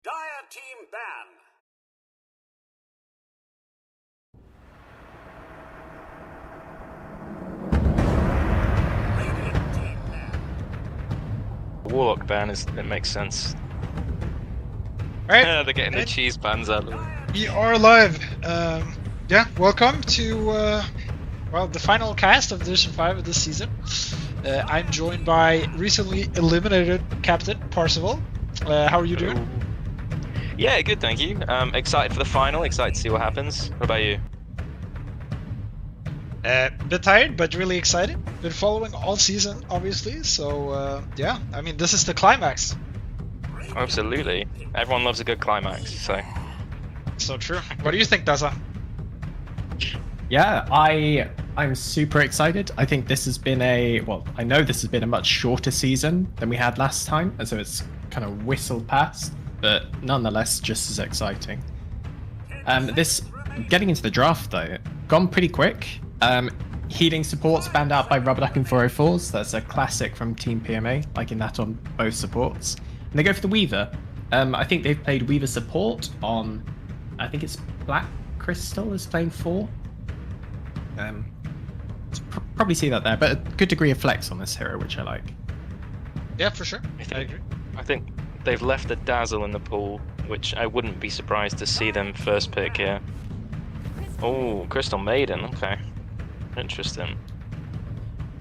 Dire team ban. Radiant team ban. Warlock ban it makes sense. Alright, They're getting the cheese bans out of them. we are live. Yeah, welcome to well, the final cast of Division 5 of this season. I'm joined by recently eliminated Captain Parzival. How are you doing? Yeah, good, thank you. Excited for the final, excited to see what happens. What about you? Bit tired, but really excited. Been following all season, obviously, so yeah, I mean, this is the climax. Absolutely. Everyone loves a good climax, so... So true. What do you think, Dazza? Yeah, I'm super excited. I think this has been I know this has been a much shorter season than we had last time, and so it's kind of whistled past, but nonetheless just as exciting. Getting into the draft though, gone pretty quick. Healing supports banned out by Rubberducking 404s. That's a classic from Team PMA, liking that on both supports. And they go for the Weaver. I think they've played Weaver support on, I think it's Black Crystal is playing 4. Probably see that there, but a good degree of flex on this hero, which I like. Yeah, for sure. I agree. I think they've left the Dazzle in the pool, which I wouldn't be surprised to see them first pick here. Oh, Crystal Maiden, okay. Interesting.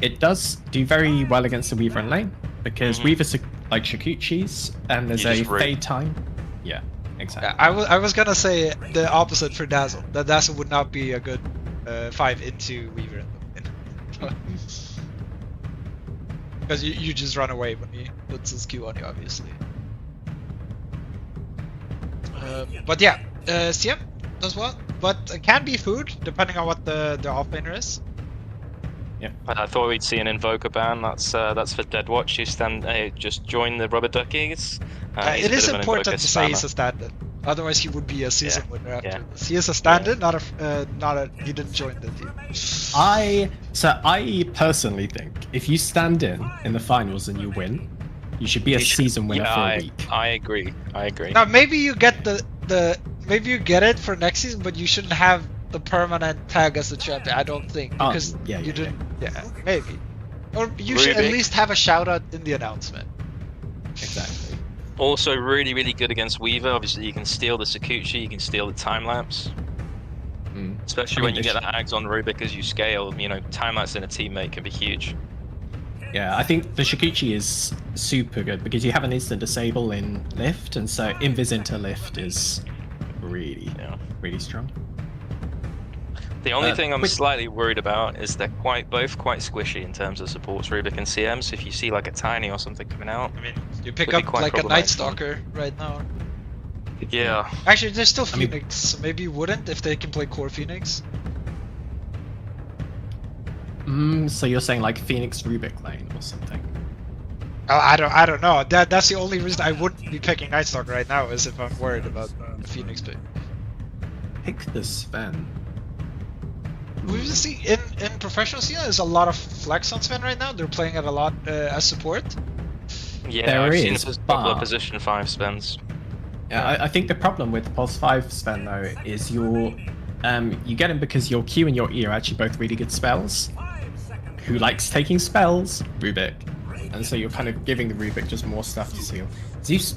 It does do very well against the Weaver in lane, because Weaver's like Shikuchi's, and there's a fade time. Yeah, exactly. I was gonna say the opposite for Dazzle. That Dazzle would not be a good 5 into Weaver. Because you just run away when he puts his Q on you, obviously. But yeah, CM does well, but it can be food depending on what the offlaner is. Yeah, I thought we'd see an Invoker ban. That's for Deadwatch. You just join the Rubberduckings. It is important to say he's a standard. Otherwise, he would be a season winner after this. He is a standard, not a. He didn't join the team. I personally think if you stand in the finals and you win, you should be a season winner for a week. I agree. Now maybe you get maybe you get it for next season, but you shouldn't have the permanent tag as a champion. I don't think because you didn't. Yeah, maybe. Or you should at least have a shout out in the announcement. Exactly. Also, really, really good against Weaver. Obviously, you can steal the Sakuchi, you can steal the time lapse. Especially when you get the Ags on Rubik as you scale. You know, time lapse in a teammate can be huge. Yeah, I think the Shikuchi is super good because you have an instant disable in lift, and so invis into lift is really strong. The only thing I'm slightly worried about is they're both quite squishy in terms of supports, Rubik and CM. So if you see like a Tiny or something coming out, I mean, you pick up like a Night Stalker right now. Yeah. Actually, there's still Phoenix, so maybe you wouldn't if they can play core Phoenix. So you're saying like Phoenix Rubik lane or something? I don't know. That's the only reason I wouldn't be picking Night Stalker right now is if I'm worried about the Phoenix pick. Pick the Sven. We've seen in professional scene there's a lot of flex on Sven right now. They're playing it a lot as support. Yeah, I've seen a couple of position 5 spends. Yeah, I think the problem with Pulse 5 Sven though is you get him because your Q and your E are actually both really good spells. Who likes taking spells? Rubik. And so you're kind of giving the Rubik just more stuff to seal. Zeus.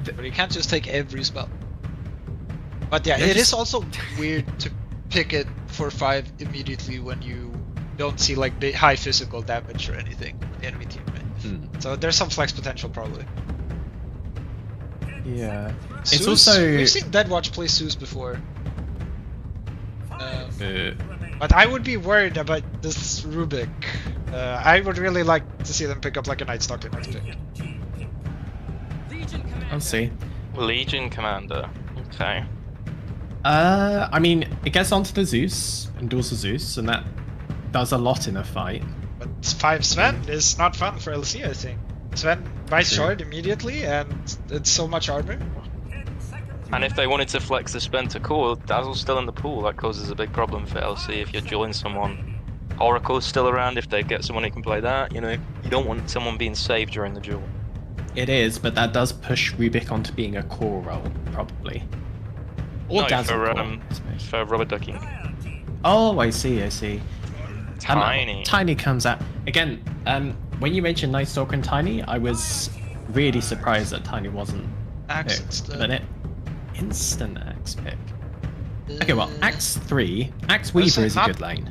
But you can't just take every spell. But yeah, it is also weird to pick it for 5 immediately when you don't see like big, high physical damage or anything with the enemy teammate. So there's some flex potential probably. Yeah. Zeus, It's also we've seen Deadwatch play Zeus before. But I would be worried about this Rubik. I would really like to see them pick up like a Night Stalker next pick. I'll see. Legion Commander. Okay. I mean, it gets onto the Zeus and duels the Zeus, and that does a lot in a fight. But 5 Sven is not fun for LC, I think. Sven buys shard immediately, and it's so much armor. And if they wanted to flex the spend to core, Dazzle's still in the pool. That causes a big problem for LC if you're dueling someone. Oracle's still around if they get someone who can play that. You know, you don't want someone being saved during the duel. It is, but that does push Rubik onto being a core role, probably. Or No, Dazzle core, for I suppose. for Rubberducking. Oh, I see. Tiny. Tiny comes out again. When you mentioned Night Stalker and Tiny, I was really surprised that Tiny wasn't Axe picked. instead. But it instant Axe pick. Okay, well, Axe 3, Axe Weaver is a good lane.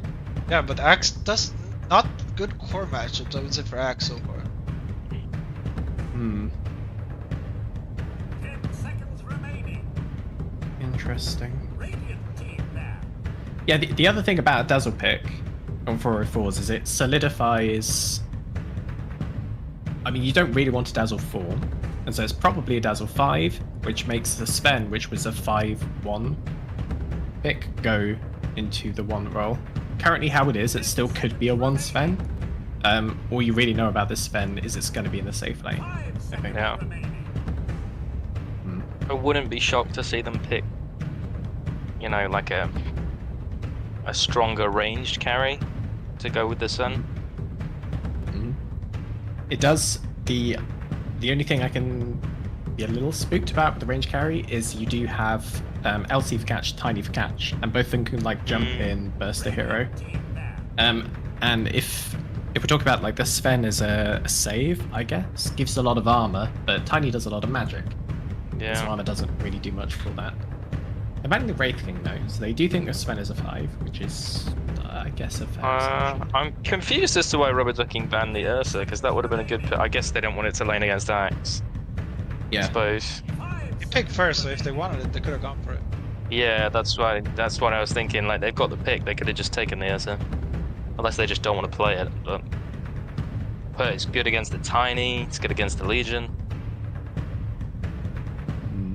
Yeah, but Axe does not good core matchups, I would say, for Axe so far. Hmm. 10 seconds remaining. Interesting. Radiant team ban. Yeah, the other thing about a Dazzle pick on 404s is it solidifies. I mean, you don't really want a Dazzle 4, and so it's probably a Dazzle 5, which makes the Sven, which was a 5-1 pick, go into the 1 role. Currently, how it is, it still could be a 1 Sven. All you really know about this Sven is it's going to be in the safe lane, 5 I seconds think. Yeah. remaining. I wouldn't be shocked to see them pick, you know, like a stronger ranged carry to go with the Sun. It does. The only thing I can be a little spooked about with the range carry is you do have LC for catch, Tiny for catch, and both of them can like jump in, burst a hero. Team ban. And if we talk about like the Sven as a save, I guess gives a lot of armor, but Tiny does a lot of magic. So Yeah. armor doesn't really do much for that. They're banning the Wraith King though, so they do think the Sven is a 5, which is, I guess, a fair assumption. I'm confused as to why Rubberducking banned the Ursa, because that would have been a good pick. I guess they don't want it to lane against Axe. I Yeah. suppose. 5 They picked first, so if they wanted it, they could have gone for it. Yeah, that's what I was thinking. Like, they've got the pick, they could have just taken the Ursa. Unless they just don't want to play it, but it's good against the Tiny, it's good against the Legion.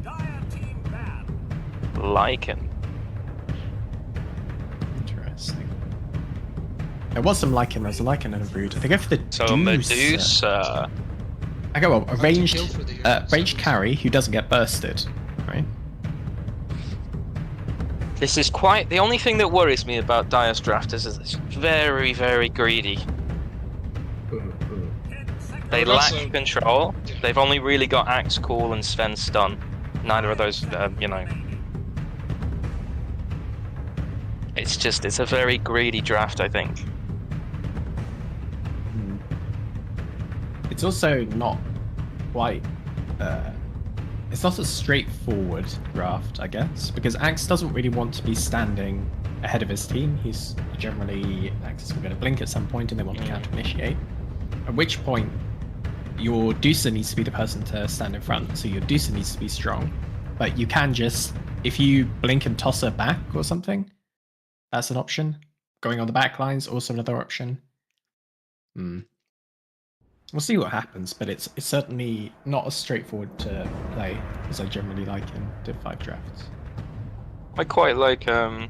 Dire team ban. Lycan. Interesting. There was some Lycan. There's a Lycan and a Brood. They go for the So Medusa. I go well, a to ranged, kill for the heroes. ranged carry who doesn't get bursted, right? This is quite the only thing that worries me about Dire's draft is it's very, very greedy. 10 seconds. They But lack also- control. Yeah. They've only really got Axe Call and Sven Stun. Neither of those, you know. It's a very greedy draft, I think. It's also not quite. It's not a straightforward draft, I guess, because Axe doesn't really want to be standing ahead of his team. He's generally Axe is going to blink at some point and they want to counter initiate. At which point, your Deucer needs to be the person to stand in front, so your Deucer needs to be strong. But you can just, if you blink and toss her back or something, that's an option. Going on the back lines, also another option. We'll see what happens, but it's certainly not as straightforward to play as I generally like in Div 5 drafts. I quite like, I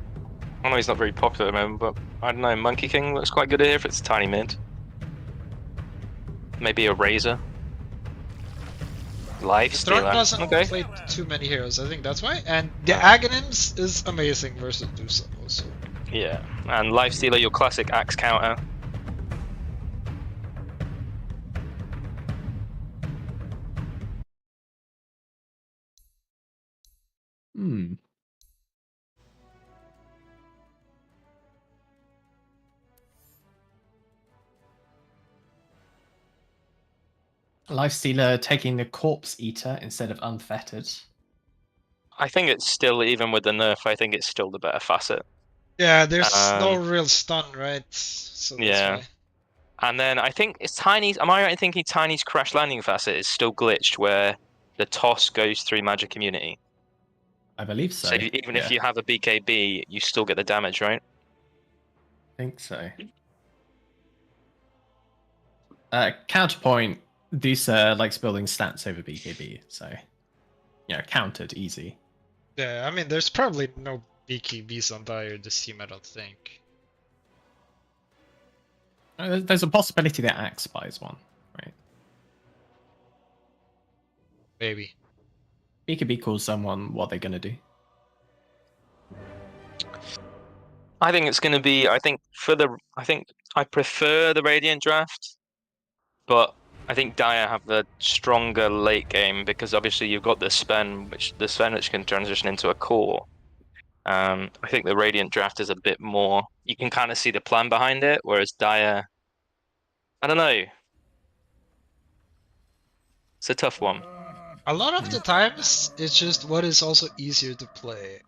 know he's not very popular at the moment, but I don't know, Monkey King looks quite good here if it's tiny mid. Maybe a Razor. Throne Lifestealer. doesn't Okay. play too many heroes, I think that's why. And the Aghanims is amazing versus Dusa also. Yeah, and Lifestealer, your classic axe counter. Lifestealer taking the Corpse Eater instead of Unfettered. I think it's still, even with the nerf, I think it's still the better facet. Yeah, there's no real stun, right? So that's Yeah. why. And then I think it's Tiny's. Am I right in thinking Tiny's crash landing facet is still glitched, where the toss goes through magic immunity? I believe so. So even if you have a BKB, you still get the damage, right? I think so. Counterpoint, Dusa likes building stats over BKB, so countered easy. Yeah, I mean, there's probably no BKBs on Dire this team, I don't think. There's a possibility that Axe buys one, right? Maybe. BKB calls someone, what they're gonna do. I think it's going to be. I think I prefer the Radiant draft, but I think Dire have the stronger late game because obviously you've got the Sven, which can transition into a core. I think the Radiant draft is a bit more. You can kind of see the plan behind it, whereas Dire, I don't know. It's a tough one. A lot of the times, it's just what is also easier to play.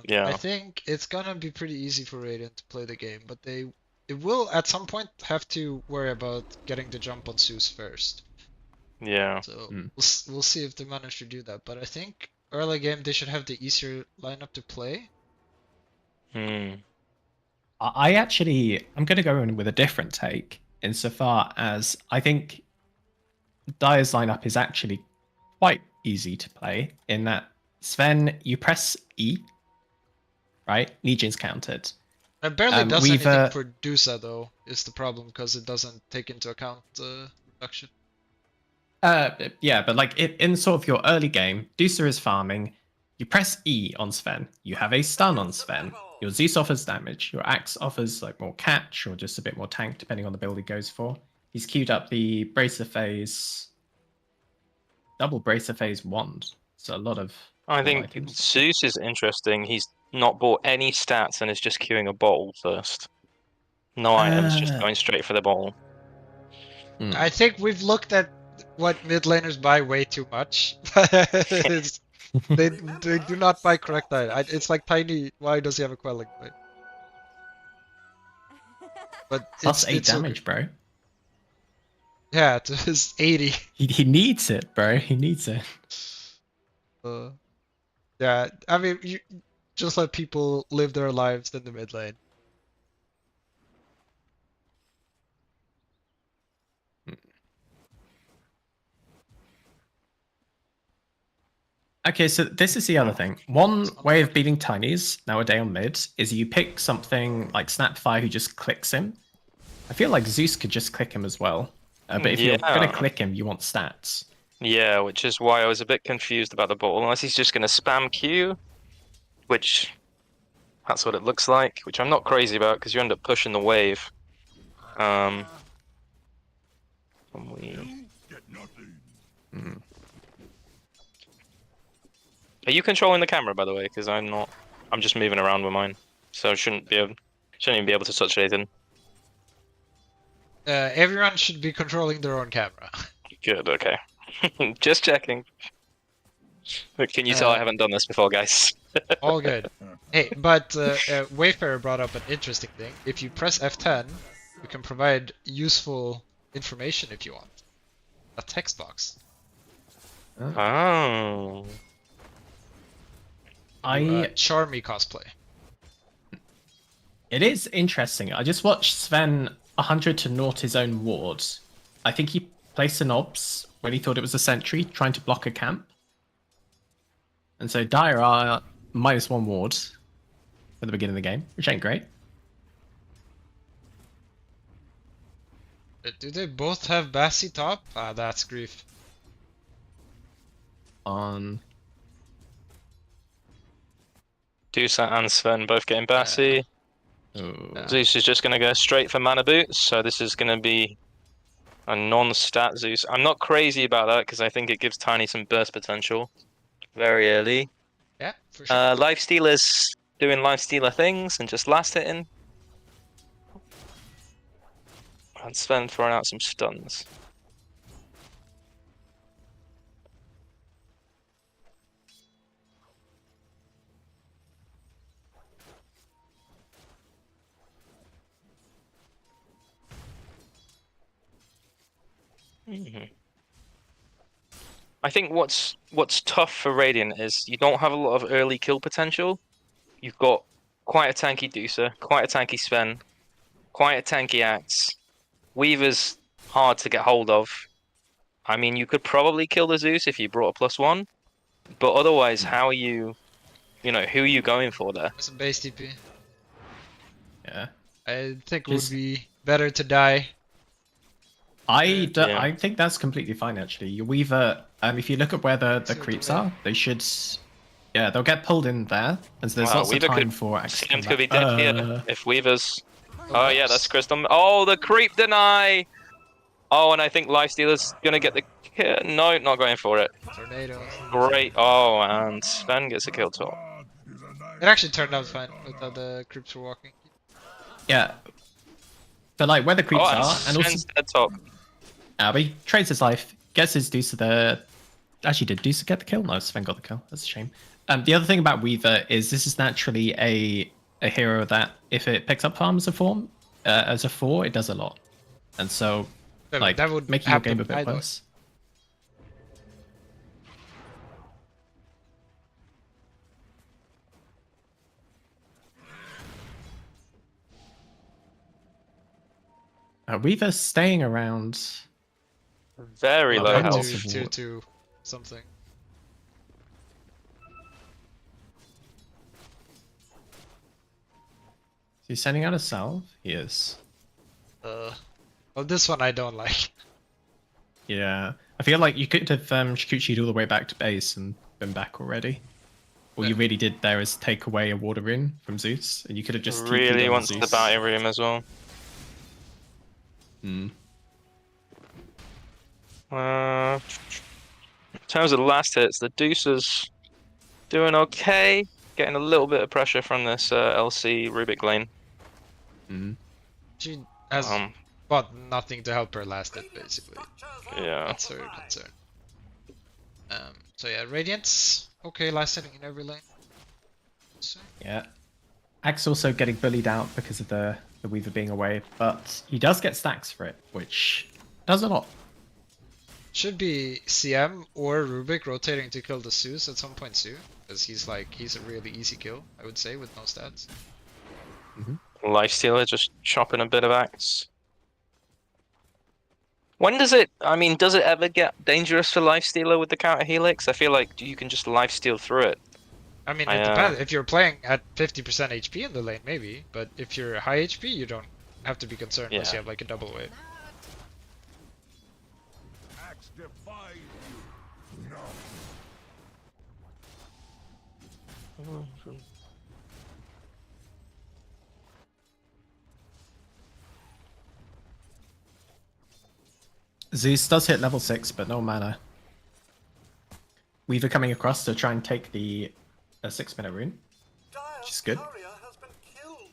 Yeah. I think it's gonna be pretty easy for Radiant to play the game, but it will at some point have to worry about getting the jump on Zeus first. Yeah. So we'll see if they manage to do that. But I think early game they should have the easier lineup to play. Hmm. I'm going to go in with a different take insofar as I think Dire's lineup is actually quite easy to play in that Sven, you press E, right? Legion's countered. It barely does We've, anything for Dazza though, is the problem, because it doesn't take into account reduction. Yeah, but like in sort of your early game, Dazza is farming. You press E on Sven. You have a stun on Sven. Your Zeus offers damage. Your Axe offers like more catch or just a bit more tank, depending on the build he goes for. He's queued up the Bracer Phase, double Bracer Phase wand. So a lot of. I think items. Zeus is interesting. He's not bought any stats and is just queuing a bottle first. No items, just going straight for the bottle. I think we've looked at what mid laners buy way too much. they do not buy correct items. It's like Tiny. Why does he have a quelling blade? But Plus 8 it's damage, bro. Yeah, to his 80. He needs it, bro. He needs it. Yeah, I mean, you just let people live their lives in the mid lane. Okay, so this is the other thing. One way of beating Tinies nowadays on mid is you pick something like Snapfire who just clicks him. I feel like Zeus could just click him as well. But if you're going to click him, you want stats. Yeah, which is why I was a bit confused about the bottle. Unless he's just going to spam Q, which that's what it looks like, which I'm not crazy about because you end up pushing the wave. Are you controlling the camera, by the way? Because I'm not. I'm just moving around with mine, so I shouldn't even be able to touch anything. Everyone should be controlling their own camera. Good. Okay. Just checking. Can you tell I haven't done this before, guys? All good. Hey, but Wayfarer brought up an interesting thing. If you press F10, you can provide useful information if you want. A text box. Oh. Charmy cosplay. It is interesting. I just watched Sven 100 to naught his own ward. I think he placed an obs when he thought it was a sentry trying to block a camp. And so Dire are -1 ward at the beginning of the game, which ain't great. Do they both have Bassi top? Ah, that's grief. On Dazza and Sven both getting Bassi. Zeus is just going to go straight for mana boots, so this is going to be a non-stat Zeus. I'm not crazy about that because I think it gives Tiny some burst potential very early. Yeah, for sure. Lifestealer's doing Lifestealer things and just last hitting. And Sven throwing out some stuns. I think what's tough for Radiant is you don't have a lot of early kill potential. You've got quite a tanky Dazza, quite a tanky Sven, quite a tanky Axe. Weaver's hard to get hold of. I mean, you could probably kill the Zeus if you brought a +1, but otherwise, how are you, who are you going for there? It's a base TP. Yeah. I think it would be better to die. I think that's completely fine, actually. Your Weaver, if you look at where the creeps are, they should... Yeah, they'll get pulled in there, and so there's lots of time for... Scams could be dead here if Weaver's... Oh yeah, that's Crystal. Oh, the creep deny! Oh, and I think Lifestealer's gonna get the kill. No, not going for it. Tornado. Great. Oh, and Sven gets a kill top. It actually turned out fine without the creeps were walking. Yeah. But like where the creeps Oh, and are, and also Sven's dead top. Albie trades his life, gets his Dazza the. Actually, did Dazza get the kill? No, Sven got the kill. That's a shame. The other thing about Weaver is this is naturally a hero that if it picks up farm as a form, as a 4, it does a lot, and so Yeah, like that would making your game a happen bit either way. worse. Weaver staying around. Very Oh, low very health. low. Tier 2 something. Is he sending out a salve? He is. Well, this one I don't like. Yeah. I feel like you could have Shikuchi'd all the way back to base and been back already. All you really did there is take away a water rune from Zeus, and you could have just TP'd Really on wants Zeus. the bounty room as well. Hmm. In terms of the last hits, the Deuce's doing okay. Getting a little bit of pressure from this LC Rubik lane. Hmm. She has but nothing to help her last hit, basically. Yeah. That's her concern. So yeah, Radiance, okay, last hitting in every lane. So, Yeah. Axe also getting bullied out because of the Weaver being away, but he does get stacks for it, which does a lot. should be CM or Rubik rotating to kill the Zeus at some point soon, because he's a really easy kill, I would say, with no stats. Lifestealer just chopping a bit of axe. When does it, I mean, does it ever get dangerous for Lifestealer with the counter helix? I feel like you can just lifesteal through it. I mean, it depends. If you're playing at 50% HP in the lane, maybe, but if you're high HP, you don't have to be concerned unless you have like a double wave. Axe defies you. No. Zeus does hit level 6, but no mana. Weaver coming across to try and take the 6-minute rune, which is good. Has been killed.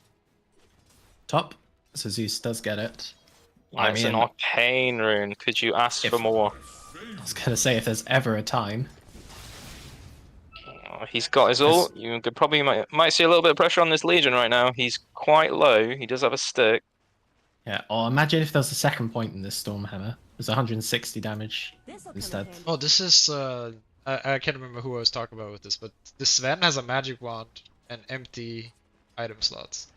Top, so Zeus does get it. It's an arcane rune. Could you ask for more? I was gonna say, if there's ever a time. He's got his ult. You could probably might see a little bit of pressure on this Legion right now. He's quite low. He does have a stick. Yeah, or imagine if there's a second point in this Stormhammer. There's 160 damage instead. Oh, this is I can't remember who I was talking about with this, but the Sven has a magic wand and empty item slots.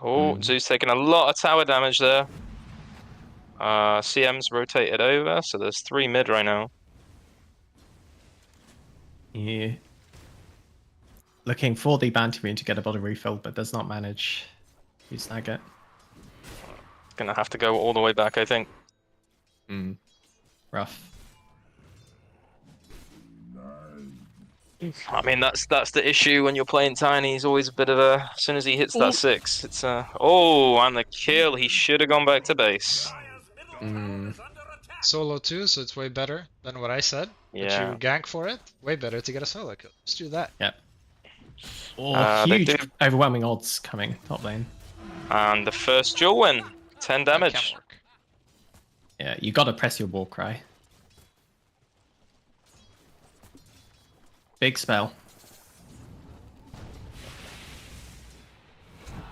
Oh, Zeus taking a lot of tower damage there. CM's rotated over, so there's 3 mid right now. Yeah. Looking for the bounty rune to get a bottle refill, but does not manage to snag it. Gonna have to go all the way back, I think. Rough. I mean, that's the issue when you're playing Tiny. He's always a bit of a. As soon as he hits that 6, it's oh, and the kill. He should have gone back to base. Solo too, so it's way better than what I said. Yeah. But you gank for it, way better to get a solo kill. Just do that. Yep. Oh, They huge, do. overwhelming odds coming top lane. And the first duel win, 10 That damage. can work. Yeah, you gotta press your war cry. Big spell.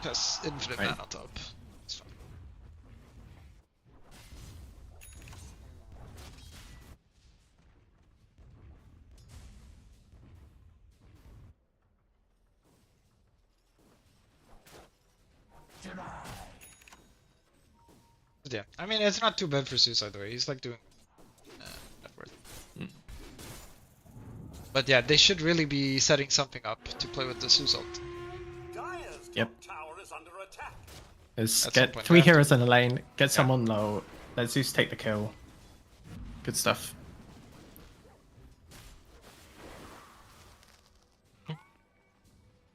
Just infinite Right. mana on top. It's fine. But yeah, I mean, it's not too bad for Zeus either way. He's like doing net worth. But yeah, they should really be setting something up to play with the Zeus ult. Dire's Yep. top tower is under attack. Is At some get point 3 they have to. heroes in a lane, get someone low, let Zeus take the kill. Good stuff.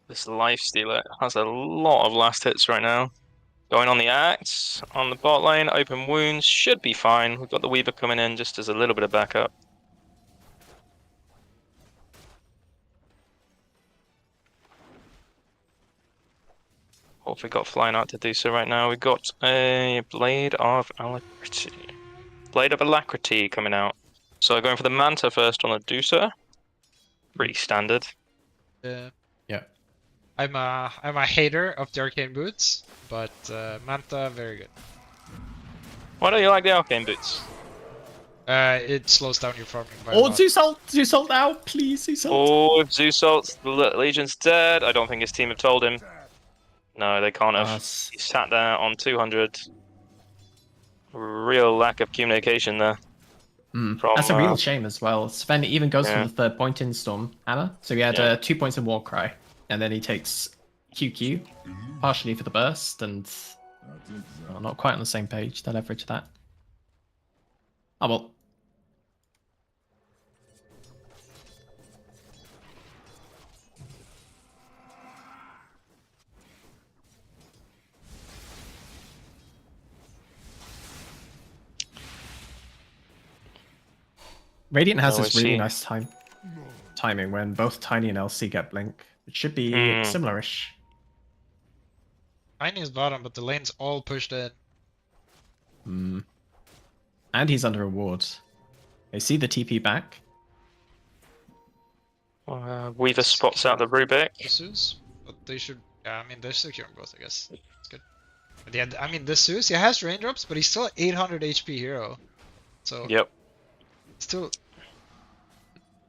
This Lifestealer has a lot of last hits right now. Going on the Axe, on the bot lane, open wounds, should be fine. We've got the Weaver coming in just as a little bit of backup. What have we got flying out to do so right now? We've got a Blade of Alacrity. Blade of Alacrity coming out. So going for the Manta first on the Dazza. Pretty standard. Yeah. Yeah. I'm a hater of the arcane boots, but Manta very good. Why don't you like the Arcane Boots? It slows down your farming by a Oh, lot. Zeus ult now, please, Zeus ult. Oh, if Zeus ults, the Legion's dead. I don't think his team have told him. No, they can't have. He sat there on 200. Real lack of communication there. That's a real shame as well. Sven even goes Yeah. for the third point in Storm Hammer. So he had 2 points in Warcry, and then he takes QQ, partially for the burst, and well, not quite on the same page. They'll leverage that. Oh well. Radiant has Oh, this I really see. nice timing when both Tiny and LC get Blink. It should be similar-ish. Tiny is bottom, but the lane's all pushed in. And he's under a ward. They see the TP back. Weaver spots out the Rubik. The Zeus, but they should. Yeah, I mean they're securing both. I guess it's good. But yeah, I mean the Zeus, he has raindrops, but he's still 800 HP hero. So Yep. still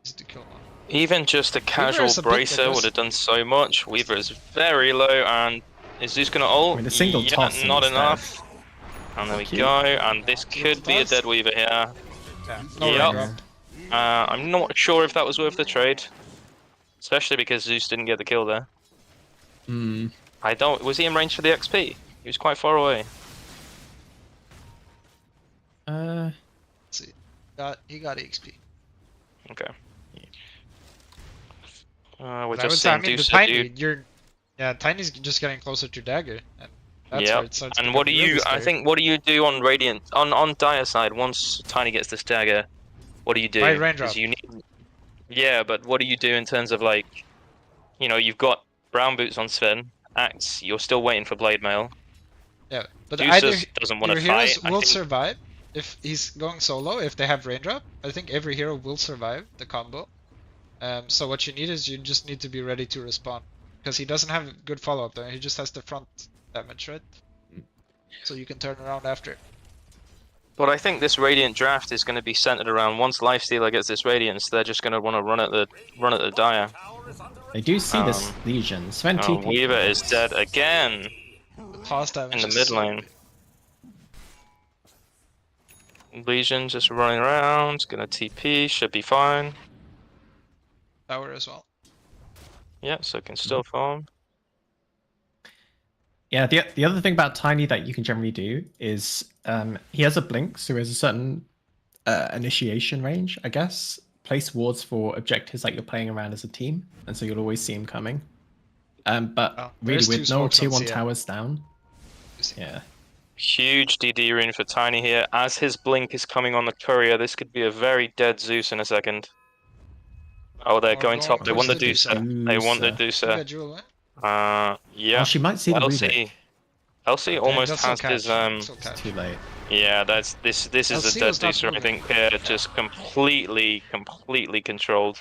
easy to kill one. Even just a casual is a bit bracer would have done so much. Weaver is very low, and is Zeus gonna ult? I mean, a single toss and not he's enough. And there we go, and this could be a dead Weaver here. Yeah, no Yep. raindrop. I'm not sure if that was worth the trade. Especially because Zeus didn't get the kill there. I don't. Was he in range for the XP? He was quite far away. Let's see. He got EXP. Okay. We're But I would just say, I seeing mean, the Dazza Tiny, do. Tiny's just getting closer to Dagger. And that's Yeah. where it starts to And what do become really you? I scary. think. What do you do on Radiant? On Dire side, once Tiny gets this dagger, what do you do? Buy raindrop. 'Cause you need. Yeah, but what do you do in terms of like, you know, you've got brown boots on Sven, Axe. You're still waiting for blade mail. Yeah, but Dazza either doesn't want your to fight. heroes I will think- survive if he's going solo. If they have raindrop, I think every hero will survive the combo. So what you need is you just need to be ready to respond because he doesn't have good follow up there. He just has the front damage, right? So you can turn around after. But I think this Radiant draft is going to be centered around once Lifestealer gets this Radiance, they're just going to want to run at the Dire. Tower is under They do see this Legion. Sven TP. Weaver is dead again The toss damage in the is mid so lane. big. Legion just running around, gonna TP, should be fine. Tower as well. Yeah, so can still farm. Yeah, the other thing about Tiny that you can generally do is he has a blink, so he has a certain initiation range, I guess. Place wards for objectives that you're playing around as a team, and so you'll always see him coming. But Oh, really, there's two with no smokes on tier 1 CM. towers down, You see. yeah. Huge DD rune for Tiny here. As his blink is coming on the courier, this could be a very dead Zeus in a second. Oh, they're going going top. They want the towards the Dazza. They want the You Dazza. got Jewel, eh? Yeah. Oh, she might see the LC. Rubik. LC almost That's so has his catch. So It's catch. too late. Yeah, this is LC a dead was not Dazza, I moving. think. Here, just completely controlled.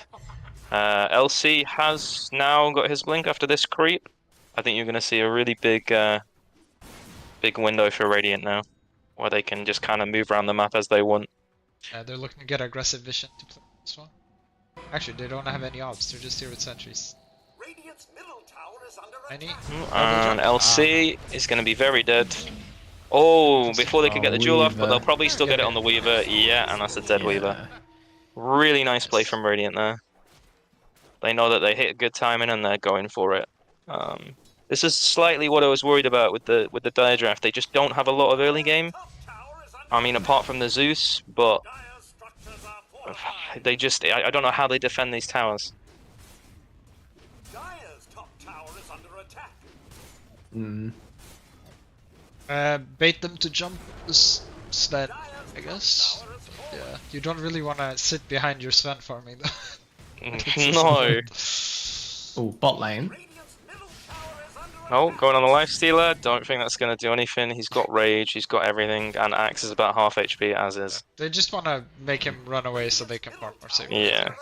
LC has now got his blink after this creep. I think you're going to see a really big window for Radiant now, where they can just kind of move around the map as they want. Yeah, they're looking to get aggressive vision to play this one. Actually, they don't have any obs. They're just here with sentries. Radiant's middle tower is under Any? attack. And LC is going to be very dead. Oh, before they can get the duel off, but they'll Weaver. probably still get it on the Weaver. Yeah, and that's a dead Weaver. Yeah. Really nice play from Radiant there. They know that they hit good timing and they're going for it. This is slightly what I was worried about with the Dire draft. They just don't have a lot of early game. Top tower is under I mean, apart from the Zeus, but Dire's structures are fortified. they just I don't know how they defend these towers. Dire's top tower is under attack. Bait them to jump Sven, I guess. Yeah, you don't really want to sit behind your Sven farming though. No. Oh, bot lane. Radiant's middle tower is under Oh, attack. going on the life stealer. Don't think that's going to do anything. He's got rage. He's got everything, and Axe is about half HP as is. They just want to make him run away so they can farm more safely. Yeah.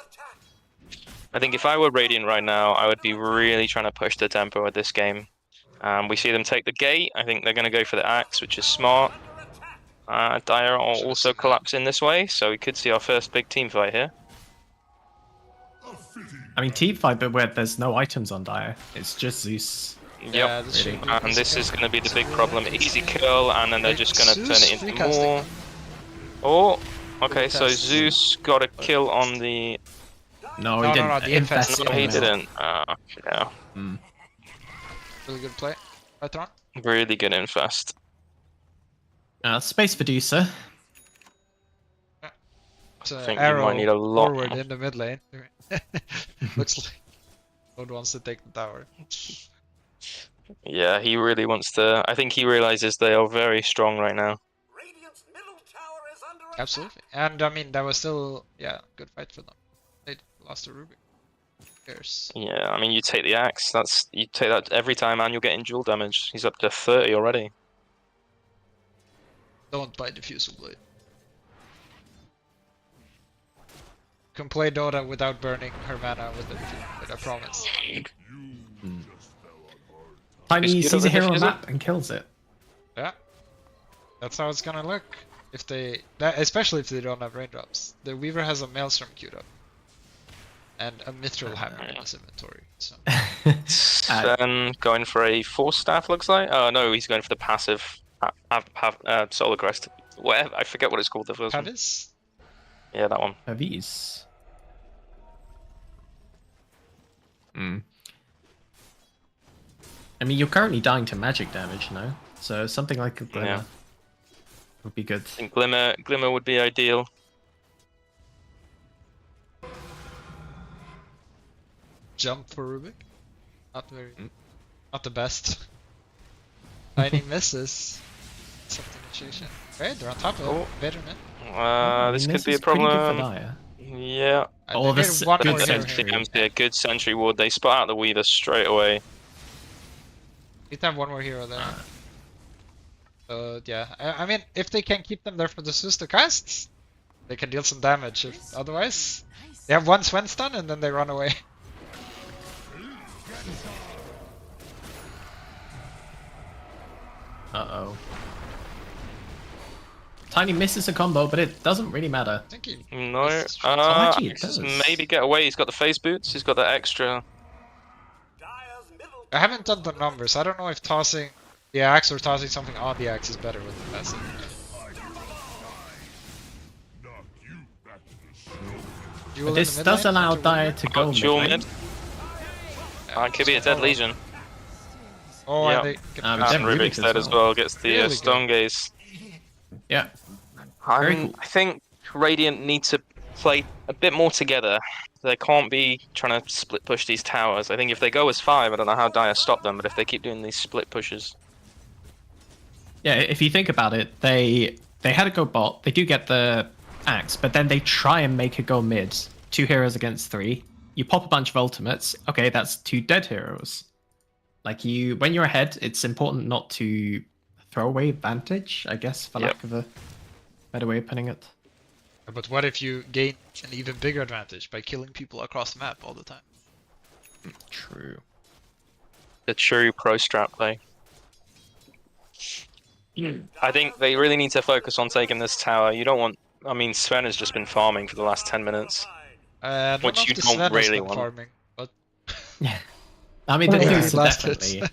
I think if I were Radiant right now, I would be really trying to push the tempo of this game. We see them take the gate. I think they're going to go for the Axe, which is smart. Dire will also collapse in this way, so we could see our first big team fight here. I mean, team fight, but where there's no items on Dire. It's just Zeus. Yeah, Yep. this should be And this is going to be the big problem. Easy kill, and then they're just going to turn it into more. Oh, okay, so Zeus got a kill on the... No, No, he didn't. the infest. No, he didn't. Yeah. Really good play. Patron. Really good infest. Space Medusa. It's I think arrow we might need a lot forward more. in the mid lane. Looks like Lord wants to take the tower. Yeah, he really wants to... I think he realizes they are very strong right now. Radiant's middle tower is under attack. Absolutely. And I mean, that was still, good fight for them. They lost to Rubik. Who cares? Yeah, I mean, you take the Axe. You take that every time, and you're getting dual damage. He's up to 30 already. Don't buy Diffusal Blade. Can play Dota without burning her mana with it, I promise. Tiny Just get sees a over hero on Diffusal. map and kills it. Yeah. That's how it's gonna look. If they, especially if they don't have raindrops. The Weaver has a Maelstrom queued up. And a Mithril Hammer in his inventory. So. Then going for a Force Staff, looks like. Oh, no, he's going for the passive Solar Crest. Whatever, I forget what it's called, the first one. Pavis? Yeah, that one. Avis. I mean, you're currently dying to magic damage, no? So something like a Glimmer Yeah. would be good. I think Glimmer would be ideal. Jump for Rubik. Not the best. Tiny misses. Substitution. Okay, they're on top of it. Better man. I This mean, could be a is pretty good for problem. Dire. Yeah. Oh, They this need one good more hero sentry. here. A good sentry ward. They spot out the Weaver straight away. Need to have one more hero there. So yeah, I mean, if they can keep them there for the sister casts, they can deal some damage. If otherwise, they have one Sven stun and then they run away. Uh-oh. Tiny misses a combo, but it doesn't really matter. I think he No. actually, it does. Maybe get away. He's got the face boots. He's got that extra. Dire's middle I haven't done the numbers. I don't know if tossing the axe or tossing something on the axe is better with the passive. Duel in This the mid does lane allow after Dire Weaver? to go mid Dual lane. mid. It could be a dead Legion. Oh, Yeah. and they get Um, passive. Dead And Rubik Rubik's as dead as well. well. Gets the Really good. Stone Gaze. Yeah. Very cool. I think Radiant need to play a bit more together. They can't be trying to split push these towers. I think if they go as 5, I don't know how Dire stop them, but if they keep doing these split pushes. Yeah, if you think about it, they had to go bot. They do get the axe, but then they try and make it go mid. 2 heroes against 3. You pop a bunch of ultimates. Okay, that's 2 dead heroes. Like when you're ahead, it's important not to throw away advantage, I guess, for lack of a better way of putting it. But what if you gain an even bigger advantage by killing people across the map all the time? True. The true pro strat play. I think they really need to focus on taking this tower. You don't want... I mean, Sven has just been farming for the last 10 minutes. I don't Which know you if the don't Sven has really been want. farming, but Yeah. I mean, the Yeah, Deuce last definitely. hits.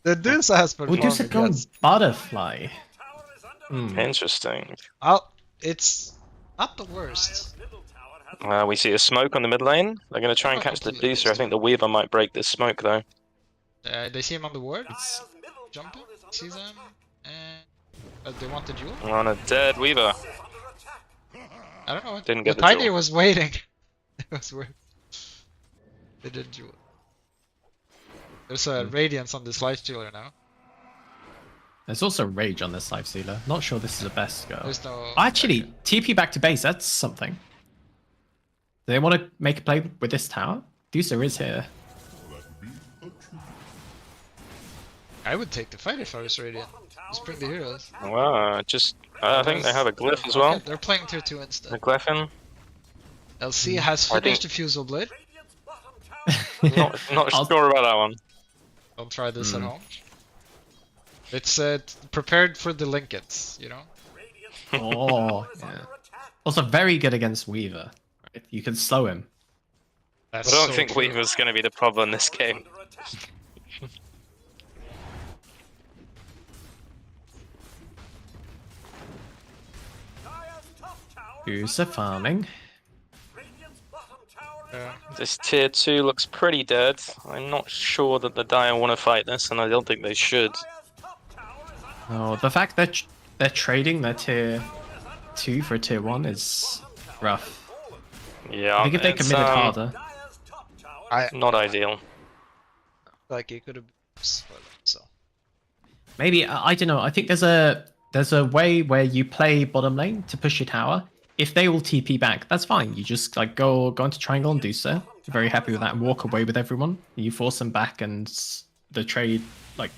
The Dazza has been Would you farming, go yes. butterfly? tower is under Interesting. It's not the worst. middle tower has We see a smoke on the mid lane. They're going to try and catch the Deucer. I think the Weaver might break this smoke, though. They see him on the ward, Dire's middle jumping, tower is under sees him, attack. and they want the duel. On a dead Weaver. Is under attack. I don't know. Didn't get the Tiny duel. was waiting. It was weird. They did duel. There's a radiance on this life stealer now. There's also Rage on this Lifestealer. Not sure this is the best go. There's no. Actually, TP back to base, that's something. Do they want to make a play with this tower? Dazza is here. I would take the fight if I was Radiant. Just bring the heroes. Wow, I think they have a glyph as well. Okay, they're playing tier 2 instead. The glyphin. LC has I finished think- the Fusel Blade. Not sure about that one. Don't try this at home. It's prepared for the Linkets, you know? Oh, yeah. Also very good against Weaver. Right? You can slow him. That's I don't so think true. Weaver's going to be the problem in this game. Dazza farming. Yeah. This tier 2 looks pretty dead. I'm not sure that the Dire want to fight this, and I don't think they should. Oh, the fact that they're trading their tier 2 for a tier 1 is rough. Yeah, I think if they it's, committed harder. not ideal. Like, it could have been spoiled, so. Maybe, I don't know. I think there's a way where you play bottom lane to push your tower. If they all TP back, that's fine. You just like go into triangle and do so. You're very happy with that and walk away with everyone. You force them back and the trade, like,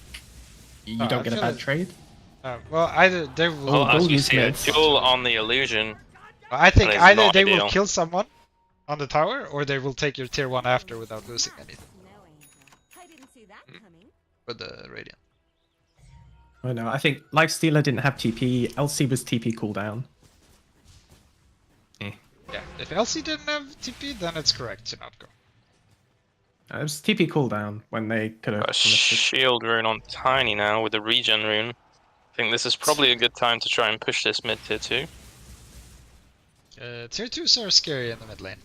you don't get a bad trade. Well, either they will. Well, as we use see a mids. duel on the illusion. I think that is either not they will ideal. kill someone on the tower, or they will take your tier 1 after without losing anything I didn't see that coming. for the Radiant. I know. I think Lifestealer didn't have TP. LC was TP cooldown. Yeah, if LC didn't have TP, then it's correct to not go. It was TP cooldown when they could have. Got a shield rune on Tiny now with the regen rune. I think this is probably a good time to try and push this mid tier 2. Tier 2s are scary in the mid lane.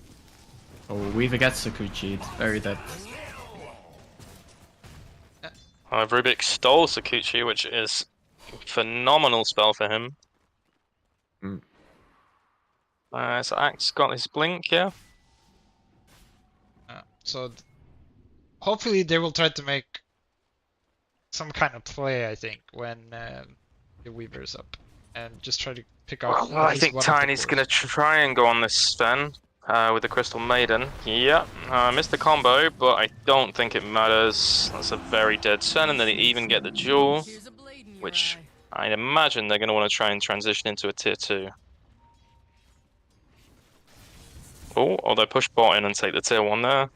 Oh, Weaver gets Sakuchi'd. Very dead. Rubik stole Sakuchi, which is a phenomenal spell for him. Mm. So Axe got his blink, yeah. So hopefully they will try to make some kind of play, I think, when the Weaver's up. And just try to pick off. Well, I think Tiny's going to try and go on this Sven with the Crystal Maiden. Yeah, missed the combo, but I don't think it matters. That's a very dead Sven, and then they even get the Jewel, which I imagine they're going to want to try and transition into a tier 2. Oh, or they push bot in and take the tier 1 there.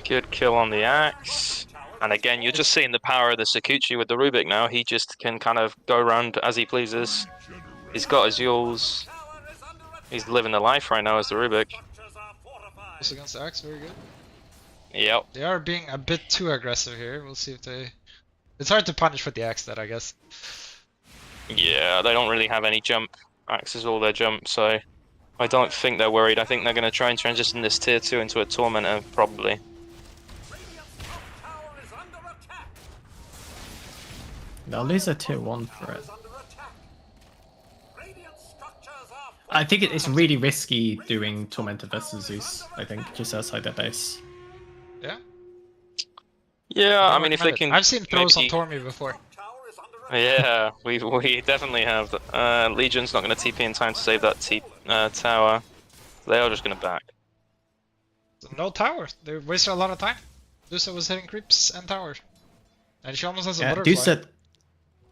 Good kill on the Axe. And again, you're just seeing the power of the Sakuchi with the Rubik now. He just can kind of go around as he pleases. He's got his Yules. He's living the life right now as the Rubik. Against the Axe, very good. Yep. They are being a bit too aggressive here. We'll see if they... It's hard to punish with the Axe that, I guess. Yeah, they don't really have any jump. Axe is all their jump, so I don't think they're worried. I think they're going to try and transition this tier 2 into a Tormentor, probably. They'll lose a tier 1 for it. I think it's really risky doing Tormentor versus Zeus, I think, just outside their base. Yeah? Yeah, I mean, if they can... I've seen throws maybe... on Tormy before. Yeah, we definitely have. Legion's not going to TP in time to save that tower. They are just going to back. No tower. They wasted a lot of time. Dazza was hitting creeps and tower. And she almost has a butterfly. Dazza,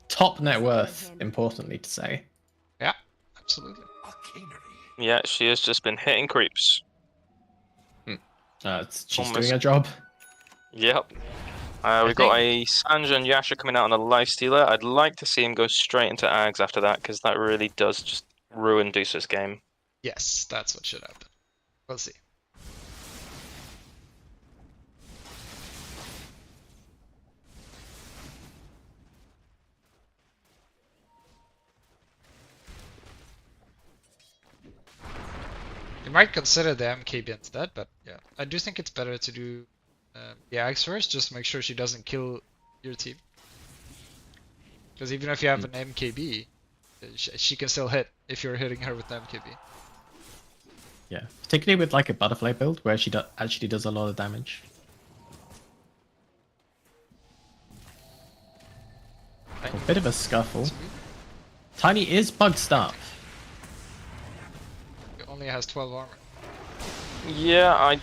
top net worth, importantly to say. Yeah, absolutely. Yeah, she has just been hitting creeps. She's Almost. doing her job. Yep. We've got a Sanja and Yasha coming out on the Lifestealer. I'd like to see him go straight into Ags after that, because that really does just ruin Dazza's game. Yes, that's what should happen. We'll see. You might consider the MKB instead, but yeah, I do think it's better to do the Axe first, just make sure she doesn't kill your team. Because even if you have an MKB, She can still hit if you're hitting her with the MKB. Yeah, particularly with like a butterfly build where she actually does a lot of damage. A bit of a scuffle. Tiny is bugged up. It only has 12 armor. Yeah,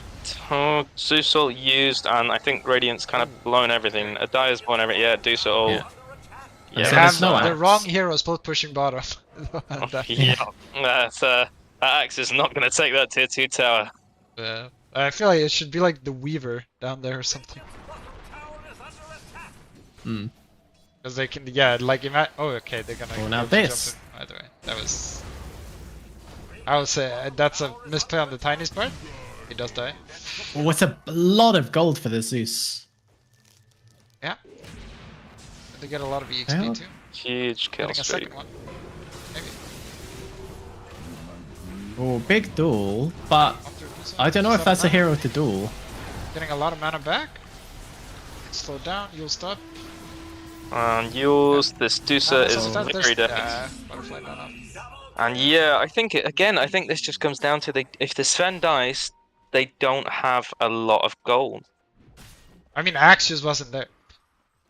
Zeus ult used, and I think Radiant's kind of blown everything. Adaya's blown everything. Yeah, Dazza ult. Yeah. Yeah, So They there's have no the axe. wrong heroes both pushing bottom. that axe is not going to take that tier 2 tower. I feel like it should be like the Weaver down there or something. Tower is under attack. Hmm. Because they can, yeah, like imagine. Oh, okay, they're gonna. Oh, now be able to this. jump in. Either way, that was. I would say that's a misplay on the Tiny's part. He does die. Oh, it's a lot of gold for the Zeus. Yeah. They get a lot of EXP Yeah. too. Huge kill Getting a streak. second one. Maybe. Oh, big duel, but I don't know if that's a hero to duel. Getting a lot of mana back. Slow down. You'll stop. And yours, this Dazza is There's- very dead. butterfly mana. And yeah, I think I think this just comes down to if the Sven dies, they don't have a lot of gold. I mean, Axe just wasn't there.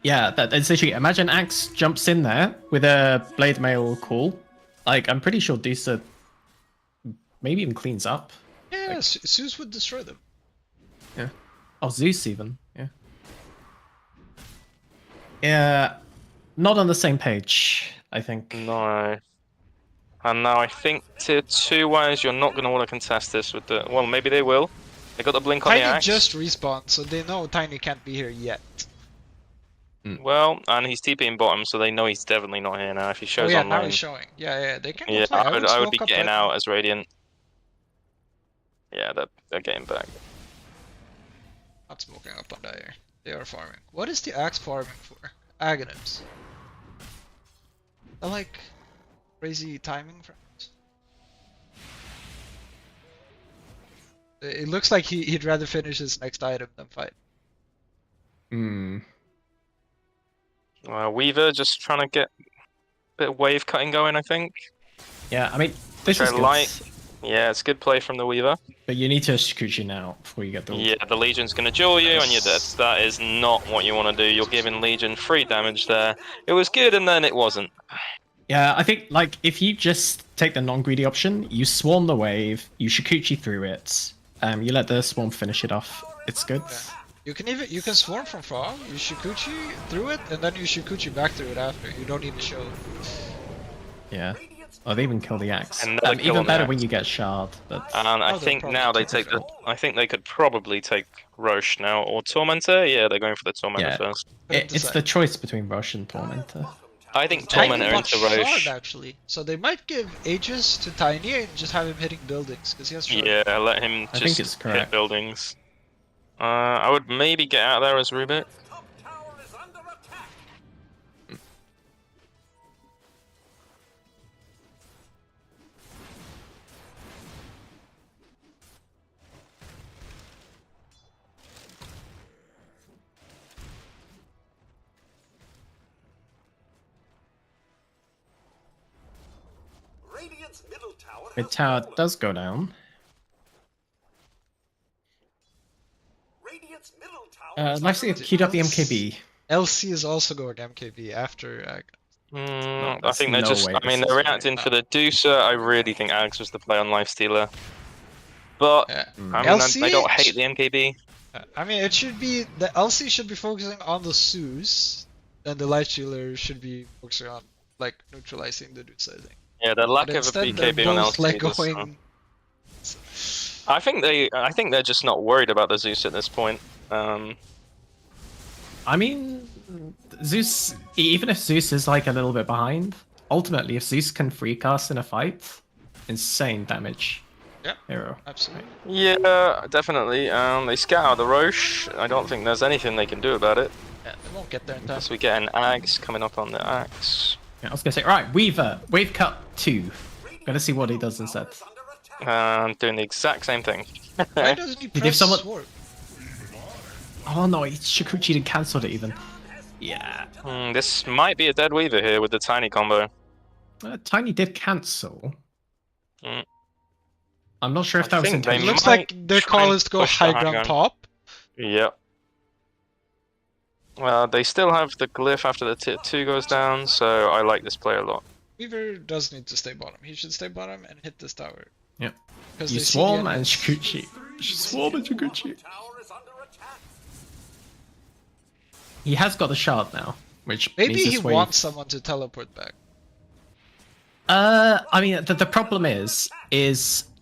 Yeah, that's literally. Imagine Axe jumps in there with a Blade Mail call. Like, I'm pretty sure Dazza maybe even cleans up. Yeah, Zeus would destroy them. Yeah. Oh, Zeus even. Yeah. Yeah. Not on the same page, I think. No. And now I think tier 2 wise, you're not going to want to contest this with the. Well, maybe they will. They got the blink on Tiny the axe. just respawned, so they know Tiny can't be here yet. Well, and he's TPing bottom, so they know he's definitely not here now. If he Oh shows yeah, now online, he's showing. Yeah, they can go yeah, play. I would smoke be up getting right out now. as Radiant. Yeah, they're getting back. Not smoking up on Dire. They are farming. What is the Axe farming for? Aghanims. I like crazy timing frames. It looks like he'd rather finish his next item than fight. Hmm. Weaver just trying to get a bit of wave cutting going, I think. Yeah, I mean, this Which is I good. like. Yeah, it's good play from the Weaver. But you need to Shikuchi now before you get the ult. Yeah, the Legion's gonna duel you and you're dead. That is not what you want to do. You're giving Legion free damage there. It was good and then it wasn't. Yeah, I think, like, if you just take the non-greedy option, you swarm the wave, you Shikuchi through it, you let the swarm finish it off. It's good. You can swarm from far. You Shikuchi through it, and then you Shikuchi back through it after. You don't need to show. Yeah. Oh, they even kill the axe. Another kill Even on the better axe. when you get shard, but And I they'll think probably now they take take the. it. I think they could probably take Roche now or Tormentor. Yeah, they're going for the Tormentor Yeah. first. it's the choice between Rush and Tormentor. I think Tiny Tormentor got into Roche. shard actually, so they might give Aegis to Tiny and just have him hitting buildings because he has shard. Yeah, let him I just think it's hit correct. buildings. I would maybe get out there as Rubik. Top tower is under attack. Radiant's middle tower Mid has tower fallen. does go down. Radiant's middle tower is Nice to under queued up the attack. MKB. LC is also going MKB after I there's think they're no just. way I mean, this they're is reacting right. for the Dazza. I really think Ags was the play on Lifestealer. But Yeah. I mean, I LC don't hate the MKB. I mean, it should be the LC should be focusing on the Zeus, and the Light Stealer should be focusing on like neutralizing the dudes. I think. Yeah, the lack But of a instead, they're BKB on both LC. like just, going. I think they're just not worried about the Zeus at this point. I mean, Zeus, even if Zeus is like a little bit behind, ultimately, if Zeus can free cast in a fight, insane damage. Yeah. Hero. Absolutely. Yeah, definitely. They scour the Roche. I don't think there's anything they can do about it. Yeah, they won't get there in time. Unless we get an Ags coming up on the Axe. Yeah, I was gonna say, right, Weaver, wave cut 2. Gotta see what he does instead. Is under attack. Doing the exact same thing. Why doesn't he Did press someone- sword? Oh no, Shikuchi cancelled it even. Yeah. This might be a dead Weaver here with the tiny combo. Tiny did cancel. Mm. I'm not sure if that was think they It intentional. looks might like their try call and is to go push the high high ground ground. top. Yep. Well, they still have the glyph after the tier 2 goes down, so I like this play a lot. Weaver does need to stay bottom. He should stay bottom and hit this tower. Yep. Because You they see the swarm and enemies. Shikuchi. Swarm and Shikuchi. Tower is under attack. He has got the shard now, which Maybe means he this wave... wants someone to teleport back. I mean, the problem is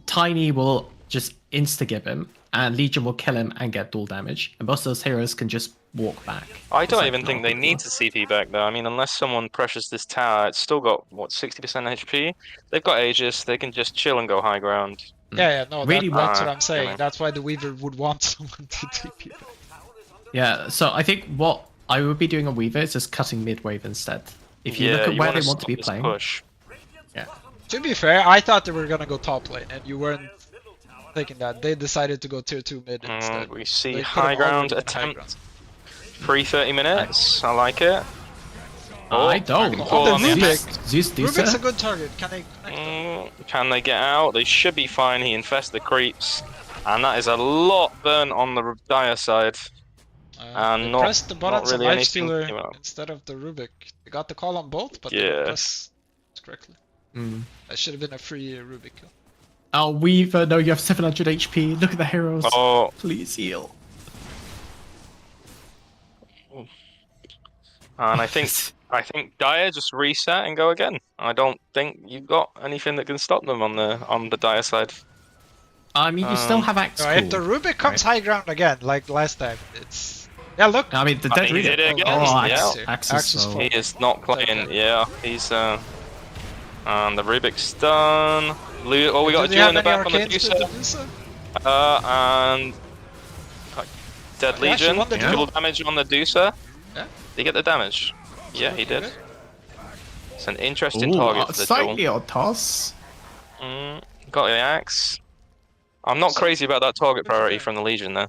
Tiny will just insta-give him, and Legion will kill him and get dual damage, and most of those heroes can just walk back. I don't It's even like think not they a big need deal. to CP back though. I mean, unless someone pressures this tower, it's still got, what, 60% HP? They've got Aegis, they can just chill and go high ground. Yeah, no, Really that's what Ah, I'm saying. yeah. That's why the Weaver would want someone to TP back. Yeah, so I think what I would be doing on Weaver is just cutting mid-wave instead. If you Yeah, look at where wanna they want to stop be this playing... Push. Yeah. To be fair, I thought they were gonna go top lane, and you weren't thinking that. They decided to go tier 2 mid instead. We see They could've high ground already been high attempt. ground. Free 30 minutes, I like it. I don't. Call on the Rubik. effect. Zeus Rubik's a Dazza? good target. Can they connect them? Can they get out? They should be fine. He infests the creeps. And that is a lot burnt on the dire side. They not- pressed the buttons really on anything Lifestealer came out. instead of the Rubik. They got the call on both, but they Yeah. didn't press correctly. Mm. That should have been a free Rubik kill. Oh, Weaver, no, you have 700 HP. Look at the heroes. Oh, Please heal. and I think Dire just reset and go again. I don't think you've got anything that can stop them on the Dire side. I mean, you still have Axe So if the Cool. Rubik comes high ground again, like last time, it's... Yeah, look! I mean, the dead he reader. did it again. Oh, Yeah. Axe Axe is is so... full. He is not playing. Okay. Yeah, he's and the Rubik's done. Oh, we got a Do they duel have in the any back on the arcanes to Dazza. Dazza? And Dead He actually Legion, won the Yeah. dual damage on the Dazza. Yeah. Did he get the damage? Yeah, he did. It's an interesting Ooh, target for the slightly duel. odd toss. Got the axe. I'm not crazy about that target priority from the Legion though.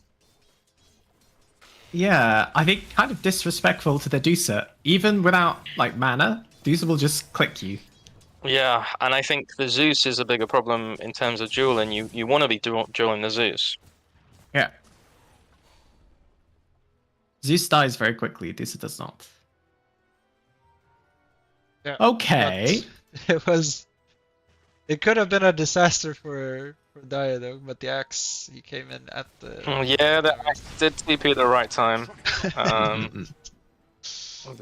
Yeah, I think kind of disrespectful to the Dazza. Even without, like, mana, Dazza will just click you. Yeah, and I think the Zeus is a bigger problem in terms of dueling. You want to be dueling the Zeus. Yeah. Zeus dies very quickly, Dazza does not. Yeah, Okay. but it was... It could have been a disaster for Daya though, but the axe, he came in at the... Yeah, the axe did TP at the right time. We're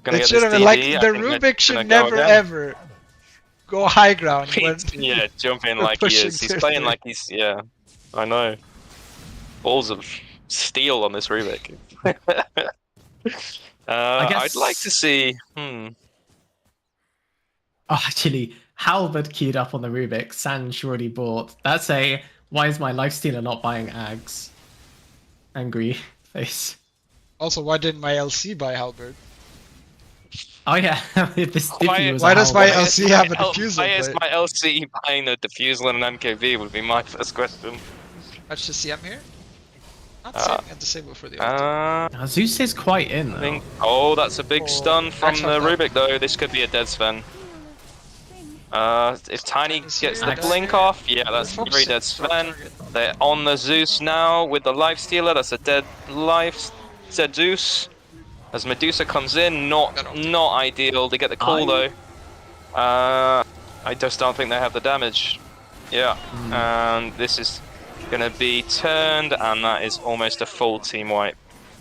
gonna It get should this have been DD. like, I the think they're Rubik should gonna go never again. ever go high ground when... Yeah, jump in We're like he pushing is. He's through playing there. like he's, yeah, I know. Balls of steel on this Rubik. guess- I'd like to see. Oh, actually, Halberd queued up on the Rubik. Sanj already bought. That's a why is my lifestealer not buying Ags? Angry face. Also, why didn't my LC buy Halberd? Oh yeah, this Why- Dippy was why a does my Halberd. LC have a diffusal Why is blade? my LC buying the diffusal and an MKV would be my first question. Watch the CM here. Not saving a disable for the ulti. Now, Zeus is quite in though. I think. Oh, that's a big Oh, stun from actually, the no. Rubik though. This could be a dead Sven. If Tiny Is gets here, the Axe blink here. off, yeah, that's Fox very it, dead drop Sven. target. They're on the Zeus now with the life stealer. That's a dead Zeus. As Medusa comes in, not ideal. They get the call though. I just don't think they have the damage. Yeah, and this is gonna be turned, and that is almost a full team wipe.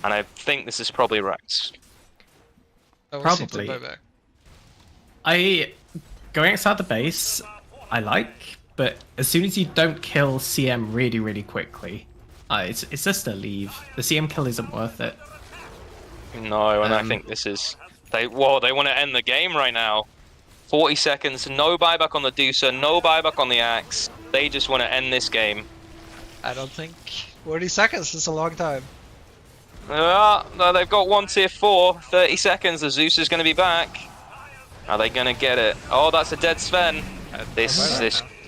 And I think this is probably Rex. Oh, we'll see if they Probably. buy back. Going outside the base, I like, but as soon as you don't kill CM really, really quickly, it's just a leave. The CM kill isn't worth it. No, and I think this is they want to end the game right now. 40 seconds, no buyback on the Dazza, no buyback on the axe. They just want to end this game. I don't think 40 seconds is a long time. No, they've got one tier 4, 30 seconds. The Zeus is going to be back. Are they going to get it? Oh, that's a dead Sven.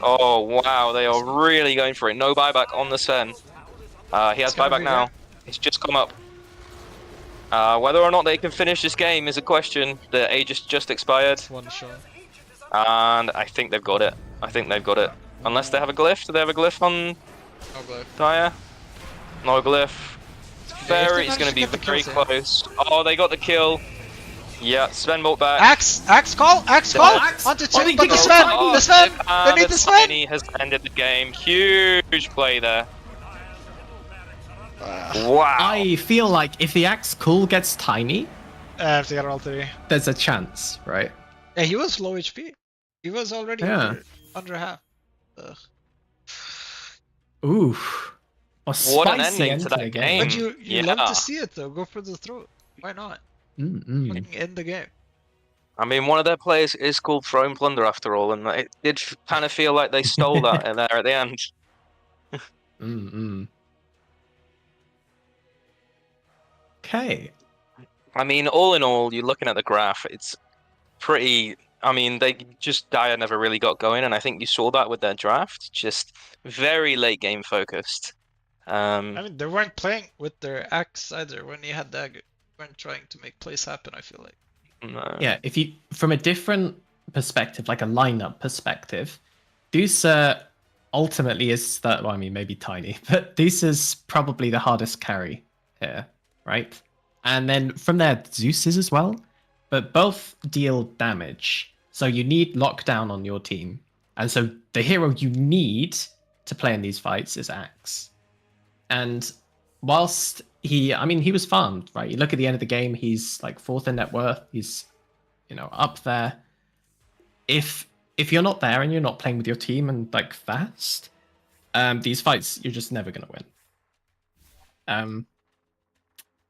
Oh wow, they are really going for it. No buyback on the Sven. He has gonna buyback be now. back. He's just come up. Whether or not they can finish this game is a question. The Aegis just expired. It's one shot. And I think they've got it. I think they've got it. Unless they have a glyph. Do they have a glyph on No glyph. Daya? No glyph. It's going to be very close. Oh, they got the kill. Yeah, Sven bought back. Axe call! Axe call! Axe! Onto Oh, two, they but the kicked Sven! Tiny. The Sven! They need the The Sven! Tiny has ended the game. Huge play there. Wow. I feel like if the axe call gets Tiny, If they got all three. there's a chance, right? Yeah, he was low HP. He was already Yeah. under half. Ugh. Ooh. A What an spicy ending end to to that the game. But you Yeah. love to see it though. Go for the throat. Why not? Fucking end the game. I mean, one of their players is called Throne Plunder after all, and it did kind of feel like they stole that there at the end. Okay. I mean, all in all, you're looking at the graph, it's pretty. I mean, Dyer never really got going, and I think you saw that with their draft. Just very late game focused. I mean, they weren't playing with their axe either when he had dagger. They weren't trying to make plays happen, I feel like. No. Yeah, if you from a different perspective, like a lineup perspective, Dazza ultimately is that. Well, I mean, maybe Tiny, but Dazza's probably the hardest carry here, right? And then from there, Zeus is as well, but both deal damage. So you need lockdown on your team, and so the hero you need to play in these fights is Axe. And whilst he was farmed, right? You look at the end of the game, he's like 4th in net worth. He's, up there. If you're not there and you're not playing with your team and like fast, these fights you're just never gonna win.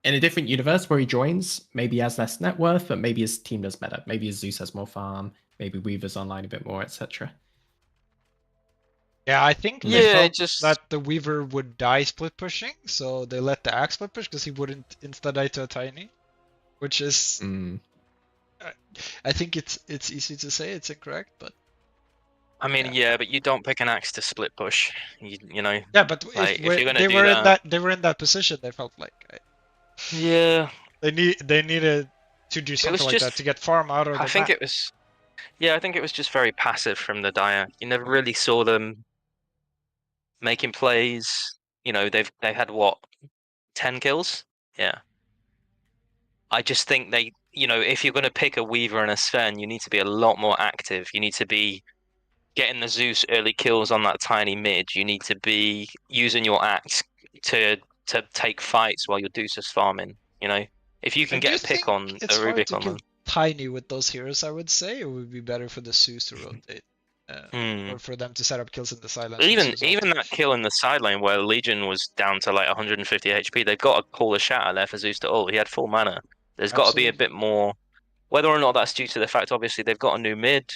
In a different universe where he joins, maybe he has less net worth, but maybe his team does better. Maybe his Zeus has more farm. Maybe Weaver's online a bit more, etc. Yeah, I think they Yeah, felt just that the Weaver would die split pushing, so they let the axe split push because he wouldn't insta die to a tiny, which is. I think it's easy to say it's incorrect, but. I mean, yeah, but you don't pick an axe to split push. You know. Yeah, but Like, if you're gonna they do were that- they were in that position. They felt like Yeah. they needed to do something like just- that to get farm out of the I think map. it was. Yeah, I think it was just very passive from the Dyer. You never really saw them making plays. They had what, 10 kills? Yeah. I just think if you're going to pick a Weaver and a Sven, you need to be a lot more active. You need to be getting the Zeus early kills on that tiny mid. You need to be using your axe to take fights while your Zeus is farming. If you can I do get a pick think on it's a hard Rubik to on kill them. tiny with those heroes. I would say it would be better for the Zeus to rotate, or for them to set up kills in the silence. Even that kill in the side lane where Legion was down to like 150 HP, they've got to call a shatter there for Zeus to ult. He had full mana. There's got to be a bit more. Whether or not that's due to the fact, obviously, they've got a new mid.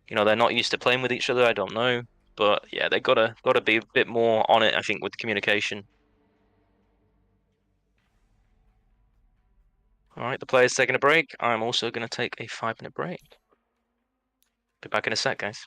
They're not used to playing with each other. I don't know, but yeah, they gotta be a bit more on it. I think with communication. All right, the player's taking a break. I'm also going to take a 5-minute break. Be back in a sec, guys.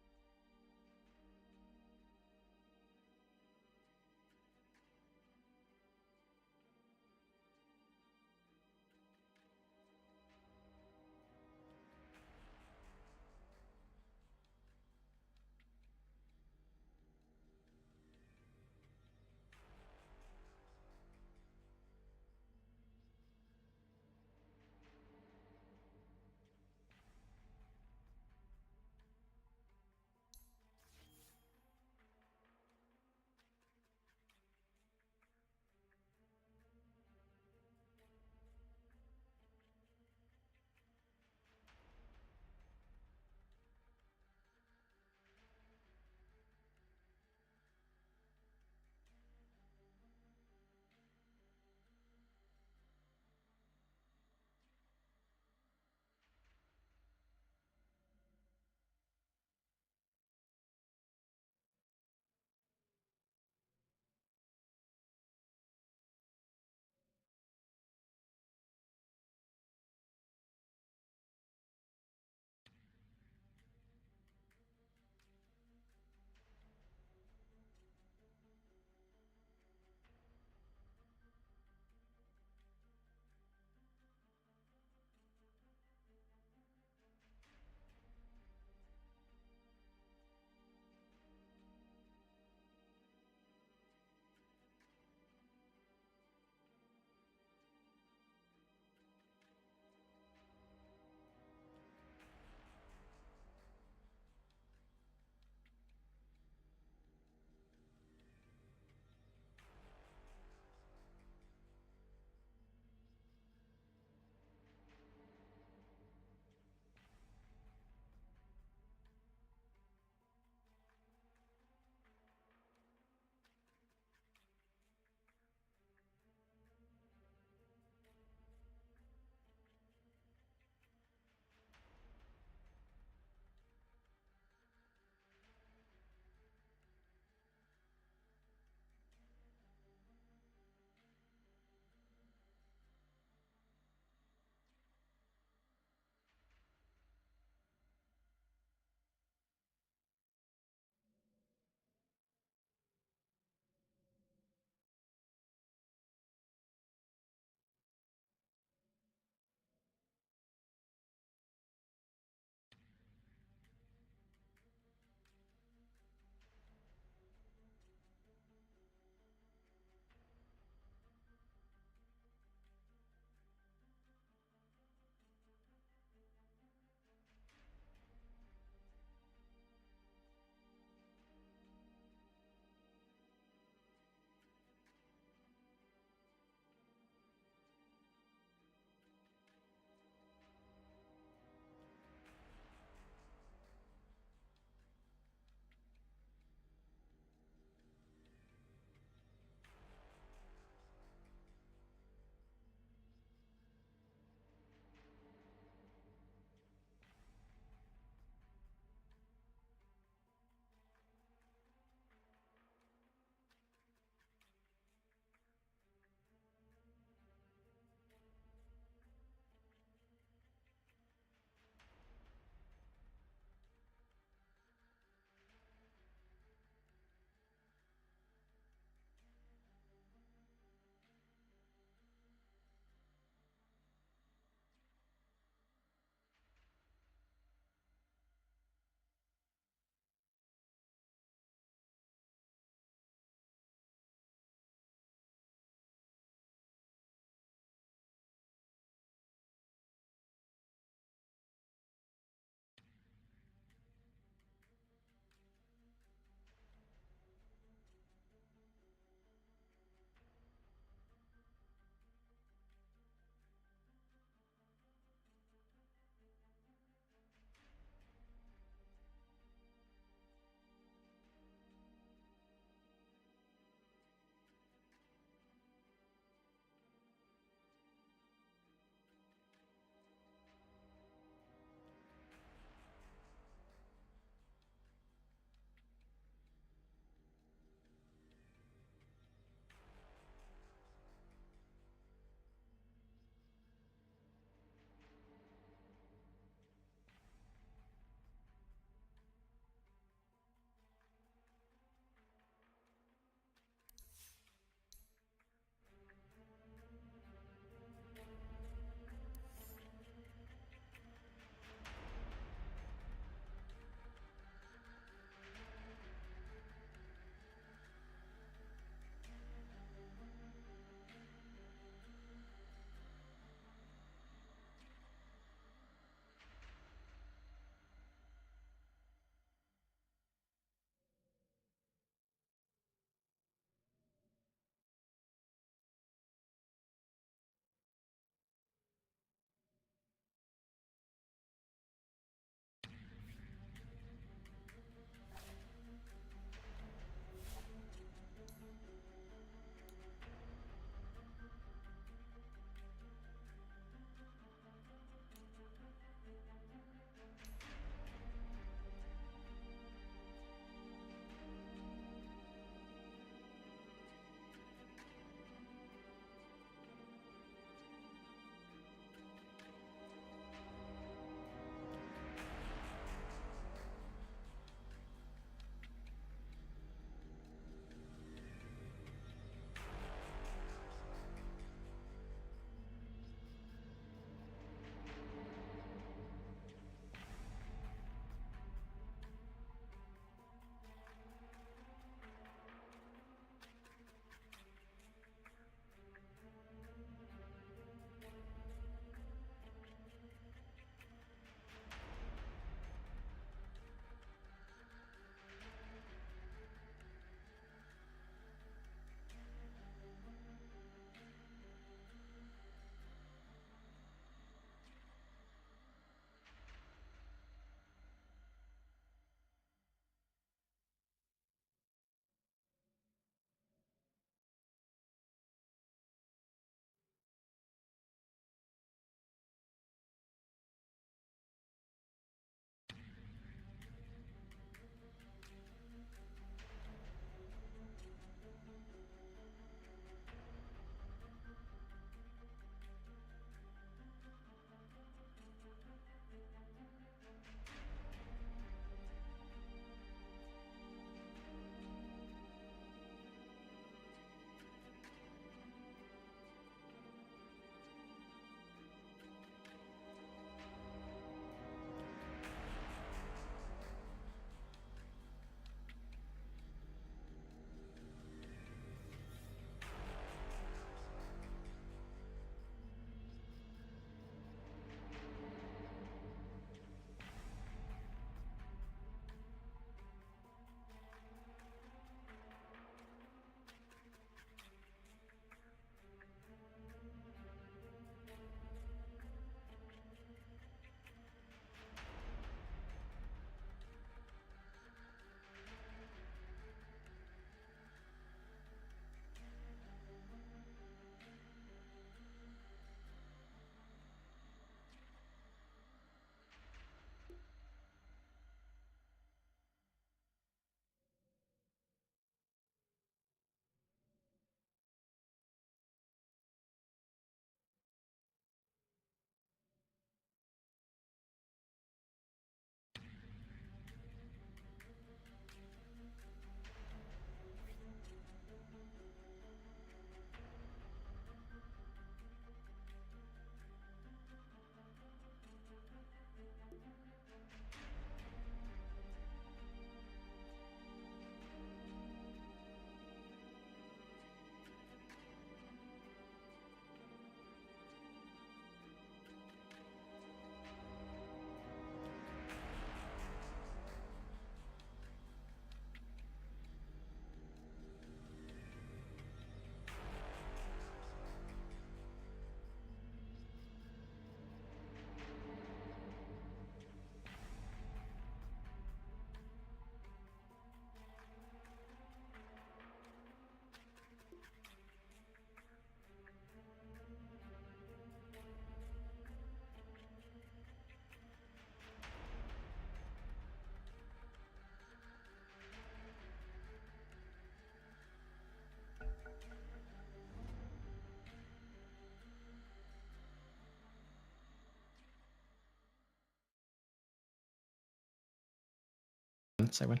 So win.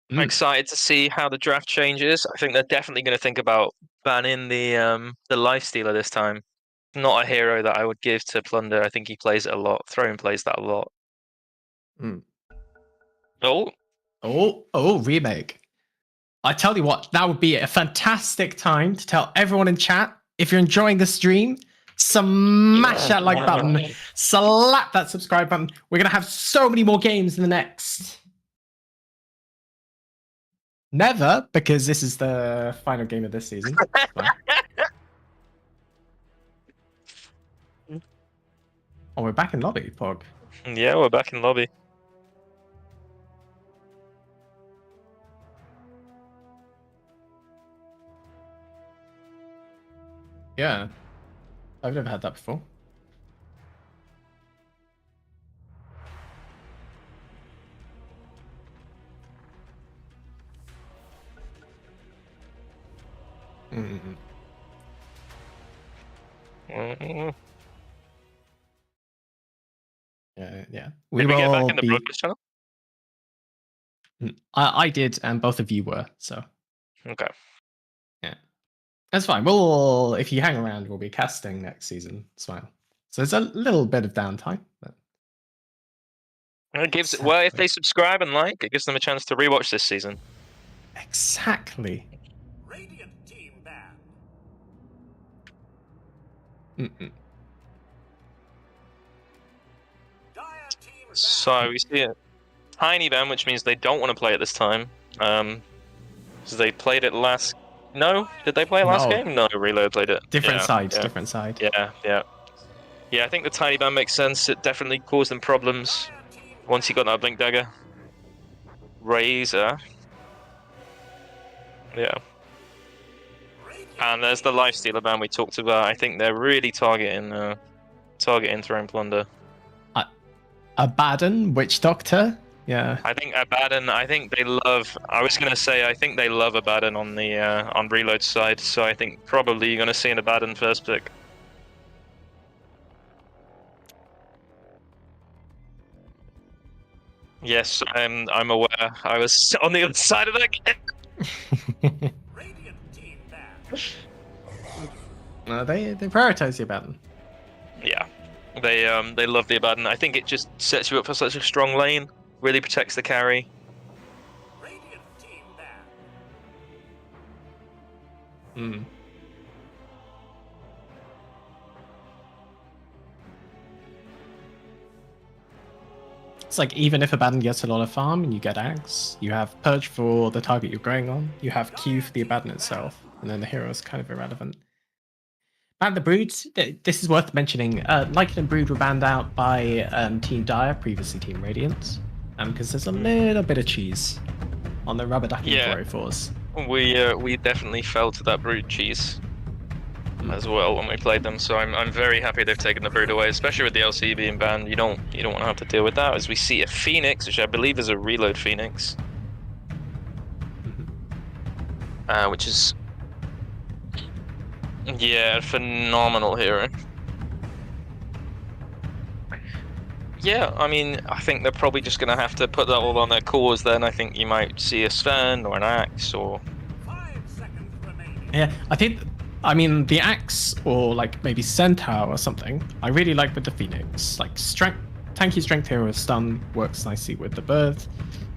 I'm excited to see how the draft changes. I think they're definitely going to think about banning the lifestealer this time. Not a hero that I would give to Plunder. I think he plays it a lot. Throwing plays that a lot. Mm. Oh, Remake. I tell you what, that would be a fantastic time to tell everyone in chat, if you're enjoying the stream, smash that like button, slap that subscribe button. We're going to have so many more games in the next... Never, because this is the final game of this season. Oh, we're back in lobby, Pog. yeah, we're back in lobby. Yeah. I've never had that before. Mm-hmm. Yeah. Did we get back in the broadcast channel? I did, and both of you were, so. Okay. Yeah. That's fine. We'll, if you hang around, we'll be casting next season. Smile. So it's a little bit of downtime, but. It gives well, if they subscribe and like, it gives them a chance to rewatch this season. Exactly. Radiant team banned. Mm-mm. Dire team banned. So we see a tiny ban, which means they don't want to play it this time. So they played it last. No, did they play it last game? No, Reload played it. Different side. Yeah. Different side. Yeah, I think the tiny ban makes sense. It definitely caused them problems once he got that blink dagger. Razor. Yeah. And there's the lifestealer ban we talked about. I think they're really targeting Throne Plunder. Abaddon, Witch Doctor. Yeah. I think Abaddon. I think they love. I was gonna say I think they love Abaddon on the on Reload side. So I think probably you're gonna see an Abaddon first pick. Yes, I'm aware. I was on the other side of that game. Radiant team banned. They prioritize the Abaddon. Yeah, they love the Abaddon. I think it just sets you up for such a strong lane. Really protects the carry. Radiant team banned. Mm. It's like even if Abaddon gets a lot of farm and you get Axe, you have Purge for the target you're going on, you have Q for the Abaddon itself, and then the hero is kind of irrelevant. And the Broods, this is worth mentioning. Lycan and Brood were banned out by Team Dire, previously Team Radiance, because there's a little bit of cheese on the Rubberducking 404s. We definitely felt that Brood cheese as well when we played them. So I'm very happy they've taken the Brood away, especially with the LC being banned. You don't want to have to deal with that. As we see a Phoenix, which I believe is a Reload Phoenix, which is a phenomenal hero. Yeah, I mean, I think they're probably just going to have to put that all on their cores then. I think you might see a Sven or an Axe or... 5 seconds remaining. Yeah, I mean, the Axe or like maybe Centaur or something, I really like with the Phoenix. Like tanky strength hero stun works nicely with the Birth.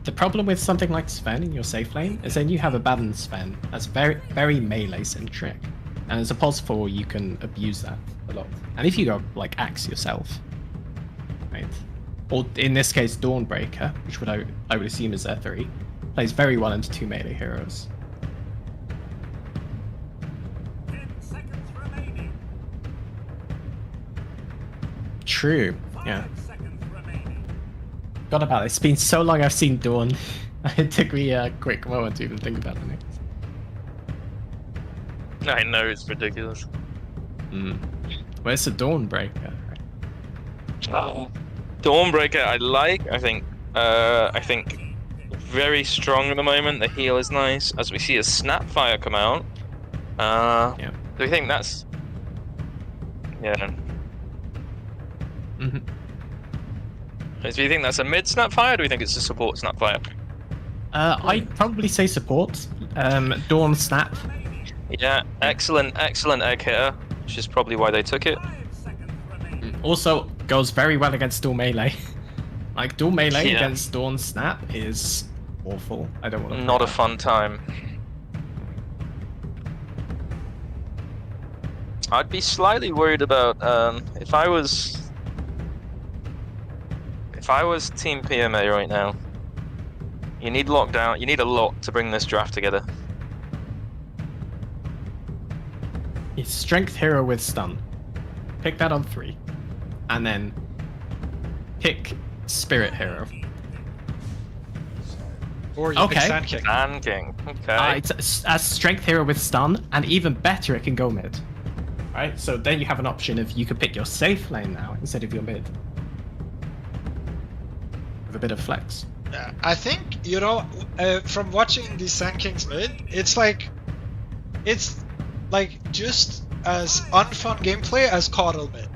The problem with something like Sven in your safe lane is then you have Abaddon Sven that's very, very melee centric. And as a pulse 4, you can abuse that a lot. And if you go like Axe yourself, right? Or in this case, Dawnbreaker, which I would assume is their 3, plays very well into 2 melee heroes. 10 seconds remaining. True. Yeah. 5 seconds remaining. Forgot about it. It's been so long I've seen Dawn. It took me a quick moment to even think about it. I know, it's ridiculous. Well, it's a Dawnbreaker, right? Oh. Dawnbreaker I like. I think very strong at the moment. The heal is nice. As we see a Snapfire come out. Do we think that's... Yeah. hmm Do you think that's a mid Snapfire, or do you think it's a support Snapfire? I'd probably say support. Dawn Snap. Yeah, excellent egg hitter, which is probably why they took it. 5 seconds remaining. Also goes very well against dual melee. Like dual melee Yeah. against Dawn Snap is awful. I don't want to. Not a fun time. I'd be slightly worried about if I was Team PMA right now. You need lockdown. You need a lot to bring this draft together. It's strength hero with stun. Pick that on 3, and then pick spirit hero. Or you Okay. pick Sand King. And King. Okay. It's a strength hero with stun, and even better, it can go mid. Right, so then you have an option of you could pick your safe lane now instead of your mid. With a bit of flex. Yeah, I think, you know, from watching the Sand Kings mid, it's like just as unfun gameplay as Coddle mid.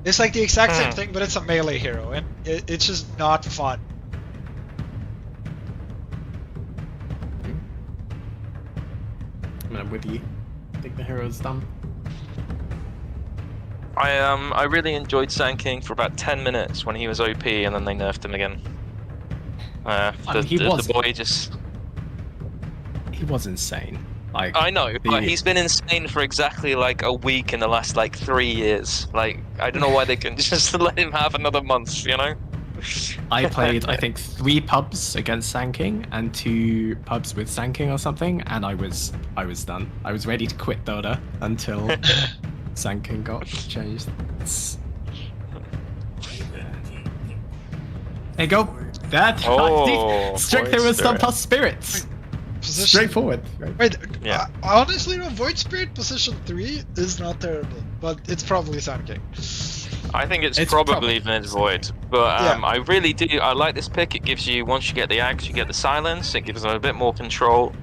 It's like the exact same thing, but it's a melee hero, and it's just not fun. I'm with you. I think the hero's done. I really enjoyed Sand King for about 10 minutes when he was OP, and then they nerfed him again. The boy just. He was insane. Like I know, but he's been insane for exactly like a week in the last like 3 years. Like I don't know why they can just let him have another month, you know? I played, I think, 3 pubs against Sand King and 2 pubs with Sand King or something, and I was done. I was ready to quit Dota until Sand King got changed. There you go. That strength hero with stun plus spirits. Position. Straightforward. Right? Wait, Yeah. honestly, no, Void Spirit position 3 is not terrible, but it's probably Sand King. I think it's It's probably mid void, but Yeah. I really do. I like this pick. It gives you, once you get the axe, you get the silence. It gives him a bit more control.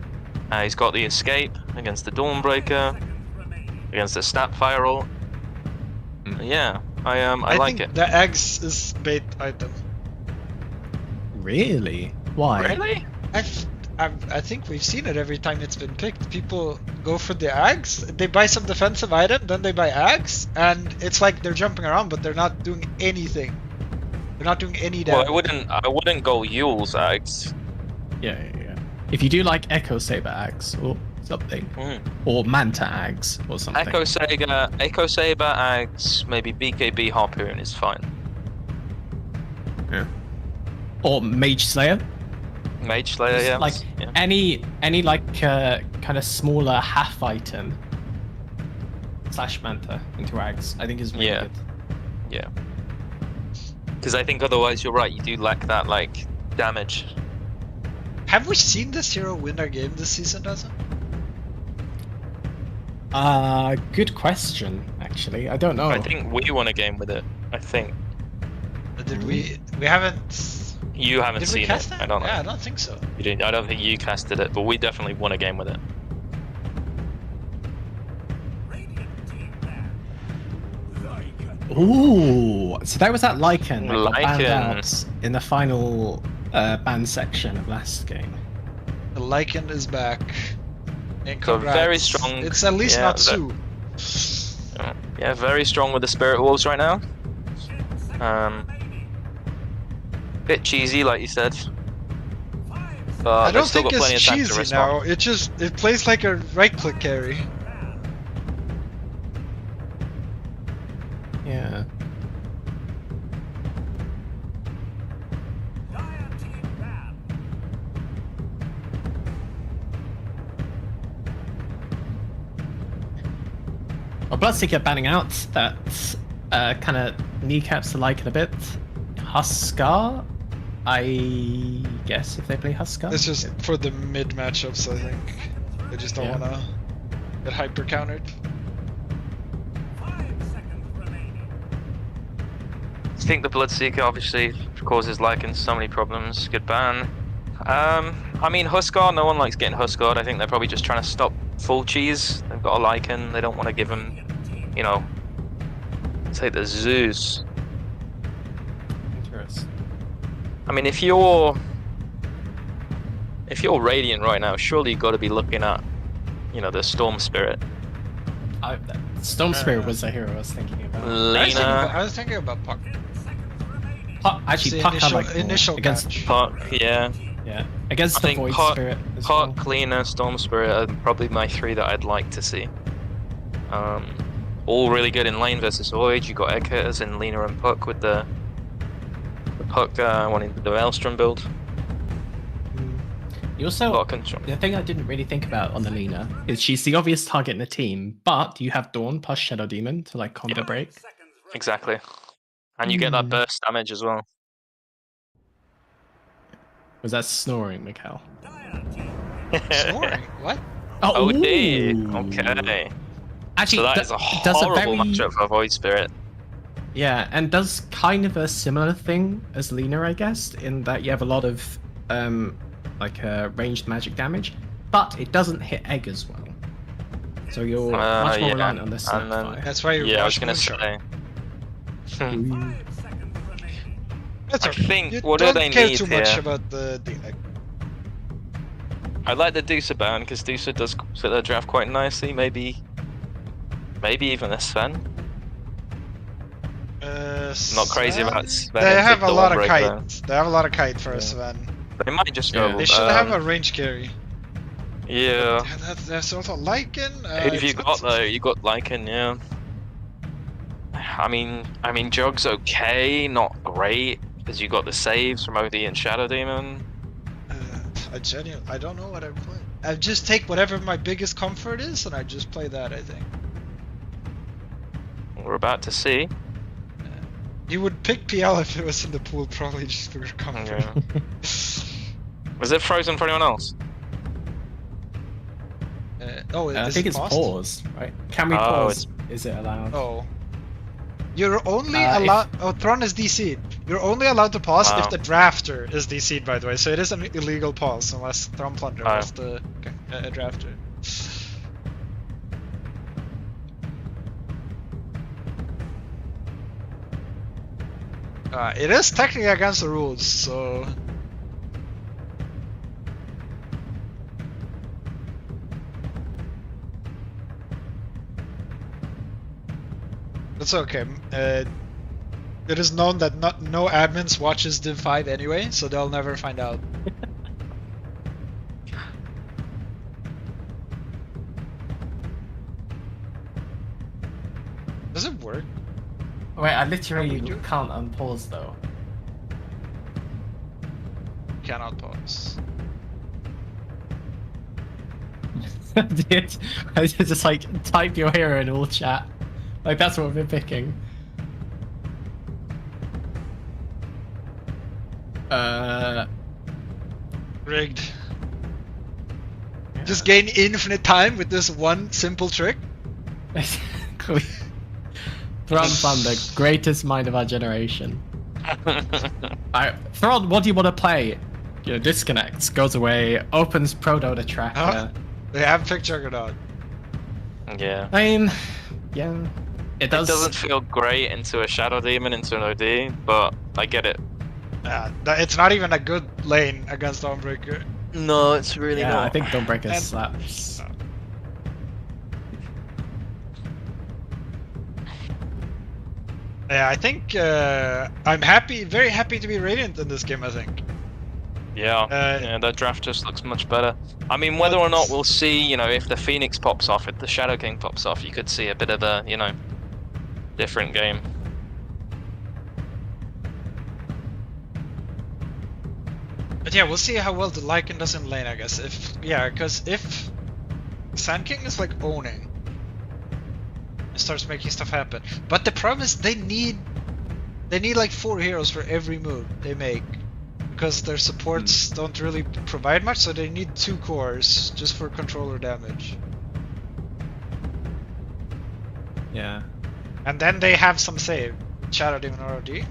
He's got the escape against the Dawnbreaker, Seconds remaining. against the Snapfire ult. Yeah, I like think it. the eggs is bait item. Really? Why? Really? I think we've seen it every time it's been picked. People go for the ags, they buy some defensive item, then they buy ags, and it's like they're jumping around, but they're not doing anything. They're not doing any Well, damage. I wouldn't go Yule's axe. Yeah. If you do like Echo Saber Axe or something, or Manta Axe or something. Echo Saber axe, maybe BKB Harpoon is fine. Yeah. Or Mage Slayer. Mage Slayer, Just yeah. like yeah. any like kind of smaller half item / Manta into Axe, I think is really Yeah. good. Yeah. Because I think otherwise you're right, you do lack that like damage. Have we seen this hero win our game this season, Dazza? Good question. Actually, I don't know. I think we won a game with it. I think Did we? We haven't. you haven't Did we seen cast it. that? I don't know. Yeah, I don't think so. You didn't. I don't think you casted it, but we definitely won a game with it. Radiant team back. Ooh, so that was that Lycan that got banned Lycan. out in the final ban section of last game. The Lycan is back. And So congrats. very strong. It's at least Yeah, not ve- Sue. Yeah, very strong with the Spirit Wolves right now. 10 seconds Um, remaining. Bit cheesy, like you said, 5 seconds. but I they've don't still think got plenty it's of time to cheesy respond. now. It plays like a right-click carry. Yeah. Dire team bad. Well, Bloodseeker banning out, that kind of kneecaps the Lycan a bit. Huskar, I guess, if they play Huskar. It's just for the mid matchups, I think. They just don't Yeah. want to get hyper countered. 5 seconds remaining. I think the Bloodseeker obviously causes Lycan so many problems. Good ban. I mean, Huskar, no one likes getting Huskar'd. I think they're probably just trying to stop full cheese. They've got a Lycan. They don't want to give him, you know, Take the Zeus. Interesting. I mean, if you're Radiant right now, surely you've got to be looking at, you know, the Storm Spirit. Storm Spirit was the hero I was thinking about. Lena, I was thinking about Puck. 10 seconds remaining. Actually, The Puck I like more. initial against catch. Puck, yeah. yeah against I the think Void Puck, Spirit as Puck, well. Lena, Storm Spirit are probably my 3 that I'd like to see. All really good in lane versus Void. You got egg hitters in Lena and Puck with the Puck wanting the Maelstrom build. You A also, lot of control. the thing I didn't really think about on the Lena is she's the obvious target in the team, but you have Dawn plus Shadow Demon to like combo Yeah. break. Seconds remaining. Exactly. And you get that Hmm. burst damage as well. Was that snoring, Mikel? Dire team. Snoring? What? Oh, ooh. okay. Actually, So that is a horrible matchup for Void Spirit. Yeah, and does kind of a similar thing as Lena, I guess, in that you have a lot of ranged magic damage, but it doesn't hit egg as well. So you're much more yeah. reliant on the snap And then- fire. That's why you Yeah, I was rush gonna Moonshot. say. 5 seconds remaining. That's I okay. think You what do don't they care need too much here? about the egg. I like the Dazza ban because Dazza does fit their draft quite nicely. Maybe even a Sven. Not crazy about Sven. They into have a lot of Dawnbreaker. kites. They have a lot of kite for Yeah. Sven. They might just go. Yeah. They should have a range carry. Yeah. Yeah, that's also Lycan. If you got though, you got Lycan, yeah. I mean, Jug's okay, not great, because you got the saves from OD and Shadow Demon. I don't know what I play. I just take whatever my biggest comfort is, and I just play that. I think. We're about to see. You would pick PL if it was in the pool, probably just for your comfort. Yeah. Was it frozen for anyone else? I is think it it's paused? paused, right? Can we Oh, pause? Is it allowed? Oh. You're only If- allowed. Oh, Tron is DC'd. You're only allowed to pause Wow. if the drafter is DC'd, by the way. So it is an illegal pause unless Tron Plunder Oh. was the drafter. It is technically against the rules, so. That's okay. It is known that no admins watches Div 5 anyway, so they'll never find out. Does it work? Wait, I literally Can we do it? can't unpause though. Cannot pause. Dude, I just like type your hero in all chat. Like that's what we've been picking. Rigged. Just gain infinite time with this one simple trick. Exactly. Thron Thunder, greatest mind of our generation. Alright, Thron, what do you want to play? You know, disconnects, goes away, opens Pro Dota tracker. Huh? They have picked Juggernaut. Yeah. I mean, yeah, it It does. doesn't feel great into a Shadow Demon, into an OD, but I get it. It's not even a good lane against Dawnbreaker. No, it's really Yeah, not. I think Dawnbreaker And- slaps. Yeah, I think I'm happy, very happy to be Radiant in this game. I think. Yeah, yeah, that draft just looks much better. I mean, whether or not we'll see, you know, if the Phoenix pops off, if the Shadow King pops off, you could see a bit of a, you know, different game. But yeah, we'll see how well the Lycan does in lane, I guess. Because if Sand King is like owning, it starts making stuff happen. But the problem is they need like 4 heroes for every move they make, because their supports don't really provide much, so they need 2 cores just for controller damage. Yeah. And then they have some save, Shadow Demon ROD,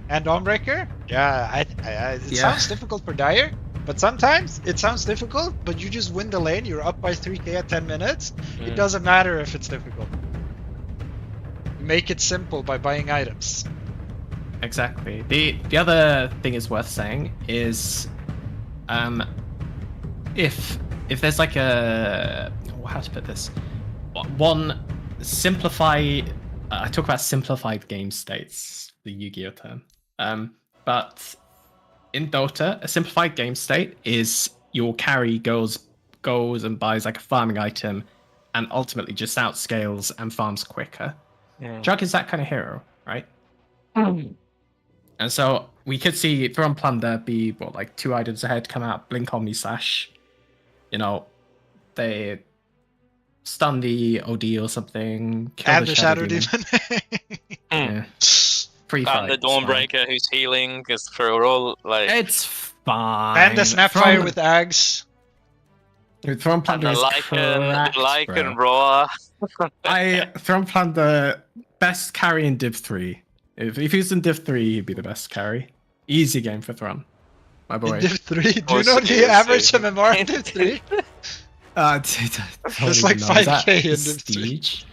and Dawnbreaker. Yeah, it sounds difficult for Dire, but sometimes it sounds difficult, but you just win the lane, you're up by 3k at 10 minutes. It doesn't matter if it's difficult. make it simple by buying items. Exactly. The other thing is worth saying is, if there's like a, how to put this, one simplify. I talk about simplified game states, the Yu-Gi-Oh term. But in Dota, a simplified game state is your carry goes and buys like a farming item, and ultimately just outscales and farms quicker. Yeah. Jug is that kind of hero, right? And so we could see Thrum Plunder be like 2 items ahead, come out, blink Omni Slash. You know, they stun the OD or something, kill And the the Shadow Shadow Demon. Demon. Yeah. Free And fight. the it's fine. Dawnbreaker who's healing, because for all like It's fine. And the Snapfire with Ags. Thrum and Plunder the is cracked, Lycan bro. Roar. Thrum Plunder, best carry in Div 3. If he was in Div 3, he'd be the best carry. Easy game for Thrum. My boy. In Div 3? Do Oh, you know the seriously. average MMR in Div 3? It's like 5k in Div 3. Prestige.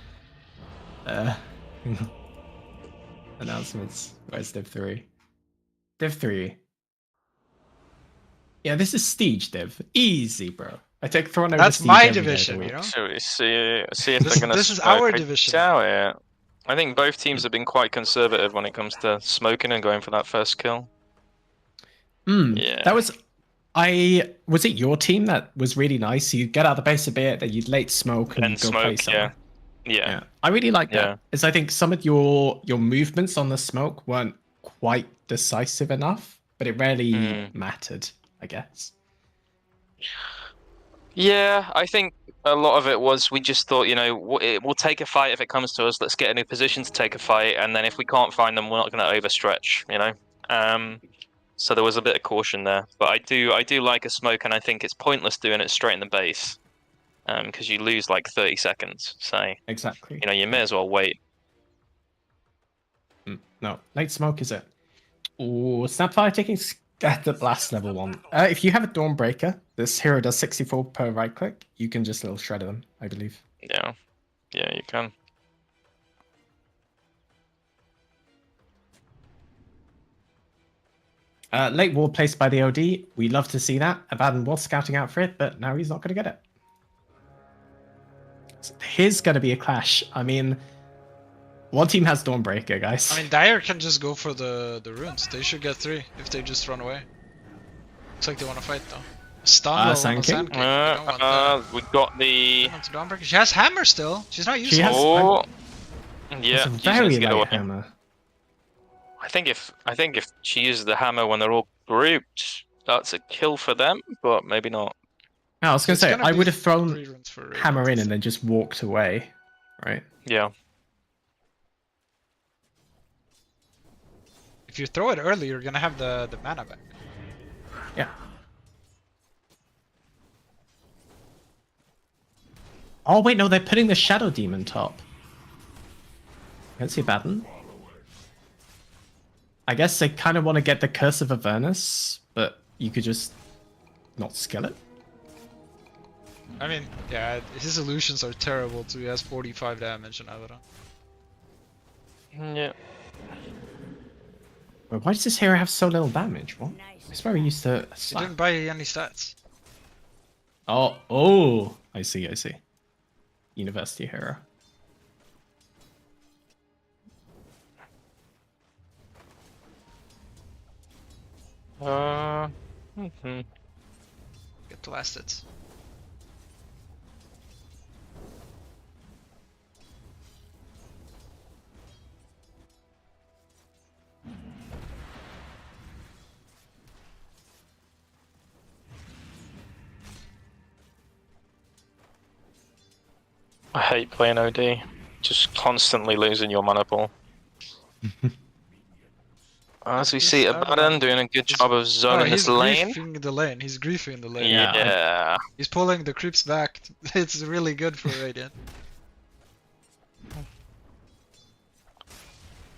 Announcements. Where's Div 3? Div 3. Yeah, this is Prestige Div. Easy, bro. I take Thrawn over That's Prestige my every day of the division, week. you know? Should we see if This- they're gonna this is smoke our it division. out here? I think both teams have been quite conservative when it comes to smoking and going for that first kill. Yeah. That was... Was it your team that was really nice? You'd get out of the base a bit, then you'd late smoke and And you'd go play smoke, somewhere. Yeah. I really like that. Yeah. Is I think some of your movements on the smoke weren't quite decisive enough, but it rarely mattered, I guess. Yeah, I think a lot of it was we just thought, you know, we'll take a fight if it comes to us. Let's get a new position to take a fight, and then if we can't find them, we're not going to overstretch, you know. So there was a bit of caution there, but I do like a smoke, and I think it's pointless doing it straight in the base, because you lose like 30 seconds. So Exactly. you know, you may as well wait. No, late smoke is it? Oh, Snapfire taking Scatter Blast level 1. If you have a Dawnbreaker, this hero does 64 per right click. You can just little shredder them, I believe. Yeah, you can. Late ward placed by the OD. We love to see that. Abaddon was scouting out for it, but now he's not going to get it. So here's going to be a clash. I mean, one team has Dawnbreaker, guys. I mean, Dire can just go for the runes. They should get 3 if they just run away. Looks like they want to fight though. Stun roll on Sand the King? Sand King. You don't want that. We got the. Onto Dawnbreaker. She has hammer still. She's not using She it. has- Oh, It's yeah. a she's very gonna get light away. hammer. I think if she uses the hammer when they're all grouped, that's a kill for them, but maybe not. No, I was going It's to say, gonna I be would have thrown 3 runes for Raven. hammer in and then just walked away, right? Yeah. If you throw it early, you're gonna have the mana back. Yeah. Oh, wait, no, they're putting the Shadow Demon top. Let's see Abaddon. I guess they kind of want to get the Curse of Avernus, but you could just not skill it. I mean, yeah, his illusions are terrible too. He has 45 damage on Avada. Yeah. Wait, why does this hero have so little damage? What? I swear we used to He slap. didn't buy any stats. Oh, I see. University hero. Get blasted. I hate playing OD. Just constantly losing your mana pool. As we see, Abaddon doing a good job of zoning he's this lane. griefing the lane. He's griefing the lane. Yeah. Yeah. He's pulling the creeps back. It's really good for Radiant.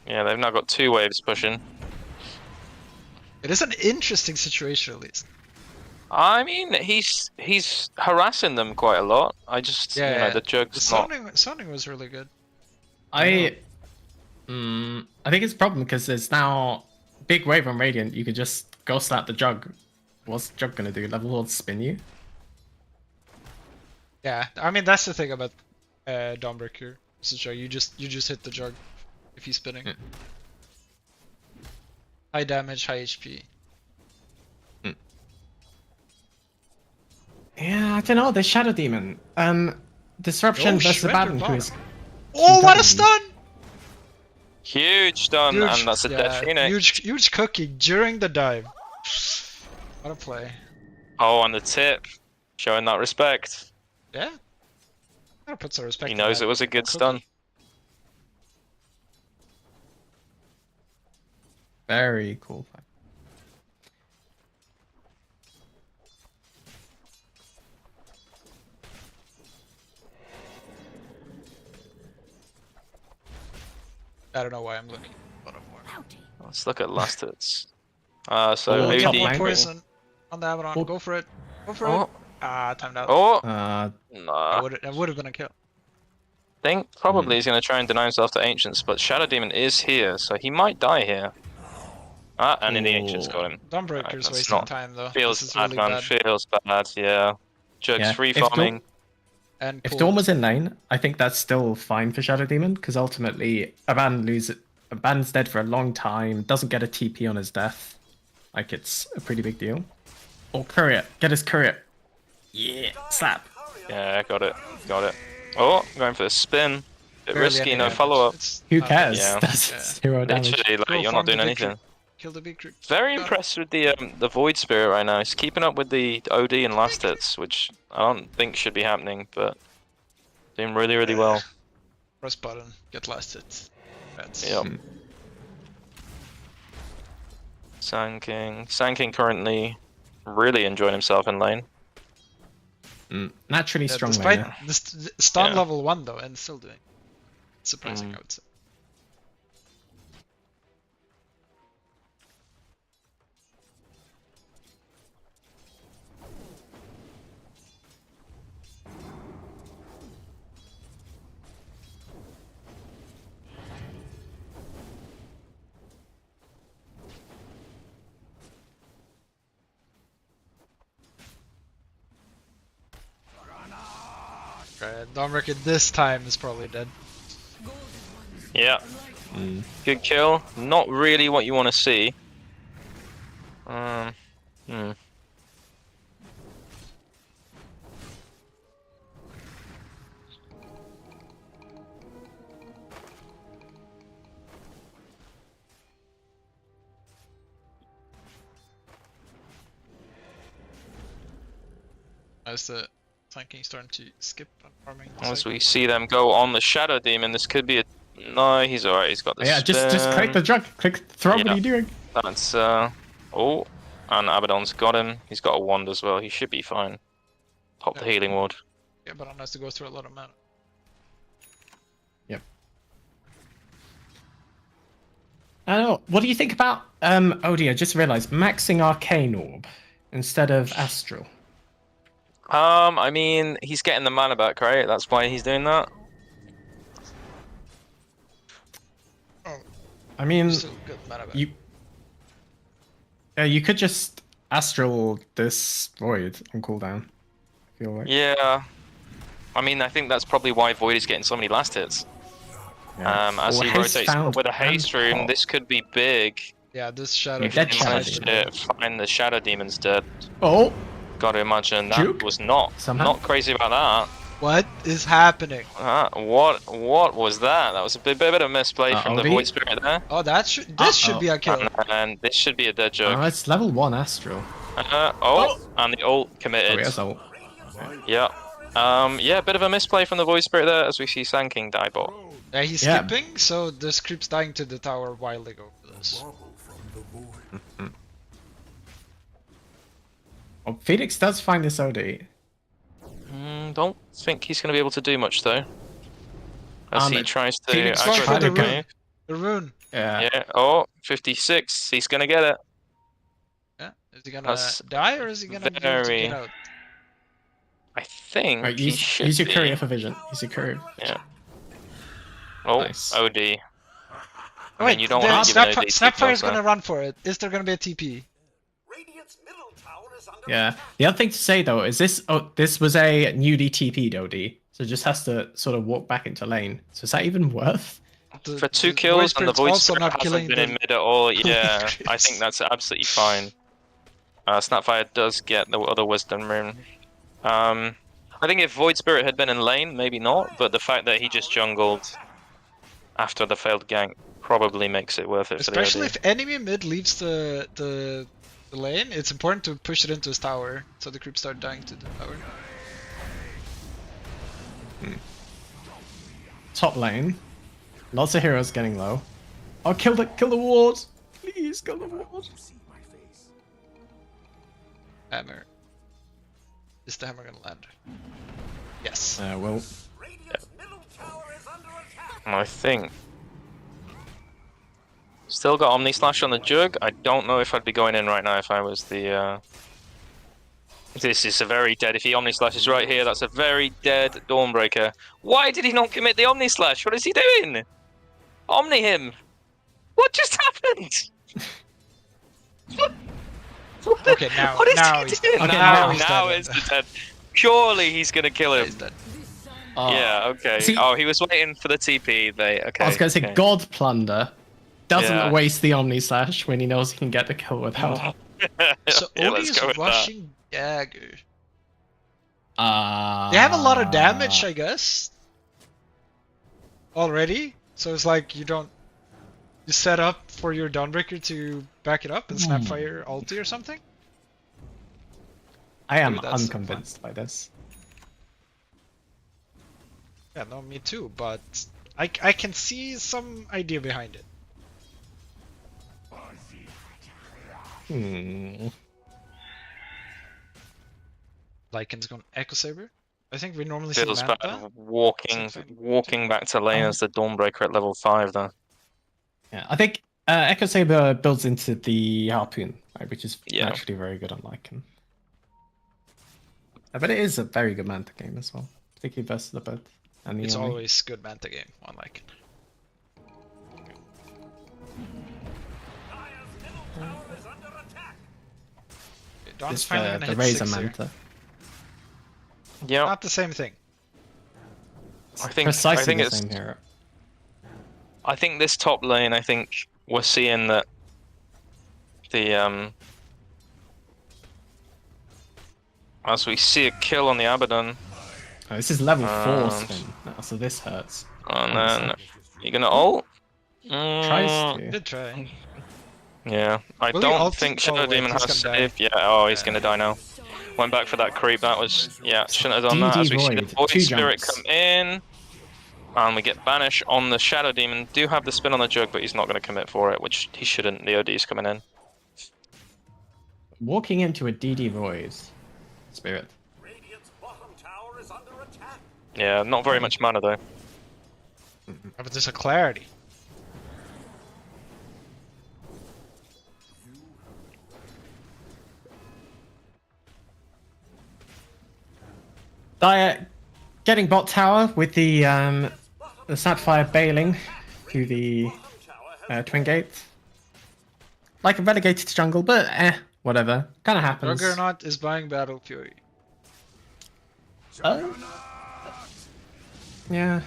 Yeah, they've now got 2 waves pushing. It is an interesting situation at least. I mean, he's harassing them quite a lot. I just, Yeah, you know, the The jug's not. sounding was really good. I I think it's a problem because there's now big wave on Radiant. You could just go slap the jug. What's the jug gonna do? Level will spin you? Yeah, I mean that's the thing about Dawnbreaker. So you just hit the jug if he's spinning. Yeah. High damage, high HP. Yeah, I don't know. There's Shadow Demon. Disruption Oh, versus the Shredder Baden bottom. Quiz. Oh, what a QW. stun! Huge stun, and that's a dead Phoenix. Huge cookie during the dive. What a play. Oh, on the tip, showing that respect. Yeah. Gotta put some respect. He on knows that it was a good cookie. stun. Very cool. I don't know why I'm looking. Bottom more. Let's look at last hits. So Oh, OD. top Double lane. poison on the Abaddon. Oh. Go for it. Go for Oh. it. Ah, timed out. Oh, Uh, nah. That would have been a kill. Think probably he's going to try and deny himself to Ancients, but Shadow Demon is here, so he might die here. Ah, and then the Ancients got him. Dawnbreaker's that's wasting not- time though. Feels This is bad, really man. bad. Feels bad, yeah. Jug's Yeah, free if Dawn- farming. And if pull. Dawn was in lane, I think that's still fine for Shadow Demon because ultimately Abaddon's dead for a long time. Doesn't get a TP on his death. Like it's a pretty big deal. Or courier, get his courier. Yeah, slap. Yeah, got it. Got it. Oh, going for the spin. Bit Barely risky, any no damage. follow up. It's Who not cares? Yeah. That's Yeah. 0 damage. Literally, like, Go you're farm not the doing victory. anything. Kill the big creep. Very Got it. impressed with the Void Spirit right now. He's keeping up with the OD and last hits, which I don't think should be happening, but doing really, really well. Press button. Get last hit. That's Yep. Sanking currently really enjoying himself in lane. Naturally strong despite laner. the stun Yeah. level 1 though, and still doing it. Surprising, I would say. Okay, Dawnbreaker this time is probably dead. Yeah. Good kill. Not really what you want to see. As the tanking starting to skip on farming. As we see them go on the Shadow Demon, this could be a... No, he's alright. He's got the Yeah, just spin. click the jug. Click throw. What Yeah. are you doing? That's, Oh, and Abaddon's got him. He's got a wand as well. He should be fine. Pop the Yeah. healing ward. Yeah, but one has to go through a lot of mana. Yep. I don't know. What do you think about OD? I just realized maxing Arcane Orb instead of Astral. I mean, he's getting the mana back, right? That's why he's doing that. I mean, Still good mana back. you could just Astral this Void on cooldown. I feel like. Yeah. I mean, I think that's probably why Void is getting so many last hits. Yeah. As Or he Haste rotates Found with a and haste room, Pop. this could be big. Yeah, this shadow. If Dead they Shadow manage Demon. to find the Shadow Demon's dead. Oh, Gotta imagine that Juke? was not Somehow? crazy about that. What is happening? What was that? That was a bit of a misplay from the OD? Void Spirit there. Oh, that should. This should be a kill. And this should be a dead joke. it's level 1 Astral. And the ult Oh, committed. yes, ult. Yeah. Yeah, bit of a misplay from the Void Spirit there as we see Sanking die bot. Yeah, he's Yeah. skipping, so this creep's dying to the tower while they go for this. Well, Phoenix does find this OD. Don't think he's going to be able to do much though. As he tries to Phoenix Going actually for the tried to go- rune. The rune. Yeah. Yeah. Oh, 56. He's going to get it. Yeah. Is he gonna That's die or is he gonna be able to very- get out? I think Right, he use should your be. courier for vision. Use your courier. Yeah. Oh, Nice. OD. I mean, you don't want to give an OD too Snapfire's close there. gonna run for it. Is there gonna be a TP? Radiant's middle tower is under Yeah. attack. The other thing to say though is this. Oh, this was a newly TP'd OD, so it just has to sort of walk back into lane. So is that even worth? For 2 the kills and the Spirit's Void also Spirit not hasn't killing been the in mid at all, yeah, I creeps. think that's absolutely fine. Snapfire does get the other Wisdom Rune. I think if Void Spirit had been in lane, maybe not, but the fact that he just jungled after the failed gank probably makes it worth it for the Especially OD. if enemy mid leaves the lane, it's important to push it into his tower so the creeps start dying to the tower. Top lane. Lots of heroes getting low. Oh, kill the ward! Please kill the ward. Hammer. Is the hammer gonna land? Yes. Well, Radiant's middle tower is under attack. I think. Still got Omni Slash on the Jug. I don't know if I'd be going in right now if I was the. This is a very dead. If he Omni Slashes right here, that's a very dead Dawnbreaker. Why did he not commit the Omni Slash? What is he doing? Omni him! What just happened? Okay, now What is now he he's doing? okay, now he's now dead. is the dead. Surely he's gonna kill him. He's dead. Yeah, okay. See- Oh, he was waiting for the TP. Okay. I was gonna say okay. God Plunder doesn't Yeah. waste the Omni Slash when he knows he can get the kill without. So Yeah, Odie let's is go with that. rushing dagger. They have a lot of damage, I guess. Already? So it's like you set up for your Dawnbreaker to back it up and Snapfire ulti or something? I am Maybe that's the unconvinced by this. Yeah, no, me too, but I can see some idea behind it. Lycan's gone Echo Saber. I think we normally Feels see bad Manta. walking back to lane as the Dawnbreaker at level 5 though. Yeah, I think Echo Saber builds into the Harpoon, right, which is Yeah. actually very good on Lycan. But it is a very good Manta game as well, particularly versus the bird. And the It's Yumi. always good Manta game on Lycan. Dire's middle tower is under attack. Dawn's It's finally the gonna hit Razor 6 here. Manta. Yeah, Not the same thing. I think Precisely the it's same hero. I think this top lane, I think we're seeing that the as we see a kill on the Abaddon, Oh, this is level 4 Um, spin, now, so this hurts. and then you're gonna ult. Tries to. Good try. Yeah, I Will he don't ult? think Oh, Shadow wait, Demon he's has gonna die. save. Yeah, oh, he's gonna die now. Went back for that creep. That was shouldn't have done that. As we see the Void, Void 2 Spirit jumps. come in, and we get Banish on the Shadow Demon. Do have the spin on the Jug, but he's not going to commit for it, which he shouldn't. The OD's coming in. Walking into a DD Void Spirit. Radiant's bottom tower is under attack. Yeah, not very much mana though. But there's a clarity. Dire getting bot tower with the Snapfire bailing to the Twin Gate. Like a relegated jungle, but whatever. Kind of happens. Juggernaut is buying Battle Fury. Yeah.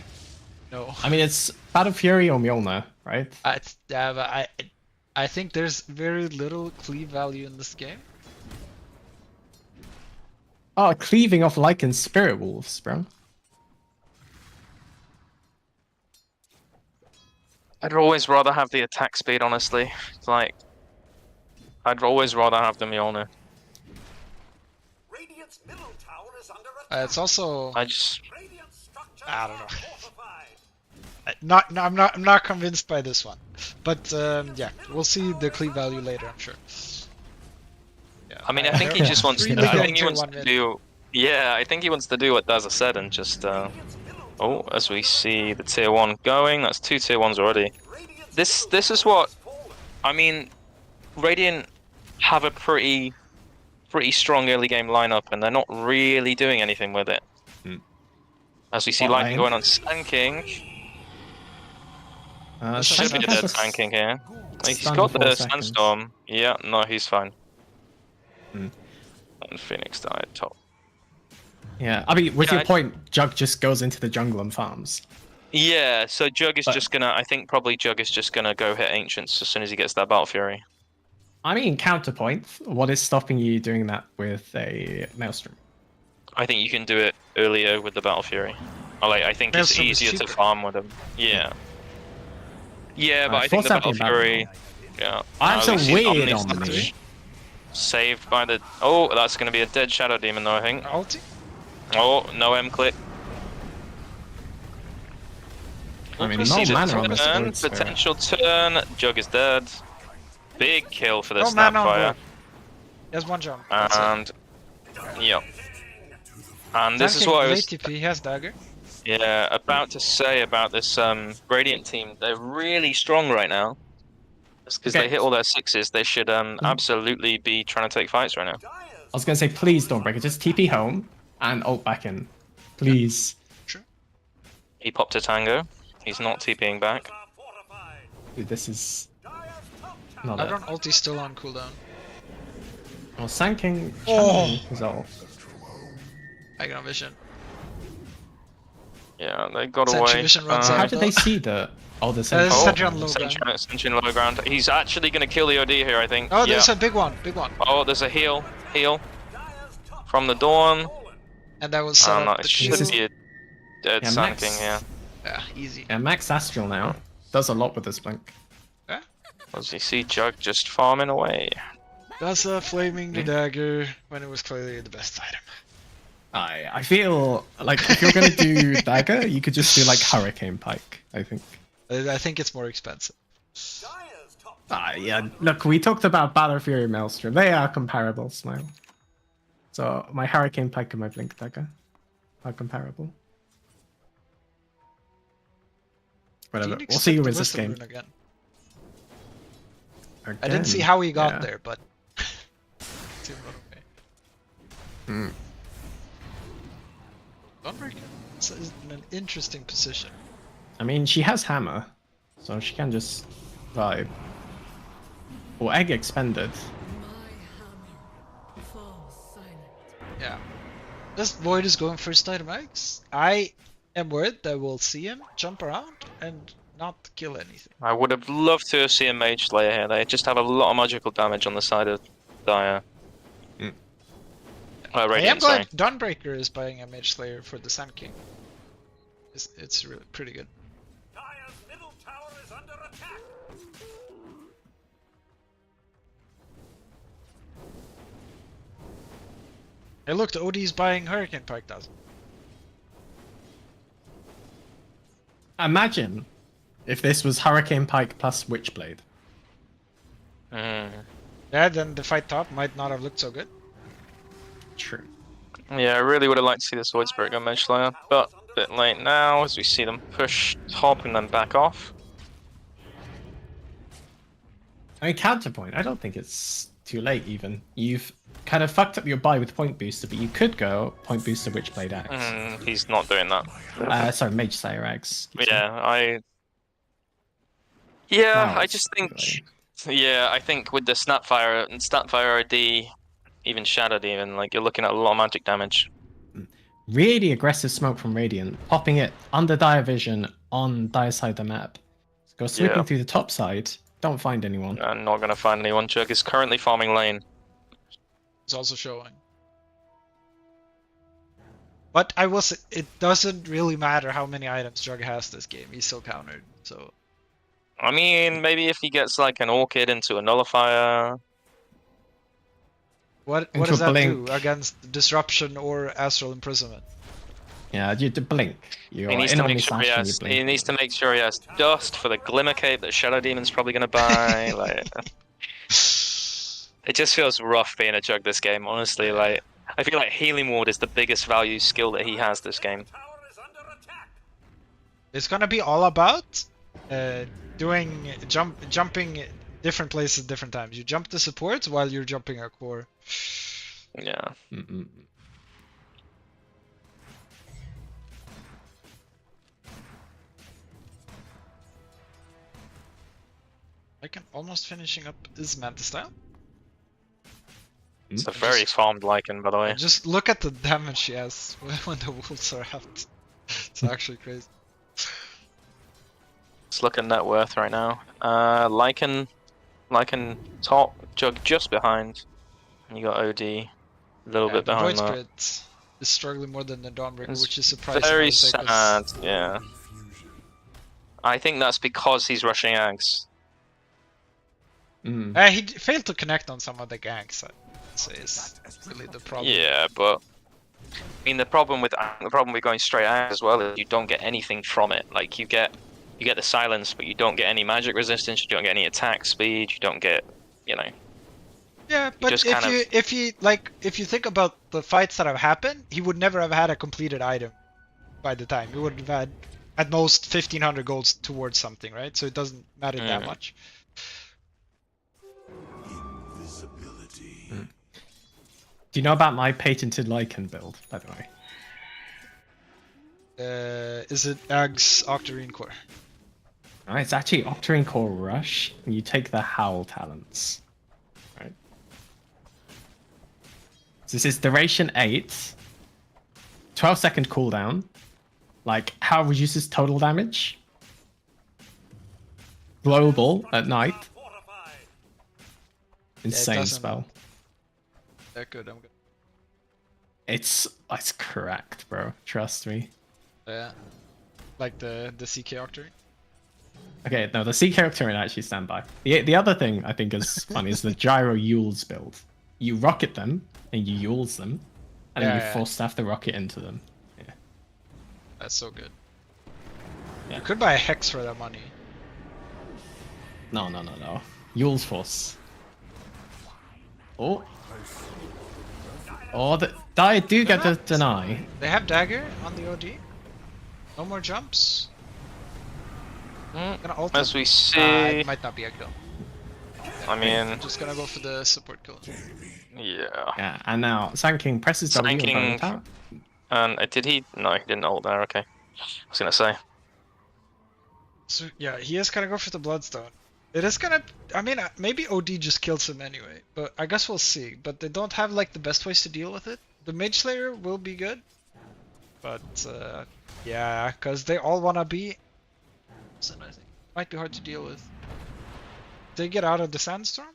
No. I mean, it's Battle Fury or Mjolnir, right? But I think there's very little cleave value in this game. Oh, cleaving off Lycan Spirit Wolves, bro. I'd always rather have the attack speed, honestly. It's like I'd always rather have the Mjolnir. Radiant's middle tower is under attack. It's also I just Radiant structures I don't are know. fortified. I'm not convinced by this one. But yeah, we'll see the cleave value later, I'm sure. Yeah. I mean, I think he just wants to. Really I good think he tier wants 1 to mid. do. Yeah, I think he wants to do what Dazza said and just. Oh, as we see the tier 1 going, that's 2 tier 1s already. This is what I mean. Radiant have a pretty strong early game lineup, and they're not really doing anything with it. As we see What Lycan lane? going on Sand King. Should be Sanking a has dead tanking here. He's stun got for the 4 seconds. sandstorm. Yeah, no, he's fine. Hmm. And Phoenix died top. Yeah, I mean, with Yeah, your point, Jug just goes into the jungle and farms. Yeah, so Jug is But- just gonna. I think probably Jug is just gonna go hit Ancients as soon as he gets that Battle Fury. I mean, counterpoint. What is stopping you doing that with a Maelstrom? I think you can do it earlier with the Battle Fury. I think it's Maelstrom is easier to cheaper. farm with him. Yeah. Yeah, but I think force the out Battle the Battle. Fury. Yeah. I have some we see weird Omni Omni. Slash saved by the. Oh, that's gonna be a dead Shadow Demon though. I think. Ulti? Oh, no M click. I mean, We'll no see the mana on this turn, Void Spirit. potential turn. Jug is dead. Big kill for the No mana on Snapfire. Void. He has one jump. That's it. And yep. And this is Sanking what I with was ATP, he has dagger. about to say about this Radiant team. They're really strong right now. Because Okay. they hit all their sixes. They should absolutely be trying to take fights right now. I was gonna say, please don't break it. Just TP home and ult back in, please. He popped a tango. He's not TPing back. Dude, this is not I it. don't ulti still on cooldown. Well, Sanking Oh. his ult. High vision. Yeah, they got Sentry away. vision runs How out. did they see the? Oh, the This Sentry. is Oh, Sentry on low ground. Sentry on low ground. He's actually going to kill the OD here, I think. Oh, yeah. there's a big one, big one. Oh, there's a heal. From the Dawn. And that was set Oh, no, up it the should shield. be a dead Yeah, Sun Max- King here. Yeah, easy. Yeah, Max Astral now does a lot with this blink. As you see Jug just farming away. Dazza flaming the dagger when it was clearly the best item. I feel like if you're gonna do dagger, you could just do like Hurricane Pike. I think. I think it's more expensive. Yeah. Look, we talked about Battle Fury Maelstrom. They are comparable. Smile. So my Hurricane Pike and my Blink Dagger are comparable. Whatever. Phoenix We'll see took you the with this Wisdom game. Rune again. I didn't see how he got there, but seemed okay. Hmm. Dawnbreaker is in an interesting position. I mean, she has hammer, so she can just vibe. Or egg expended. Yeah. This Void is going first item X. I am worried that we'll see him jump around and not kill anything. I would have loved to see a Mage Slayer here. They just have a lot of magical damage on the side of Dire. I am Radiant, glad sorry. Dawnbreaker is buying a Mage Slayer for the Sand King. It's really pretty good. Dire's middle tower is under attack. Hey look, the OD is buying Hurricane Pike does. Imagine if this was Hurricane Pike plus Witchblade. Mm. Yeah, then the fight top might not have looked so good. True. Yeah, I really would have liked to see this Void Spirit go Mage Slayer, but a bit late now as we see them push top and then back off. I mean, counterpoint. I don't think it's too late even. You've kind of fucked up your buy with Point Booster, but you could go Point Booster Witchblade Axe. He's not doing that. Sorry, Mage Slayer Axe. excuse me. Yeah, Wow, I it's just too think. late. Yeah, I think with the Snapfire and Snapfire OD, even Shadow Demon, like you're looking at a lot of magic damage. Really aggressive smoke from Radiant, popping it under Dire Vision on Dire side of the map. Go sweeping Yeah. through the top side. Don't find anyone. I'm not gonna find anyone. Jug is currently farming lane. It's also showing. But I will say, it doesn't really matter how many items Jug has this game. He's still countered, so... I mean, maybe if he gets like an Orchid into a Nullifier. What Into does a that blink. do against Disruption or Astral Imprisonment? Yeah, you to blink. You're He needs in to on make me sure slash and you blink. he needs to make sure he has dust for the Glimmer Cape that Shadow Demon's probably gonna buy. Like, it just feels rough being a Jug this game. Honestly, like I feel like Healing Ward is the biggest value skill that he has this game. Tower is under attack. It's gonna be all about jumping different places different times. You jump the supports while you're jumping a core. Yeah. Mm-mm. I can almost finishing up his Manta style. It's a very farmed Lycan, by the way. And just look at the damage he has when the wolves are out. It's actually crazy. Let's look at net worth right now. Lycan top, Jug just behind. And you got OD a little bit the behind Void that. Spirit is struggling more than the Dawnbreaker, It's which is surprising. very I would say, 'cause- sad, yeah. I think that's because he's rushing Ags. He failed to connect on some of the ganks. I'd say is really the problem. Yeah, but I mean the problem with going straight Ags as well is you don't get anything from it. Like you get the silence, but you don't get any magic resistance. You don't get any attack speed. You don't get, you know. Yeah, but just if you think about the fights that have happened, he would never have had a completed item by the time. He would have had at most 1500 golds towards something, right? So it doesn't matter that much. Do you know about my patented Lycan build, by the way? Is it Ag's Octarine Core? No, it's actually Octarine Core Rush, and you take the Howl talents. Right. So this is duration 8, 12-second cooldown. Like, how reduces total damage? Global at night. Fortified. Insane doesn't- spell. That good, I'm good. It's correct, bro. Trust me. Yeah. Like the CK Octarine? Okay, no, the C character actually stand by. The other thing I think is funny is the Gyro Yules build. You rocket them and you Yules them, and then you force staff the rocket into them. Yeah. That's so good. Yeah. You could buy a Hex for that money. No. Yules force. Oh. Oh, I do get the deny. They have Dagger on the OD. No more jumps. Gonna ult As him. we see, It might not be a kill. I mean, I'm just gonna go for the support kill. yeah. Yeah, and now Sand King presses W Sand on King- the tower. And did he? No, he didn't ult there. Okay. I was gonna say. So yeah, he is gonna go for the Bloodstone. It is gonna. I mean, maybe OD just kills him anyway, but I guess we'll see. But they don't have like the best ways to deal with it. The Mage Slayer will be good, but yeah, because they all wanna be. So I think might be hard to deal with. They get out of the Sandstorm.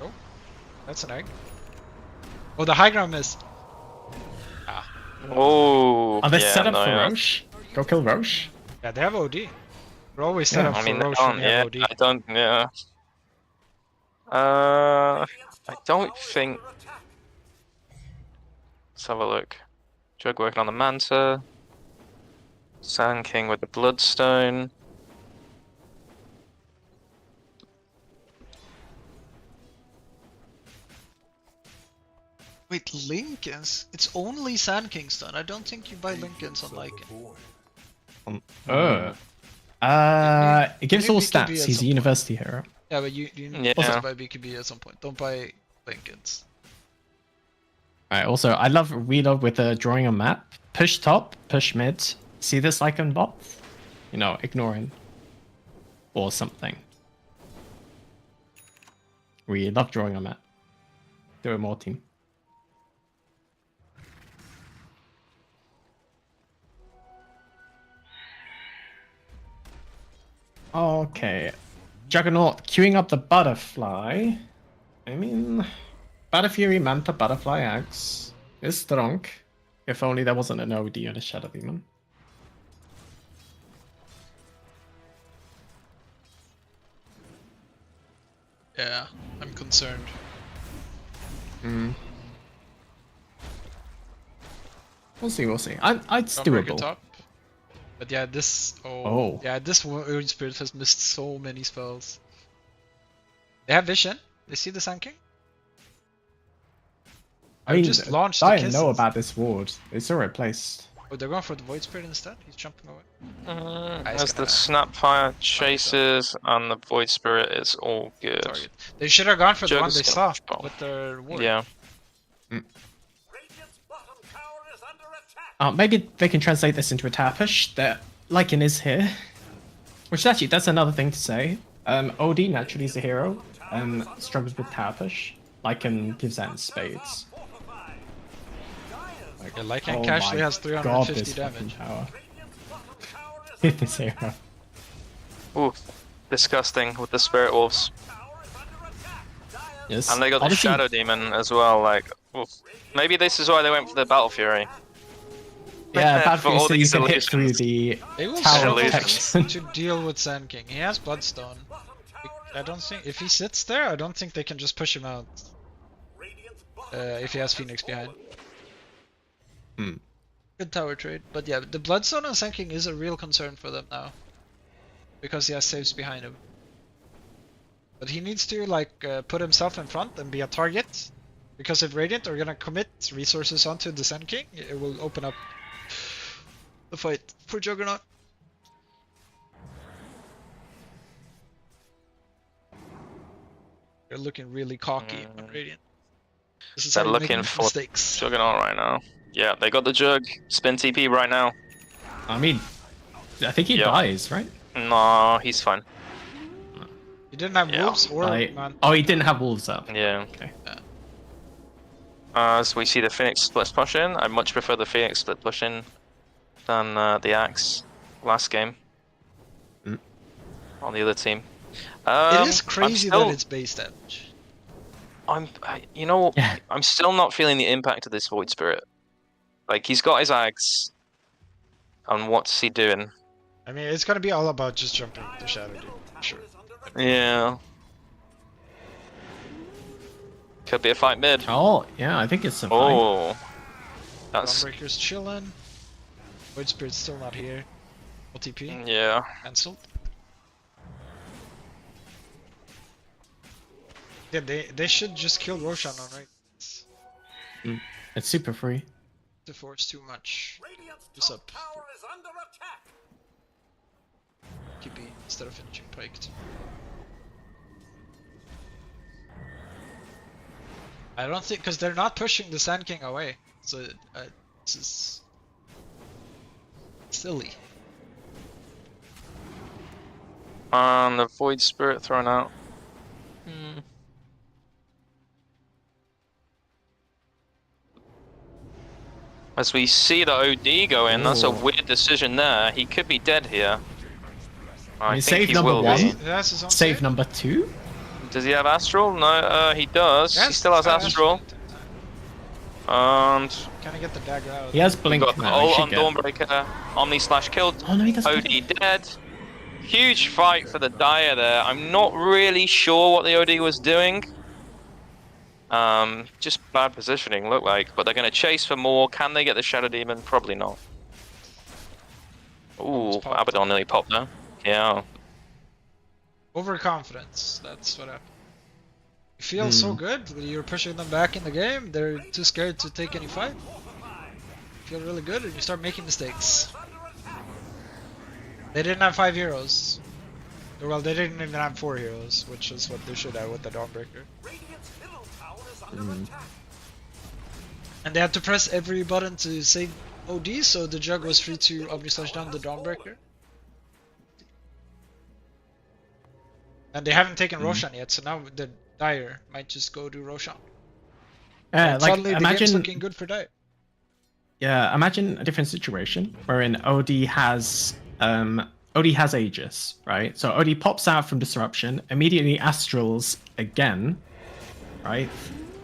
Oh, that's an egg. Oh, the high ground missed. Oh. Are they yeah, set up no, for yeah. Roche? Go kill Roche? Yeah, they have OD. We're always set Yeah, up I mean, for they Roche don't. when they Yeah, have OD. I don't. Yeah. I don't think. Let's have a look. Jug working on the Manta. Sand King with the Bloodstone. Wait, Lincolns? It's only Sand Kingston. I don't think you buy Lincolns on Lycan. It gives Maybe all it could be stats. at He's a some university hero. Yeah, but you Yeah. also buy BKB at some point. Don't buy Lincolns. Alright, also, I love reload with drawing a map. Push top, push mid. See this icon bot? You know, ignoring. Or something. We love drawing a map. Do it more, team. Okay. Juggernaut queuing up the butterfly. I mean, Battle Fury, Manta, Butterfly, Axe is strong. If only there wasn't an OD on a Shadow Demon. Yeah, I'm concerned. We'll see, we'll see. It's Dawnbreaker doable. top. But yeah, this. Oh. Yeah, this Void Spirit has missed so many spells. They have vision. They see the Sand King. I mean, just launched the I didn't know kisses. about this ward. It's already placed. Oh, they're going for the Void Spirit instead? He's jumping away. As the Snapfire chases and the Void Spirit, it's all good. Target. They should have gone for the one Jug's they gonna saw fall. with their ward. Yeah. Radiant's bottom tower is under Maybe they can translate this into a tower push. That Lycan is here. Which actually, that's another thing to say. OD naturally is a hero. Struggles with tower push. Lycan gives that in spades. Yeah, Lycan Oh casually my has god, 350 this fucking damage. tower. Radiant's bottom tower is under This hero. Ooh, disgusting with the Spirit Wolves. Yes. And they got the honestly, Shadow Demon as well, like, oof. Maybe this is why they went for the Battle Fury. Yeah, bad For for all so you these can hit through illusions. the They will tower struggle protection. to deal with Sand King. He has Bloodstone. I don't think if he sits there, I don't think they can just push him out. If he has Phoenix behind. Hmm. Good tower trade, but yeah, the Bloodstone on Sand King is a real concern for them now, because he has saves behind him. But he needs to like put himself in front and be a target, because if Radiant are gonna commit resources onto the Sand King, it will open up the fight for Juggernaut. They're looking really cocky on Radiant. This is They're how you make looking for mistakes. Juggernaut right now. Yeah, they got the Jug. Spin TP right now. I mean, I think he Yep. dies, right? No, he's fine. You didn't have Yeah. wolves or man. Oh, he didn't have wolves up. Yeah. Okay. As we see the Phoenix splits push in, I much prefer the Phoenix split push in than the Axe last game on the other team. It is I'm crazy still- that it's base damage. You know, Yeah. I'm still not feeling the impact of this Void Spirit. Like, he's got his Axe, and what's he doing? I mean, it's gonna be all about just jumping the Shadow Demon, for sure. Yeah. Could be a fight mid. Oh, yeah, I think it's a fight. Oh. That's, Dawnbreaker's chilling. Void Spirit's still not here. OTP, yeah. cancelled. Yeah, they should just kill Roshan on right. It's super free. To force too much. Radiant's What's top up? tower is under attack. TP instead of finishing piked. I don't think, because they're not pushing the Sand King away, so this is silly. And the Void Spirit thrown out. As we see the OD go in, that's a Ooh. weird decision there. He could be dead here. I mean, think save he number will one. be. That's his own Save number 2? Does he have Astral? No, he does. He Yes, still has he's got Astral. And Can I get the dagger out? He has we blink got now. He ult should on get... Dawnbreaker. Omni slash killed. Oh no, he doesn't. OD dead. Huge fight for the Dire there. I'm not really sure what the OD was doing. Just bad positioning, look like. But they're going to chase for more. Can they get the Shadow Demon? Probably not. Ooh, Almost popped. Abaddon nearly popped there. Yeah. Overconfidence, that's what happened. You feel so good, you're pushing them back in the game, they're too scared to take any fight. You feel really good and you start making mistakes. They didn't have 5 heroes. Well, they didn't even have 4 heroes, which is what they should have with the Dawnbreaker. Radiant's middle tower is under attack. And they had to press every button to save OD, so the Jug was free to Omni Slash down the Dawnbreaker. And they haven't taken Roshan yet, so now the Dire might just go do Roshan. Yeah, And like suddenly the game's imagine. looking good for Dire. Yeah, imagine a different situation wherein OD has Aegis, right? So OD pops out from disruption, immediately astrals again, right?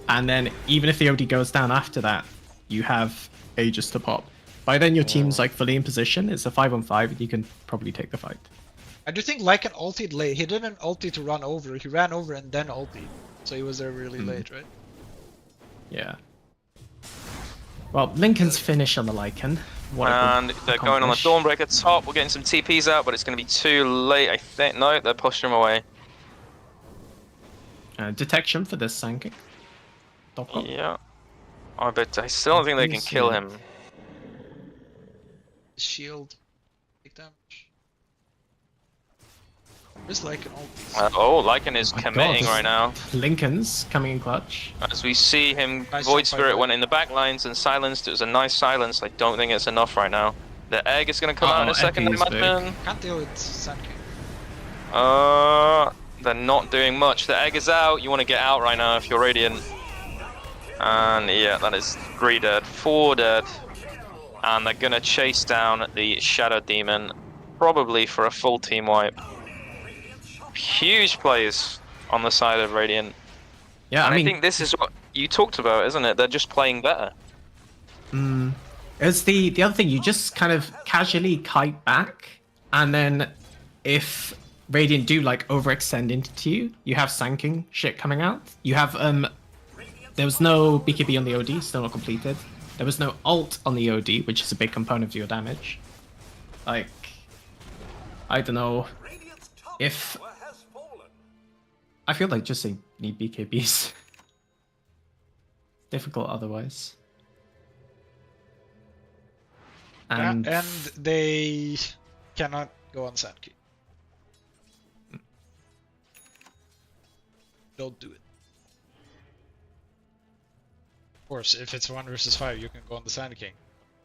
And then even if the OD goes down after that, you have Aegis to pop. By then your team's like fully in position. It's a 5-on-5, and you can probably take the fight. I do think Lycan ultied late. He didn't ulti to run over. He ran over and then ulti. So he was there really late, right? Yeah. Well, Lincoln's finish on the Lycan. What it would And they're going on the accomplish. Dawnbreaker top. We're getting some TPs out, but it's going to be too late, I think. No, they're pushing him away. Detection for this Sanking. Doppler. Yeah. But I still don't think they can kill him. Shield. Big damage. Just like an old piece. Oh, Lycan is Oh my committing God, right now. Lincoln's coming in clutch. As we see him, Nice Void jump by Spirit Void. went in the back lines and silenced. It was a nice silence. I don't think it's enough right now. The egg is going to come out in a second, I Epi's big. imagine. Can't deal with Sand King. They're not doing much. The egg is out. You want to get out right now if you're Radiant. And yeah, that is 3 dead, 4 dead. And they're going to chase down the Shadow Demon, probably for a full team wipe. Huge plays on the side of Radiant. Yeah, And I mean, I think this is what you talked about, isn't it? They're just playing better. it's the other thing. You just kind of casually kite back, and then if Radiant do like overextend into you, you have Sanking shit coming out. You have there was no BKB on the OD, still not completed. There was no ult on the OD, which is a big component of your damage. Like, I don't know if I feel like just they need BKBs. Difficult otherwise. And And they cannot go on Sand King. Don't do it. Of course, if it's 1 versus 5, you can go on the Sand King.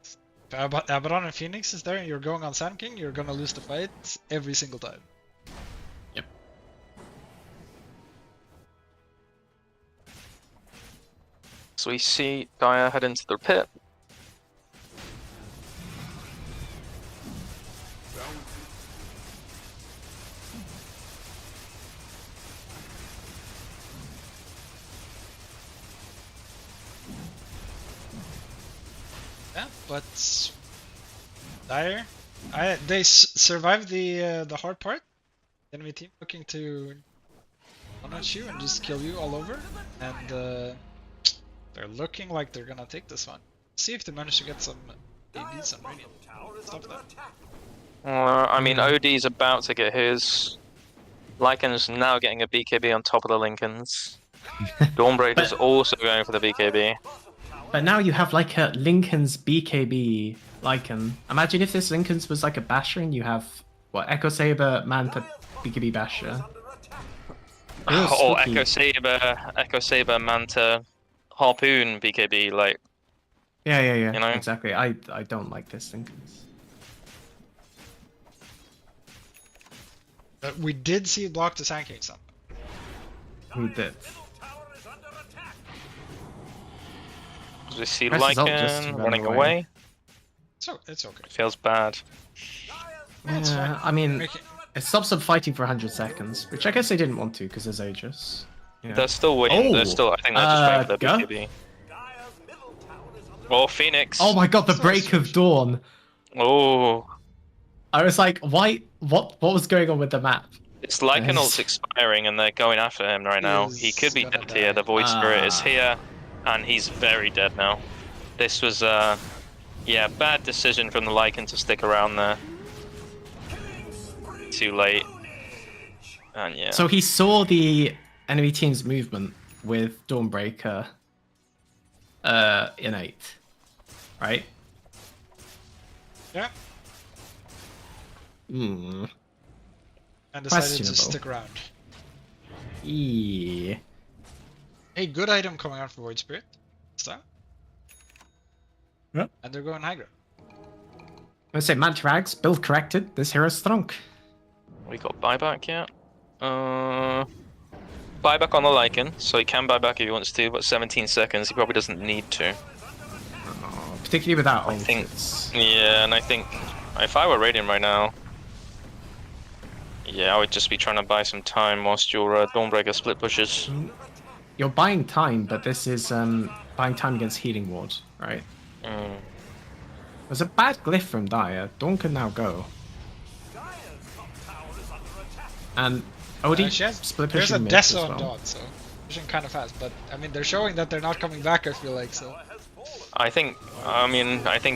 If Abaddon and Phoenix is there and you're going on Sand King, you're gonna lose the fight every single time. yep. So we see Gaia head into the pit. Yeah, but Dire, they survived the hard part. Enemy team looking to punish you and just kill you all over, and they're looking like they're gonna take this one. See if they manage to get some ABs on Radiant. Stop that. I mean, OD's about to get his. Lycan's now getting a BKB on top of the Lincolns. Dawnbreaker's also going for the BKB. But now you have like a Lincoln's BKB Lycan. Imagine if this Lincoln's was like a Basher and you have what, Echo Saber, Manta, BKB Basher. Real Or spooky. Echo Saber, Manta, Harpoon, BKB. Like, Yeah, you know? exactly. I don't like this Lincoln's. We did see it block the Sand King some. We did. we see Press ult just to Lycan run running away. away. So it's okay. Feels bad. It's fine. Yeah, I mean, Make it- it stops them fighting for 100 seconds, which I guess they didn't want to because there's Aegis. Yeah. They're still waiting. They're Oh, still. I think they're just waiting for Go? the BKB. Oh, Phoenix. Oh my god, the So break of dawn. Oh, I was like, why? What was going on with the map? it's Lycan Yes. ult's expiring, and they're going after him right now. He could be He's gonna dead here. die. The Void Spirit is Ah. here, and he's very dead now. This was yeah, bad decision from the Lycan to stick around there. Too late. And yeah. So he saw the enemy team's movement with Dawnbreaker innate, right? Yeah, Hmm. and decided to Questionable. stick around. Yeah. Hey, good item coming out for Void Spirit. Style. Yep. And they're going high ground. I say Mantrags, build corrected. This hero's strong. We got buyback yet? Buyback on the Lycan, so he can buy back if he wants to, but 17 seconds, he probably doesn't need to. Particularly without ult. think- it's- Yeah, and I think if I were Radiant right now, yeah, I would just be trying to buy some time whilst your Dawnbreaker split pushes. You're buying time, but this is buying time against Healing Ward, right? Mm. It was a bad glyph from Dire. Dawn can now go. And OD She has, split there's a pushing mid Dazza as on well. dot, so pushing kind of fast. But I mean, they're showing that they're not coming back. I feel like so. I think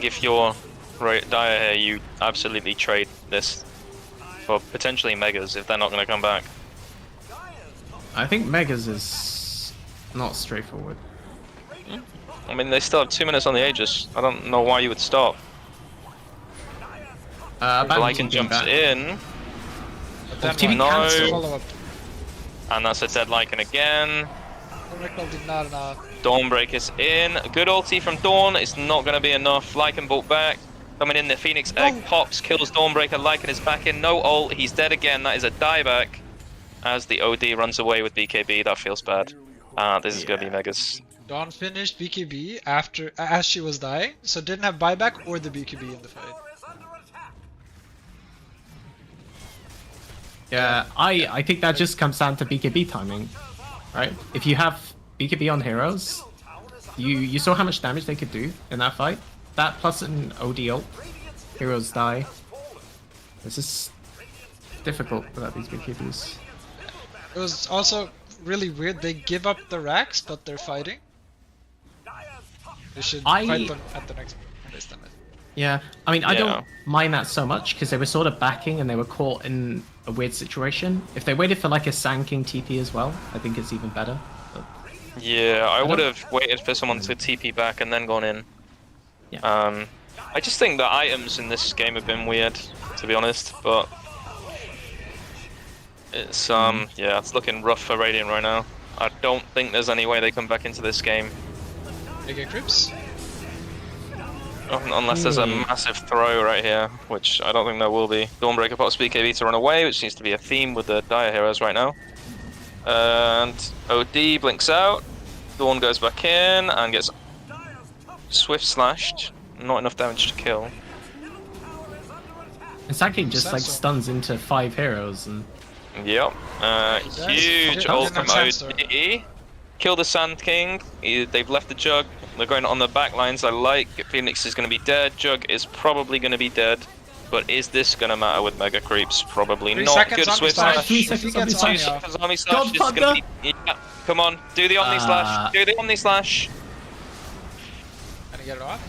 if you're Dire here, you absolutely trade this for potentially Megas if they're not going to come back. I think Megas is not straightforward. I mean, they still have 2 minutes on the Aegis. I don't know why you would stop. Abandon Lycan TP jumps back. in. then TV what? cancel. Follow up. And that's a dead Lycan again. Mikel did not enough. Dawnbreak is in. Good ulti from Dawn. It's not going to be enough. Lycan brought back. Coming in, the Phoenix Egg pops, kills Dawnbreaker. Lycan is back in. No ult. He's dead again. That is a dieback. As the OD runs away with BKB. That feels bad. This is going to be Megas. Dawn finished BKB after as she was dying, so didn't have buyback or the BKB in the fight. Tower is under attack. Yeah, I think that just comes down to BKB timing, right? If you have BKB on heroes, you saw how much damage they could do in that fight. That plus an OD ult, heroes die. This is difficult without these BKBs. It was also really weird. They give up the racks, but they're fighting. They should fight them at the next place then. Yeah, I mean, I Yeah. don't mind that so much because they were sort of backing and they were caught in a weird situation. If they waited for like a Sand King TP as well, I think it's even better. But, Yeah, I would have waited for someone to TP back and then gone in. yeah. I just think the items in this game have been weird, to be honest, but it's yeah, it's looking rough for Radiant right now. I don't think there's any way they come back into this game They get creeps. unless there's a massive throw right here, which I don't think there will be. Dawnbreaker pops BKB to run away, which seems to be a theme with the Dire heroes right now. And OD blinks out. Dawn goes back in and gets swift slashed. Not enough damage to kill. And Sand King just like Sandstorm. stuns into 5 heroes and Yep. Huge Yeah, ult from Sandstorm. OD. Kill the Sand King. They've left the Jug. They're going on the back lines. I like Phoenix is going to be dead. Jug is probably going to be dead. But is this going to matter with Mega Creeps? Probably 3 not. seconds Good on Swift the slash. slash. 3 If seconds he on the gets slash. Omni 2 off. seconds Omni slash. This is gonna Godfather. be, yeah. Come on, do the Omni slash. Do the Omni slash. Gonna get it off?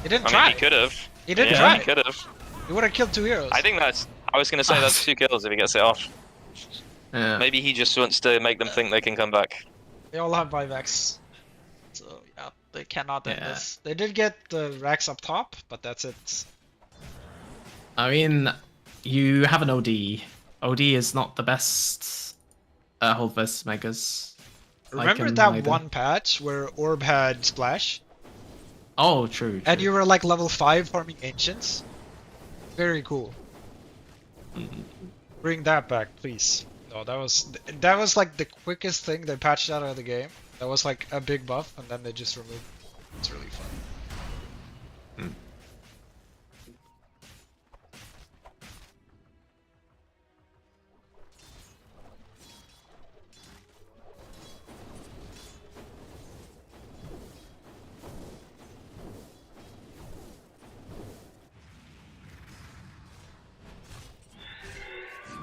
He didn't I try. mean, he could have. He didn't Yeah, try. he could have. He would have killed 2 heroes. I think that's. I was going to say that's 2 kills if he gets it off. yeah. Maybe he just wants to make them think they can come back. They all have buybacks. So yeah, they cannot end Yeah. this. They did get the racks up top, but that's it. I mean, you have an OD. OD is not the best hold versus Megas. Remember Lycan that either. one patch where Orb had Splash? Oh, true. And true. you were like level 5 farming Ancients? Very cool. Bring that back, please. No, that was like the quickest thing they patched out of the game. That was like a big buff, and then they just removed it. It's really fun.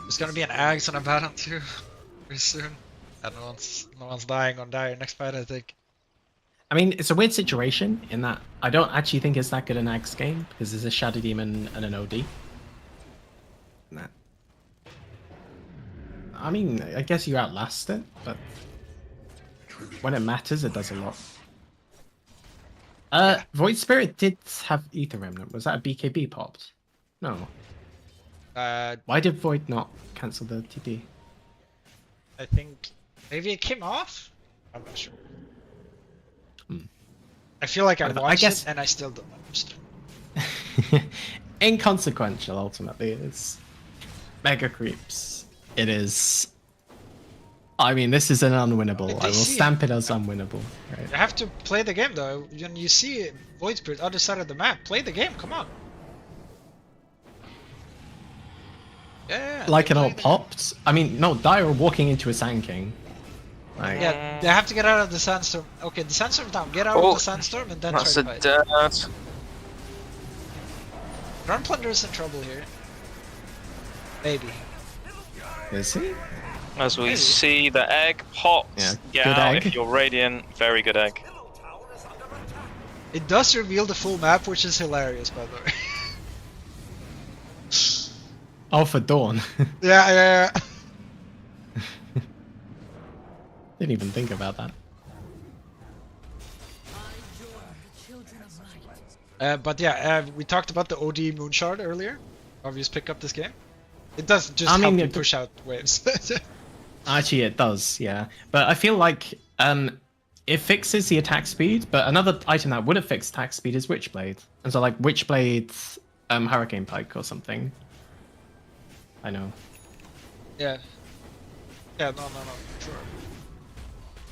There's gonna be an Axe and a Baton too, very soon. And no one's dying on Dire next fight, I think. I mean, it's a weird situation in that I don't actually think it's that good an Axe game because there's a Shadow Demon and an OD. Nah. I mean, I guess you outlast it, but when it matters, it does a lot. Void Spirit did have Ether Remnant. Was that a BKB popped? No. Why did Void not cancel the TP? I think maybe it came off? I'm not sure. I feel like I I watched guess- it and I still don't understand. Inconsequential, ultimately. It's Mega Creeps. It is. I mean, this is an unwinnable. Did I they will see stamp it as unwinnable. Right? You have to play the game though. When you see Void Spirit other side of the map, play the game, come on. Yeah, Like they it all play the- popped. I mean, no, Dire walking into a Sand King. Like, Yeah, they have to get out of the sandstorm. Okay, the sandstorm's down. Get out Oh, of the sandstorm and then That's try a to fight. dead. Ground Plunder's in trouble here. Maybe. is he? As we Maybe. see the egg pops. Yeah, Get good out egg. if you're Radiant. Very good egg. Tower is under attack. It does reveal the full map, which is hilarious, by the way. Oh, for Dawn. yeah. Didn't even think about that. But yeah, we talked about the OD Moonshard earlier. Obvious pick up this game. It does just I mean, help you push out waves. Actually, it does, yeah. But I feel like it fixes the attack speed, but another item that would have fixed attack speed is Witchblade. And so, like, Witchblade, Hurricane Pike or something. I know. Yeah. Yeah, no, sure.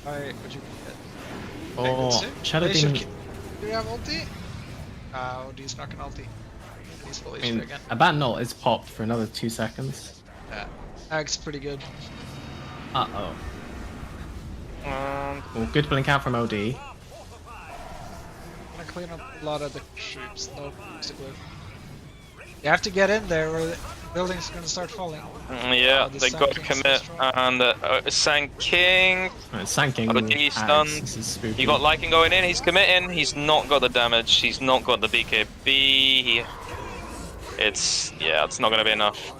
Would you get? Or Shadow Demon. Do you have ulti? OD's not gonna ulti. He's full I HP mean, again. a Bat ult is popped for another 2 seconds. Yeah. Ag's pretty good. Uh-oh. Well, good blink out from OD. I'm gonna clean up a lot of the troops. No, basically. You have to get in there or the building's gonna start falling. Yeah, the they Sand got to King's so commit. strong. And Sand King. Sanking. Got a D stunned. This is spooky. You got Lycan going in. He's committing. He's not got the damage. He's not got the BKB. It's not gonna be enough.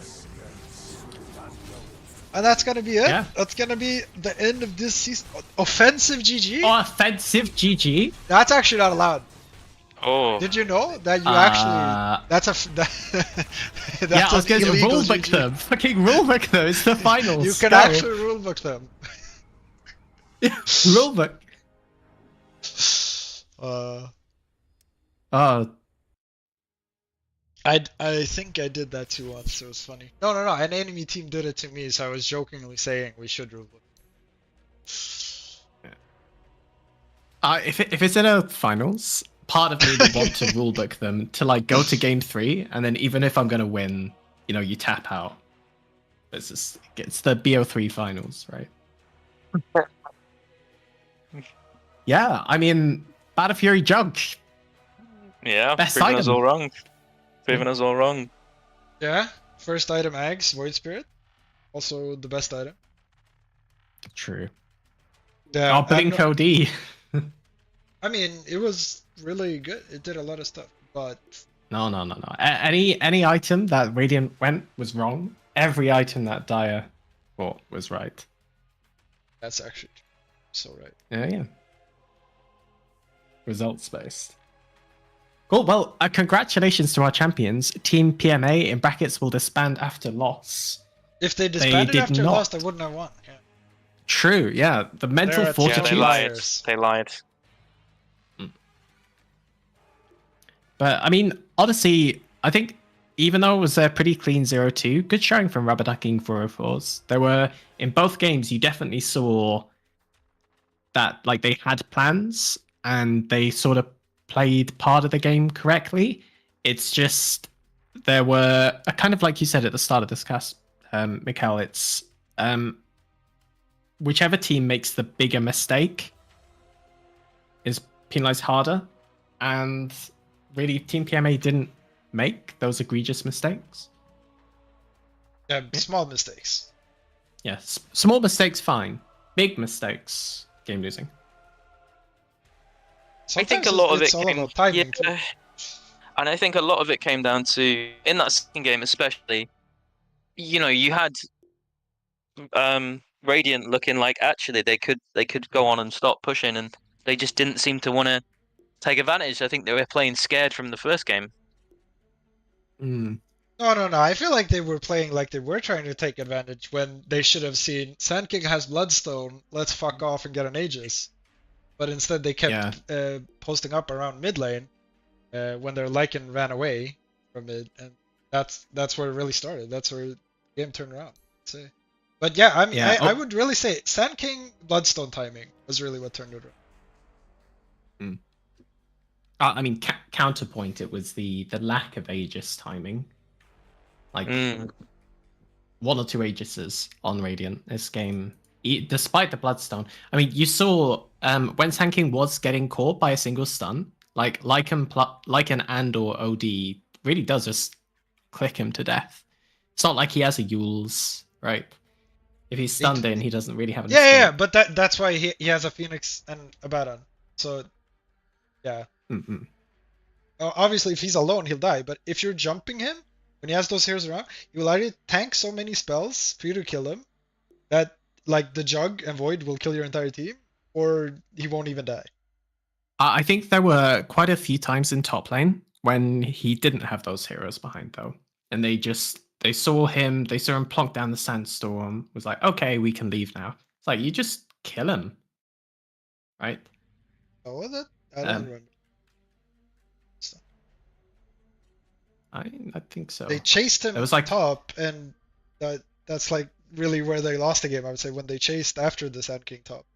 And that's gonna be it. Yeah. That's gonna be the end of this season. Offensive GG? Oh, offensive GG. That's actually not allowed. Oh. Did you know that you actually? That's a. That's Yeah, I was going to illegal rulebook GG. them. Fucking rulebook them. It's the finals. You can Go. actually rulebook them. Rulebook. Oh, I think I did that too once. It was funny. No. An enemy team did it to me, so I was jokingly saying we should rulebook. if it's in a finals, part of me would want to rulebook them to like go to game 3, and then even if I'm gonna win, you know, you tap out. It's the BO3 finals, right? Yeah, I mean, Battle Fury Jug. Yeah, Best proving us item. all wrong. Proving us all wrong. Yeah. First item, Ags, Void Spirit. Also the best item. True. Yeah. Oh, Blink OD. I mean, it was really good. It did a lot of stuff, but No. Any item that Radiant went was wrong. Every item that Dire bought was right. that's actually so right. Yeah. Results based. Cool. Well, congratulations to our champions. Team PMA in brackets will disband after loss. If they disbanded did after not. lost, I wouldn't have won. Yeah. True. Yeah. The mental They're at Yeah, fortitude. they lied. Liars. They lied. But I mean, honestly, I think even though it was a pretty clean 0-2, good showing from Rubberducking 404s. There were, in both games, you definitely saw that like they had plans and they sort of played part of the game correctly. It's just there were a kind of like you said at the start of this cast, Mikel, it's whichever team makes the bigger mistake is penalized harder, and really Team PMA didn't make those egregious mistakes. Small mistakes. Yes, small mistakes fine, big mistakes game losing. I think a Sometimes lot of it's it all came, about timing. too. yeah, and I think a lot of it came down to in that second game, especially. You know, you had Radiant looking like actually they could go on and stop pushing, and they just didn't seem to want to take advantage. I think they were playing scared from the first game. Mm. No. I feel like they were playing like they were trying to take advantage when they should have seen Sand King has Bloodstone. Let's fuck off and get an Aegis. But instead they kept posting up around mid lane when their Lycan ran away from mid, and that's where it really started. That's where the game turned around. I'd say. But yeah, I mean, I would really say Sand King Bloodstone timing was really what turned it around. I mean, counterpoint, it was the lack of Aegis timing. Like, 1 or 2 Aegises on Radiant this game, despite the Bloodstone. I mean, you saw when Sand King was getting caught by a single stun, like Lycan and or OD really does just click him to death. It's not like he has a Yules, right? If he's stunned in, he doesn't really have an Yeah, but that's why he has a Phoenix and a Baron. So, yeah. Mm-mm. Obviously, if he's alone, he'll die. But if you're jumping him, when he has those heroes around, you will either tank so many spells for you to kill him that, like, the Jug and Void will kill your entire team, or he won't even die. I think there were quite a few times in top lane when he didn't have those heroes behind, though. And they just They saw him plonk down the sandstorm. Was like, okay, we can leave now. It's like you just kill him, right? Oh, was it? I don't Um, remember. I think so. They chased him It was like top, and that's like really where they lost the game. I would say when they chased after the Sand King top.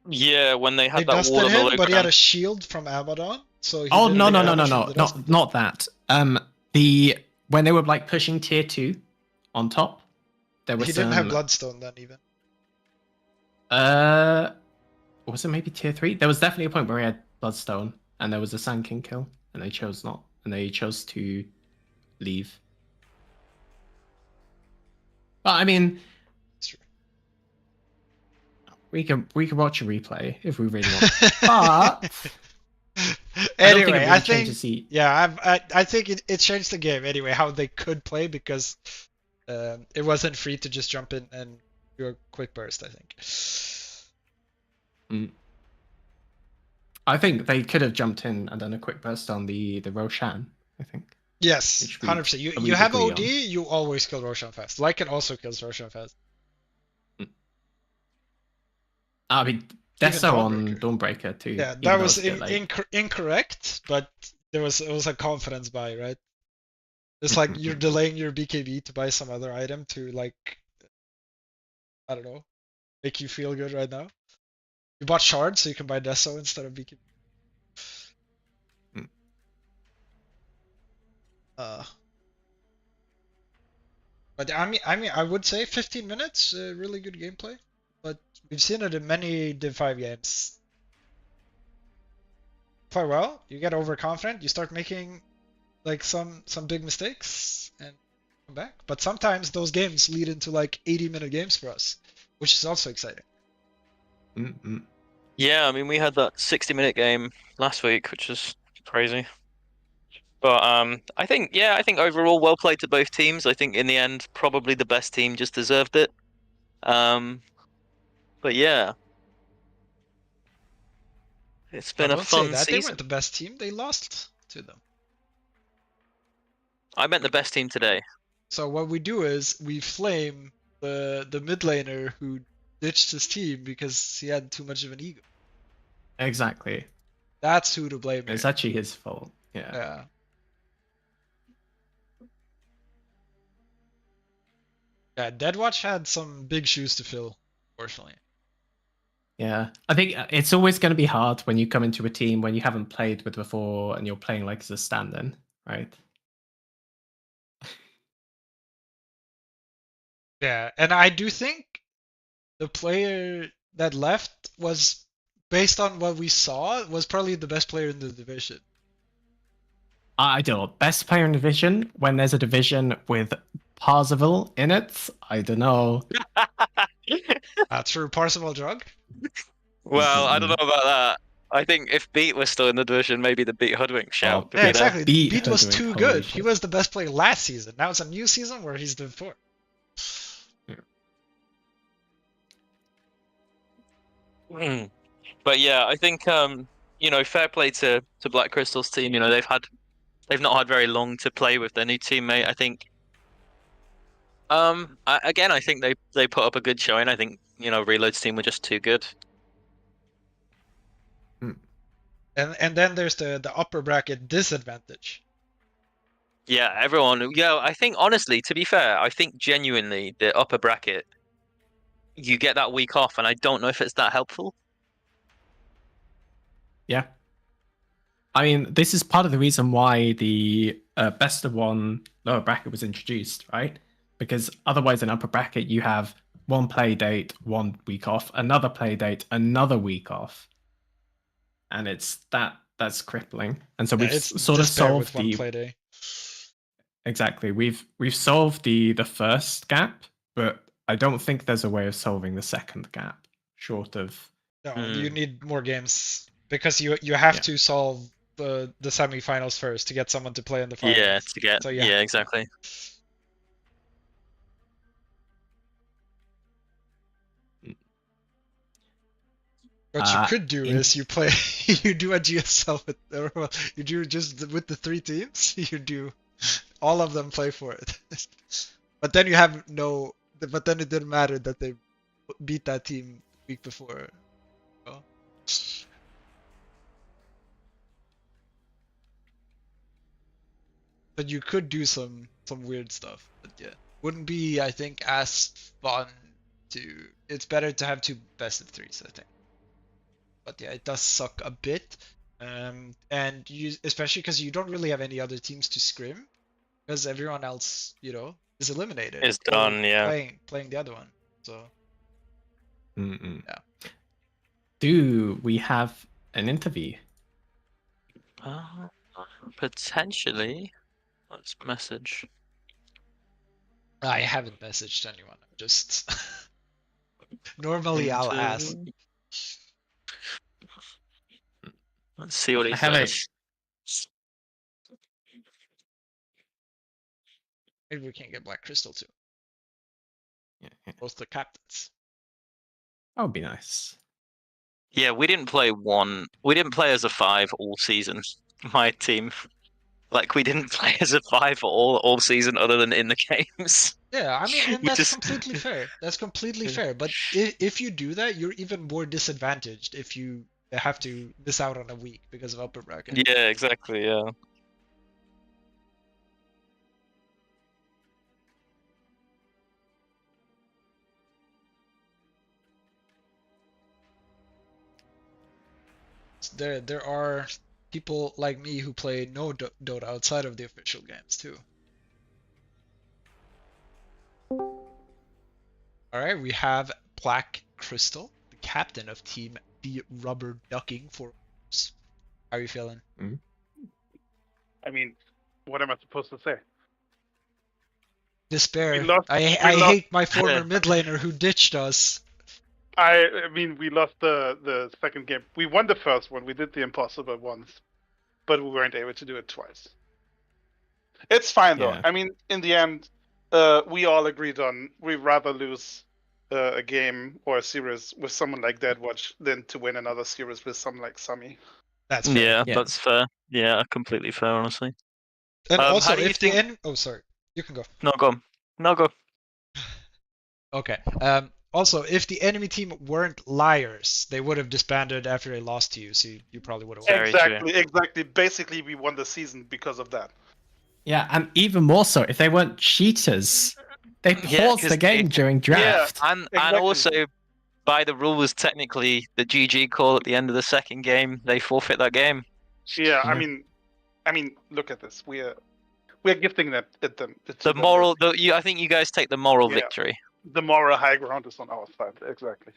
Yeah, when they They had that wall dusted on the him, low but he had ground. a shield from Abaddon, so he oh didn't no take no no no damage from no the dust. not that. When they were like pushing tier 2 on top, there was He didn't have Bloodstone then even. Was it maybe tier 3? There was definitely a point where he had Bloodstone and there was a Sand King kill, and they chose not, and they chose to leave. But I mean, It's true. we can watch a replay if we really want. But Anyway, I think changes the... I think it changed the game anyway how they could play because it wasn't free to just jump in and do a quick burst. I think. I think they could have jumped in and done a quick burst on the Roshan. I think. Yes, Which we 100%. You probably have agree OD, on. you always kill Roshan fast. Lycan also kills Roshan fast. I mean, Even Dazza on Dawnbreaker. Dawnbreaker too. Yeah, even that though was it's a bit late. incorrect, but it was a confidence buy, right? It's like you're delaying your BKB to buy some other item to like, I don't know, make you feel good right now. You bought shards so you can buy Deso instead of BKB. But I mean, I would say 15 minutes, really good gameplay. But we've seen it in many Div 5 games. Play well, you get overconfident, you start making like some big mistakes and come back. But sometimes those games lead into like 80-minute games for us, which is also exciting. Yeah, I mean we had that 60-minute game last week, which was crazy. But I think overall well played to both teams. I think in the end probably the best team just deserved it. But yeah. It's been a Don't say fun that. They season. weren't the best team. They lost to them. I meant the best team today. So what we do is we flame the mid laner who ditched his team because he had too much of an ego. Exactly. That's who to blame. It's Here. actually his fault. Yeah. Yeah. Yeah, Deadwatch had some big shoes to fill, fortunately. Yeah. I think it's always going to be hard when you come into a team when you haven't played with before and you're playing like as a stand-in, right? Yeah, and I do think the player that left was, based on what we saw, was probably the best player in the division. I don't know. Best player in division when there's a division with Parzival in it. I don't know. True, Parzival drug. Well, I don't know about that. I think if Beat was still in the division, maybe the Beat Hoodwink shout. Oh, Yeah, exactly. Beat Beat was Hoodwink, too holy good. He shit. was the best player last season. Now it's a new season where he's the fourth. But yeah, I think fair play to Black Crystal's team. They've not had very long to play with their new teammate. I think I think they put up a good showing. I think Reload's team were just too good. And then there's the upper bracket disadvantage. Yeah, everyone. Yeah, I think honestly, to be fair, I think genuinely the upper bracket, you get that week off, and I don't know if it's that helpful. Yeah. I mean, this is part of the reason why the best of one lower bracket was introduced, right? Because otherwise in upper bracket, you have one play date, 1 week off, another play date, another week off. And that's crippling. And so we've sort of despair solved with one play day. Exactly. We've solved the first gap, but I don't think there's a way of solving the second gap, short of... No, you need more games because you have to solve the semifinals first to get someone to play in the finals. Yeah, to get yeah, exactly. What you could do is you do a GSL with the 3 teams. You do all of them play for it. But then you have no. But then it didn't matter that they beat that team the week before. So. But you could do some weird stuff. But yeah, wouldn't be, I think, as fun to. It's better to have 2 best of 3s, I think. But yeah, it does suck a bit. And you, especially because you don't really have any other teams to scrim, because everyone else, is eliminated. It's or done, yeah. Playing the other one. So yeah. Do we have an interview? Potentially. Let's message. I haven't messaged anyone. Just normally I'll ask. Let's see what he I have a- says. Maybe we can get Black Crystal too. Yeah. Both the captains. That would be nice. Yeah, we didn't play as a 5 all season. My team. Like, we didn't play as a 5 all season other than in the games. Yeah, I mean, and We that's just- completely fair. That's completely fair. But if you do that, you're even more disadvantaged if you have to miss out on a week because of upper bracket. Yeah, exactly, yeah. There are people like me who play no Dota outside of the official games too. All right, we have Black Crystal, the captain of Team the Rubberducking for. How are you feeling? I mean, what am I supposed to say? Despair. We lost- I we lost- hate my former mid laner who ditched us. I mean, we lost the second game. We won the first one. We did the impossible once, but we weren't able to do it twice. It's fine though. Yeah. I mean, in the end, we all agreed on we'd rather lose a game or a series with someone like Deadwatch than to win another series with someone like Sami. That's fair. Yeah, Yeah. that's fair. Yeah, completely fair, honestly. And how also, do you if the think- oh, sorry, you can go. No, go. No, go. Okay. Also, if the enemy team weren't liars, they would have disbanded after they lost to you, so you probably would have won. Very Exactly. Basically, we won the season because of that. Yeah, and even more so, if they weren't cheaters, they Yeah, paused 'cause the game during draft. And Exactly. also, by the rules, technically, the GG call at the end of the second game, they forfeit that game. Yeah, Yeah. I mean, look at this. We're gifting that at them. The moral, I think you guys take the moral Yeah. victory. The moral high ground is on our side. Exactly.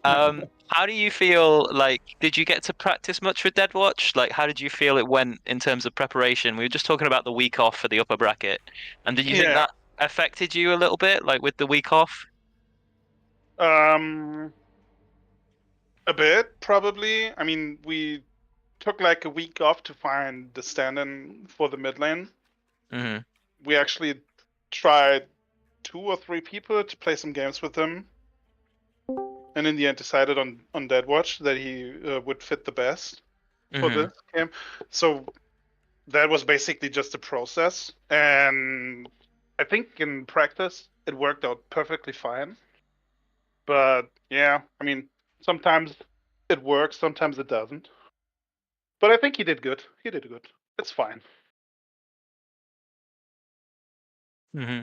How do you feel? Like, did you get to practice much with Deadwatch? Like, how did you feel it went in terms of preparation? We were just talking about the week off for the upper bracket, and did you think Yeah. that affected you a little bit, like with the week off? A bit probably. I mean, we took like a week off to find the stand-in for the mid lane. Hmm. We actually tried 2 or 3 people to play some games with him, and in the end decided on Deadwatch that he would fit the best for Hmm. this game. So that was basically just a process, and I think in practice it worked out perfectly fine. But yeah, I mean, sometimes it works, sometimes it doesn't. But I think he did good. He did good. It's fine. Hmm.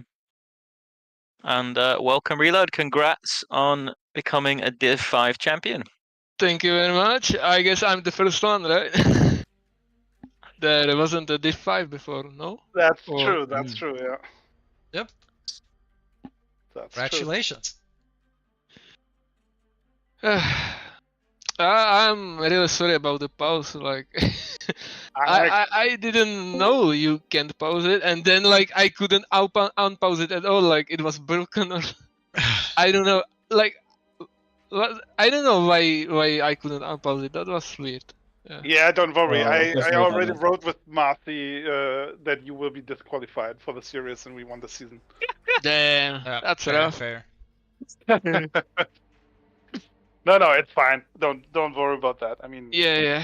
And welcome, Reload. Congrats on becoming a Div 5 champion. Thank you very much. I guess I'm the first one, right? There wasn't a Div 5 before, no? That's Or- true. That's true. Yeah. Yep. That's Congratulations. I'm really sorry about the pause. Like, True. I, I didn't know you can't pause it, and then like I couldn't unpause it at all. Like it was broken, or I don't know. Like, I don't know why I couldn't unpause it. That was weird. yeah, don't worry. Well, I that's already really wrote with Marty that you will be disqualified for the series, and we won the season. Damn, Yeah, that's fair, rough. fair. No, it's fine. Don't worry about that. I mean, Yeah.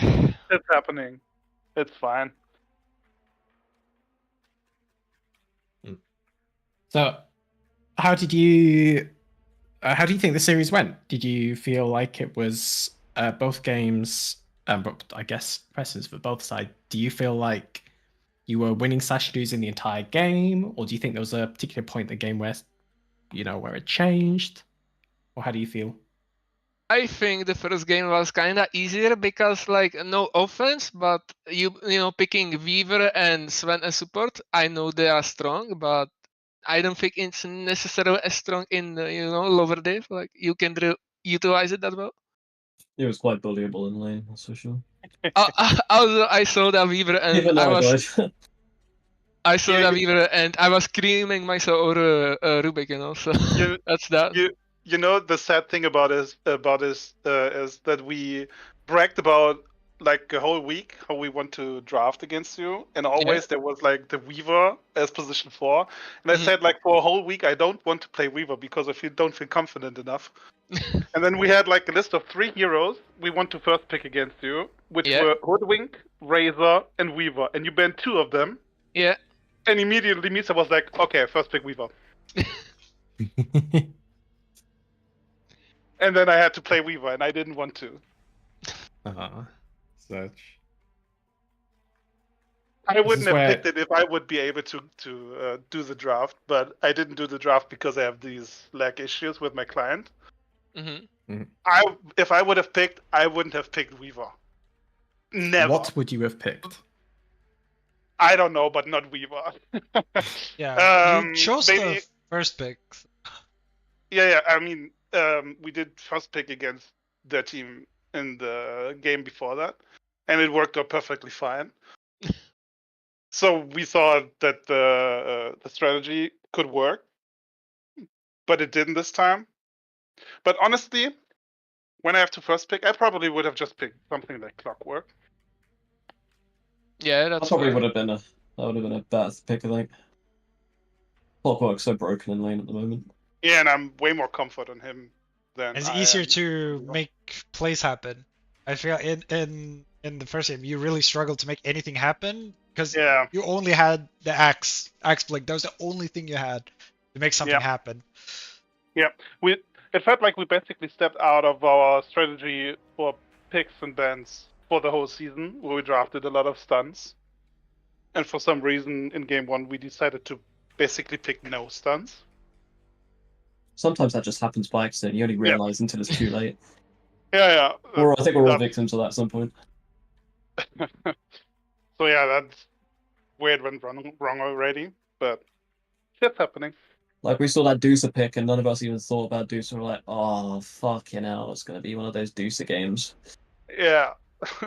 it's happening. It's fine. So, how did you think the series went? Did you feel like it was both games? But I guess presses for both sides. Do you feel like you were winning / losing the entire game, or do you think there was a particular point in the game where, where it changed, or how do you feel? I think the first game was kind of easier because like no offense, but you know picking Weaver and Sven as support, I know they are strong, but I don't think it's necessarily as strong in lower div. Like you can utilize it that well. It was quite bullyable in lane, that's for sure. Also, I saw that Weaver and Even I now, was guys. I saw Yeah, that Weaver and I was screaming myself over Rubik, So You- that's that. You know, the sad thing about is that we bragged about like a whole week how we want to draft against you, and always there was like the Weaver as position 4, and I Mhm. said like for a whole week I don't want to play Weaver because I don't feel confident enough. And then we had like a list of 3 heroes we want to first pick against you, which Yeah. were Hoodwink, Razor, and Weaver, and you banned 2 of them, Yeah. and immediately Misa was like, okay, first pick Weaver. And then I had to play Weaver, and I didn't want to. Such. I wouldn't is have where- picked it if I would be able to do the draft, but I didn't do the draft because I have these lag issues with my client. Mm-hmm. If I would have picked, I wouldn't have picked Weaver. Never. What would you have picked? I don't know, but not Weaver. Yeah, you chose maybe- the first pick. Yeah. I mean, we did first pick against their team in the game before that, and it worked out perfectly fine. So we thought that the strategy could work, but it didn't this time. But honestly, when I have to first pick, I probably would have just picked something like Clockwork. Yeah, That that's probably fair. would have been a better pick, I think. Clockwork's so broken in lane at the moment. Yeah, and I'm way more comfort on him than It's I easier am. to make plays happen. I feel in the first game you really struggled to make anything happen because Yeah, you only had the axe blink. That was the only thing you had to make something Yeah. happen. it felt like we basically stepped out of our strategy for picks and bans for the whole season, where we drafted a lot of stuns. And for some reason, in game 1, we decided to basically pick no stuns. Sometimes that just happens by accident. You only realise until it's too late. Yeah. Or I think we're all That's- victims of that at some point. So yeah, that's where it went wrong already, but shit's happening. Like, we saw that Doocer pick, and none of us even thought about Doocer. We're like, oh, fucking hell, it's going to be one of those Doocer games. Yeah.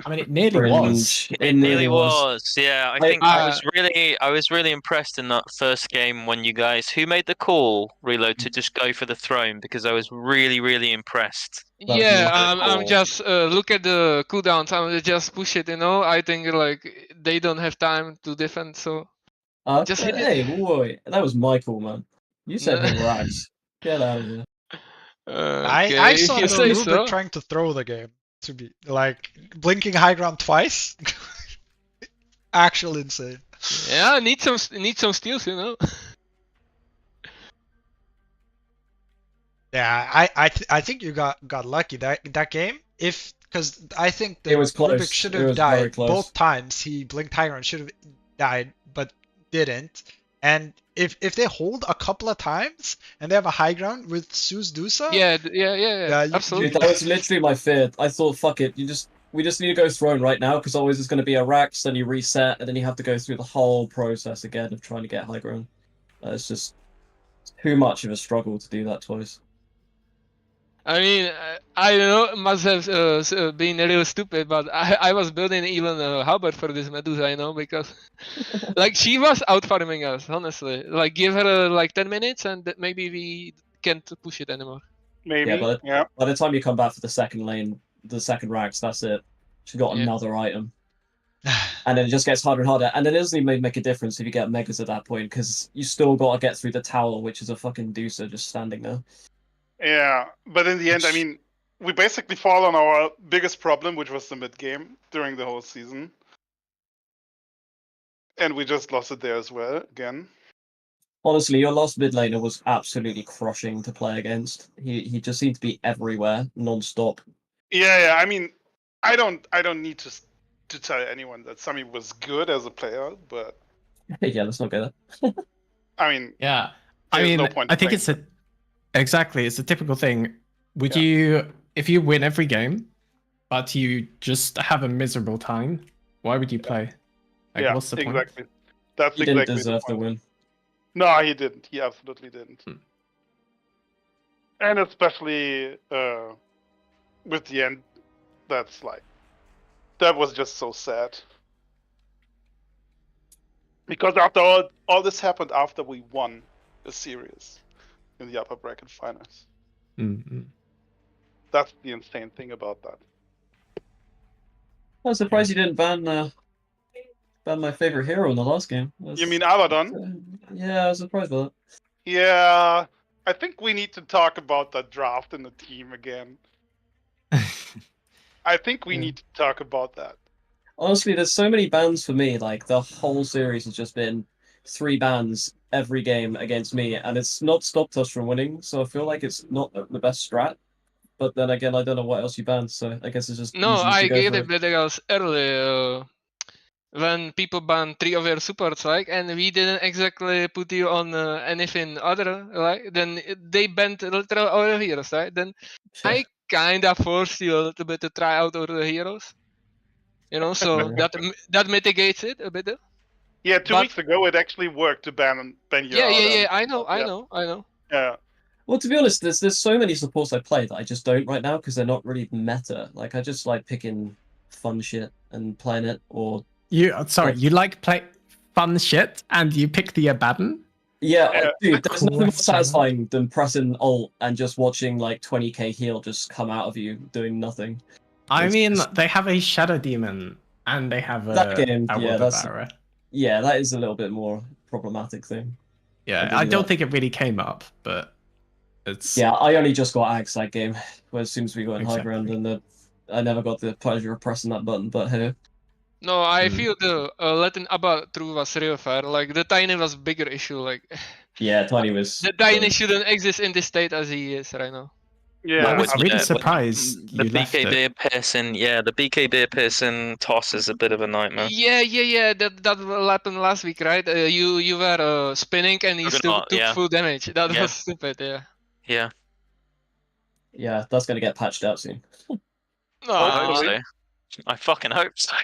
I mean, it nearly was. Cringe. It nearly was. Yeah, I think I uh, was really impressed in that first game when you guys who made the call, Reload, to just go for the throne, because I was really, really impressed. That was Yeah, my I'm call. just look at the cooldowns. I'm just push it. I think like they don't have time to defend, so just hit it. Hey, boy, that was my call, man. You said No. hit racks. Get out of here. I saw if you the say Rubik so. trying to throw the game to be like blinking high ground twice. Actual insane. Yeah, need some steals, Yeah, I think you got lucky that game. Because I think the It was close. Rubik should It have was very died close. both times. He blinked high ground, should have died, but didn't. And if they hold a couple of times and they have a high ground with Zeus Dusa, Yeah, you- absolutely. Dude, that was literally my fear. I thought, fuck it, we just need to go throne right now, because always it's going to be a Rax, then you reset, and then you have to go through the whole process again of trying to get high ground. It's just too much of a struggle to do that twice. I mean, I don't know, must have been real stupid, but I was building even Hubbard for this Medusa, because like she was out farming us, honestly. Like give her like 10 minutes and maybe we can't push it anymore. Maybe. Yeah, by the time you come back for the second lane, the second Rax, that's it. She got another item. And then it just gets harder and harder. And it doesn't even make a difference if you get Megas at that point, because you still got to get through the tower, which is a fucking Deucer just standing there. Yeah, but in the end, I mean, we basically fall on our biggest problem, which was the mid game during the whole season. And we just lost it there as well, again. Honestly, your last mid laner was absolutely crushing to play against. He just seemed to be everywhere, non-stop. Yeah. I mean, I don't need to tell anyone that Sammy was good as a player, but Yeah, let's not go there. I mean, Yeah. I there's mean, no point I in think playing it's a typical thing. Would Yeah. you, if you win every game, but you just have a miserable time, why would you play? Like, yeah, what's the point? exactly. That's He didn't exactly deserve the the point. win. No, he didn't. He absolutely didn't. Hmm. And especially with the end, that's like that was just so sad. Because after all this happened after we won a series in the upper bracket finals. Mm-hmm. That's the insane thing about that. I'm surprised you didn't ban my favorite hero in the last game. You mean Abaddon? Yeah, I was surprised by that. Yeah, I think we need to talk about that draft in the team again. I think we Yeah. need to talk about that. Honestly, there's so many bans for me. Like the whole series has just been 3 bans every game against me, and it's not stopped us from winning. So I feel like it's not the best strat. But then again, I don't know what else you banned, so I guess it's just No, easy I to go get for it because early when people ban 3 of your supports, like, and we didn't exactly put you on anything other, like, then they banned literal all the heroes, right? Then Yeah. I kinda forced you a little bit to try out all the heroes. You know, so Yeah. that mitigates it a bit. Yeah, 2 But- weeks ago it actually worked to ban you Yeah, out. yeah, yeah. I know. Yeah. Well, to be honest, there's so many supports I play that I just don't right now because they're not really meta. Like I just like picking fun shit and playing it, or You like play fun shit and you pick the Abaddon? Yeah. dude, there's nothing more Question. satisfying than pressing alt and just watching like 20k heal just come out of you doing nothing. I It's mean, just- they have a Shadow Demon and they have That game, a yeah, World that's- Devourer. Yeah, that is a little bit more problematic thing. Yeah, I I do don't that. think it really came up, but it's Yeah, I only just got Axe that game, where as soon as we got in high Exactly. ground, and I never got the pleasure of pressing that button. But hey, No, I Mm. feel the letting Abba through was real fair. Like the Tiny was bigger issue. Like yeah, Tiny was. the Tiny shouldn't exist in this state as he is right now. Yeah. I was really Yeah, but surprised the you left it. BKB piercing, the BKB piercing toss is a bit of a nightmare. Yeah. That happened last week, right? You were spinning and you still Juggernaut, took yeah. full damage. That Yeah. was stupid. Yeah. Yeah, Yeah, that's gonna get patched out soon. No, I hope Hopefully. so. I fucking hope so.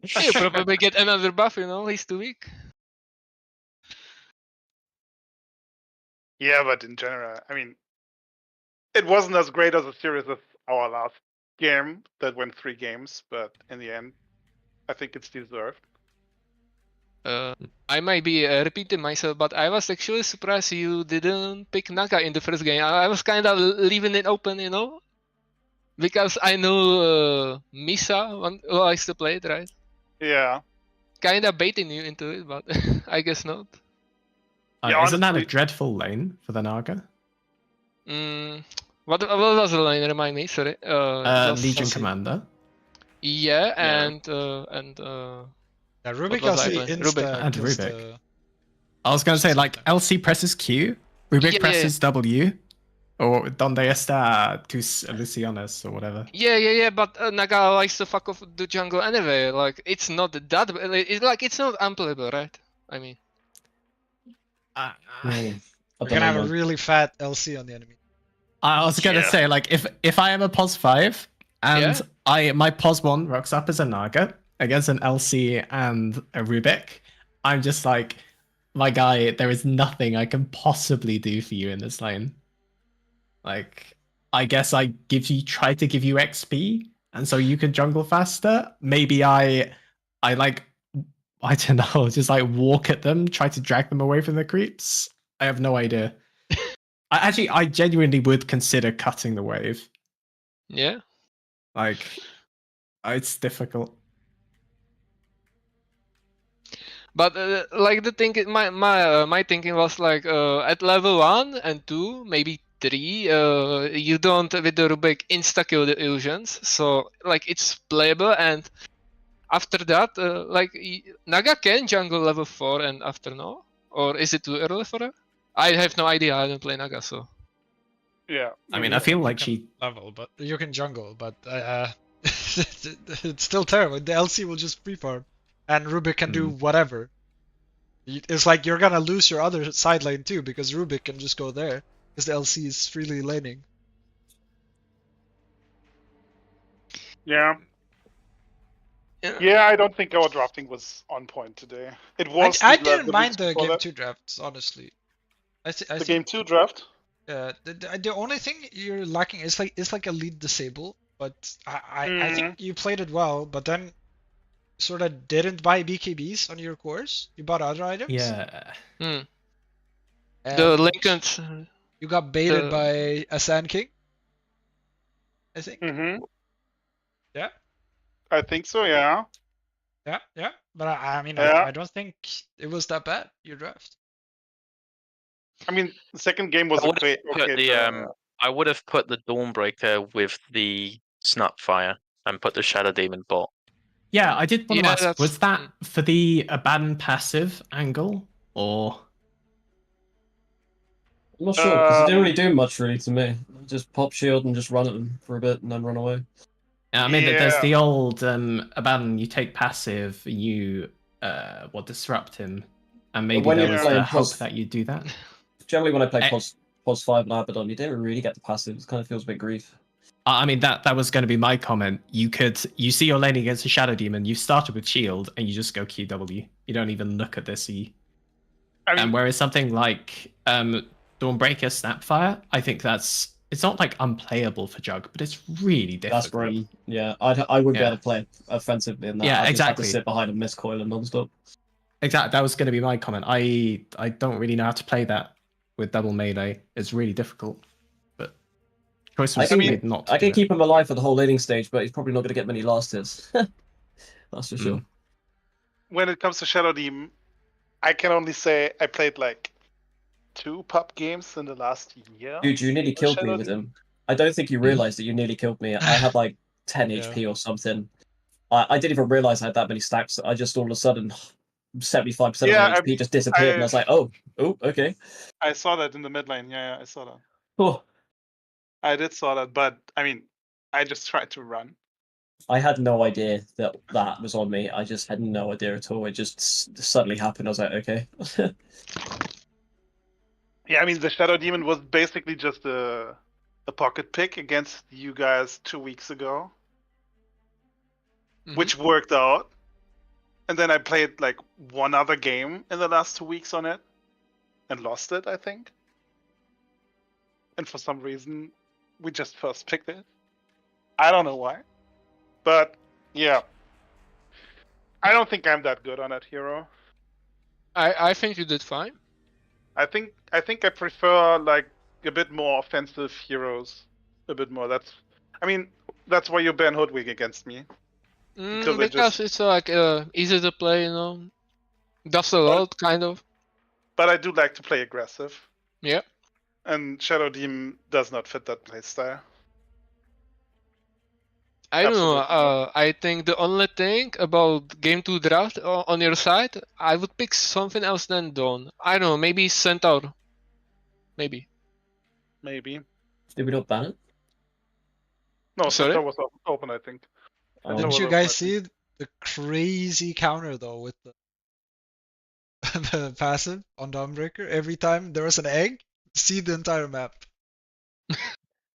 he'll probably get another buff. You know, he's too weak. Yeah, but in general, I mean, it wasn't as great as a series as our last game that went 3 games, but in the end, I think it's deserved. I might be repeating myself, but I was actually surprised you didn't pick Naga in the first game. I was kind of leaving it open, you know, because I know Misa likes to play it, right? Yeah. Kind of baiting you into it, but I guess not. Yeah, Isn't that a honestly- dreadful lane for the Naga? What was the line? Remind me. Sorry. It was- Legion Commander. Yeah, Yeah. and Yeah, Rubik was LC I playing? insta And kills Rubik. the- I was gonna say like LC presses Q, Rubik Yeah. presses W, or Donde está tus ilusiones or whatever. yeah. But Naga likes to fuck off the jungle anyway. Like it's not that. It's not unplayable, right? I mean. I We're don't gonna know, have a man. really fat LC on the enemy. I was gonna Yeah. say like if I am a POS 5 and Yeah. my POS 1 rocks up as a Naga against an LC and a Rubik, I'm just like, my guy, there is nothing I can possibly do for you in this lane. Like, I guess I try to give you XP, and so you can jungle faster. Maybe I don't know, just like walk at them, try to drag them away from the creeps. I have no idea. I genuinely would consider cutting the wave. Yeah. Like, it's difficult. But like the thing, my thinking was like at level 1 and 2, maybe 3, you don't with the Rubik insta kill the illusions, so like it's playable. And after that, like Naga can jungle level 4 and after, no? Or is it too early for her? I have no idea. I don't play Naga, so. Yeah. I mean, I feel like she. level, but you can jungle, but it's still terrible. The LC will just free farm, and Rubik can do whatever. It's like you're gonna lose your other side lane too, because Rubik can just go there, because the LC is freely laning. Yeah. Yeah, I don't think our drafting was on point today. It was. I the didn't mind weeks the before game that. 2 drafts, honestly. I The think game 2 draft. the only thing you're lacking is like a lead disable, but I think you played it well, but then sort of didn't buy BKBs on your course. You bought other items. Yeah. The And Lincoln. you got baited the- by a Sand King, I think. Mm-hmm. Yeah. I think so. Yeah. Yeah. But I mean, Yeah. I don't think it was that bad, your draft. I mean, the second game was I would okay. have put I would have put the Dawnbreaker with the Snapfire and put the Shadow Demon bot. Yeah, I did want to Yeah, ask, that's- was that for the abandoned passive angle, or? I'm not sure because it didn't really do much really to me. Just pop shield and just run at them for a bit and then run away. I mean, there's Yeah. the old abandon. You take passive, you disrupt him, and maybe when there you're was playing the hope pos- that you do that. Generally, when I play Eh. pos 5 and Abaddon, you don't really get the passive. It kind of feels a bit grief. I mean, that was going to be my comment. You see your lane against a Shadow Demon. You've started with shield, and you just go QW. You don't even look at this E. I mean, And whereas something like Dawnbreaker Snapfire, I think it's not like unplayable for Jug, but it's really difficult. That's grim. Yeah, I wouldn't be Yeah. able to play offensively in that. Yeah, I just have exactly. to sit behind and miss coil and non-stop. Exactly, that was going to be my comment. I don't really know how to play that with double melee. It's really difficult. But choice was made not to I do can it. keep him alive for the whole laning stage, but he's probably not going to get many last hits. That's for sure. when it comes to Shadow Demon, I can only say I played like 2 pub games in the last year. Dude, you nearly killed me with him. I don't think you realized that you nearly killed me. I had like 10 Yeah. HP or something. I didn't even realize I had that many stacks. I just all of a sudden 75% of my HP just disappeared, and I was like, oh, okay. I saw that in the mid lane. Yeah, I saw that. Oh, I did saw that, but I mean, I just tried to run. I had no idea that that was on me. I just had no idea at all. It just suddenly happened. I was like, okay. Yeah, I mean, the Shadow Demon was basically just a pocket pick against you guys 2 weeks ago, Mhm. which worked out. And then I played like one other game in the last 2 weeks on it and lost it, I think. And for some reason, we just first picked it. I don't know why. But yeah, I don't think I'm that good on that hero. I think you did fine. I think I prefer like a bit more offensive heroes, a bit more. That's why you ban Hoodwig against me. Because Because it's like easy to play, you know. Does a lot, kind of. But I do like to play aggressive. Yeah. And Shadow Demon does not fit that playstyle. I don't know. Absolutely. I think the only thing about game 2 draft on your side, I would pick something else than Dawn. I don't know, maybe Centaur. Maybe. Maybe. Did we not ban it? No, Sorry? Centaur was open, I think. Oh. Centaur Didn't was you open, guys I think. see the crazy counter though with the, the passive on Dawnbreaker? Every time there was an egg, see the entire map.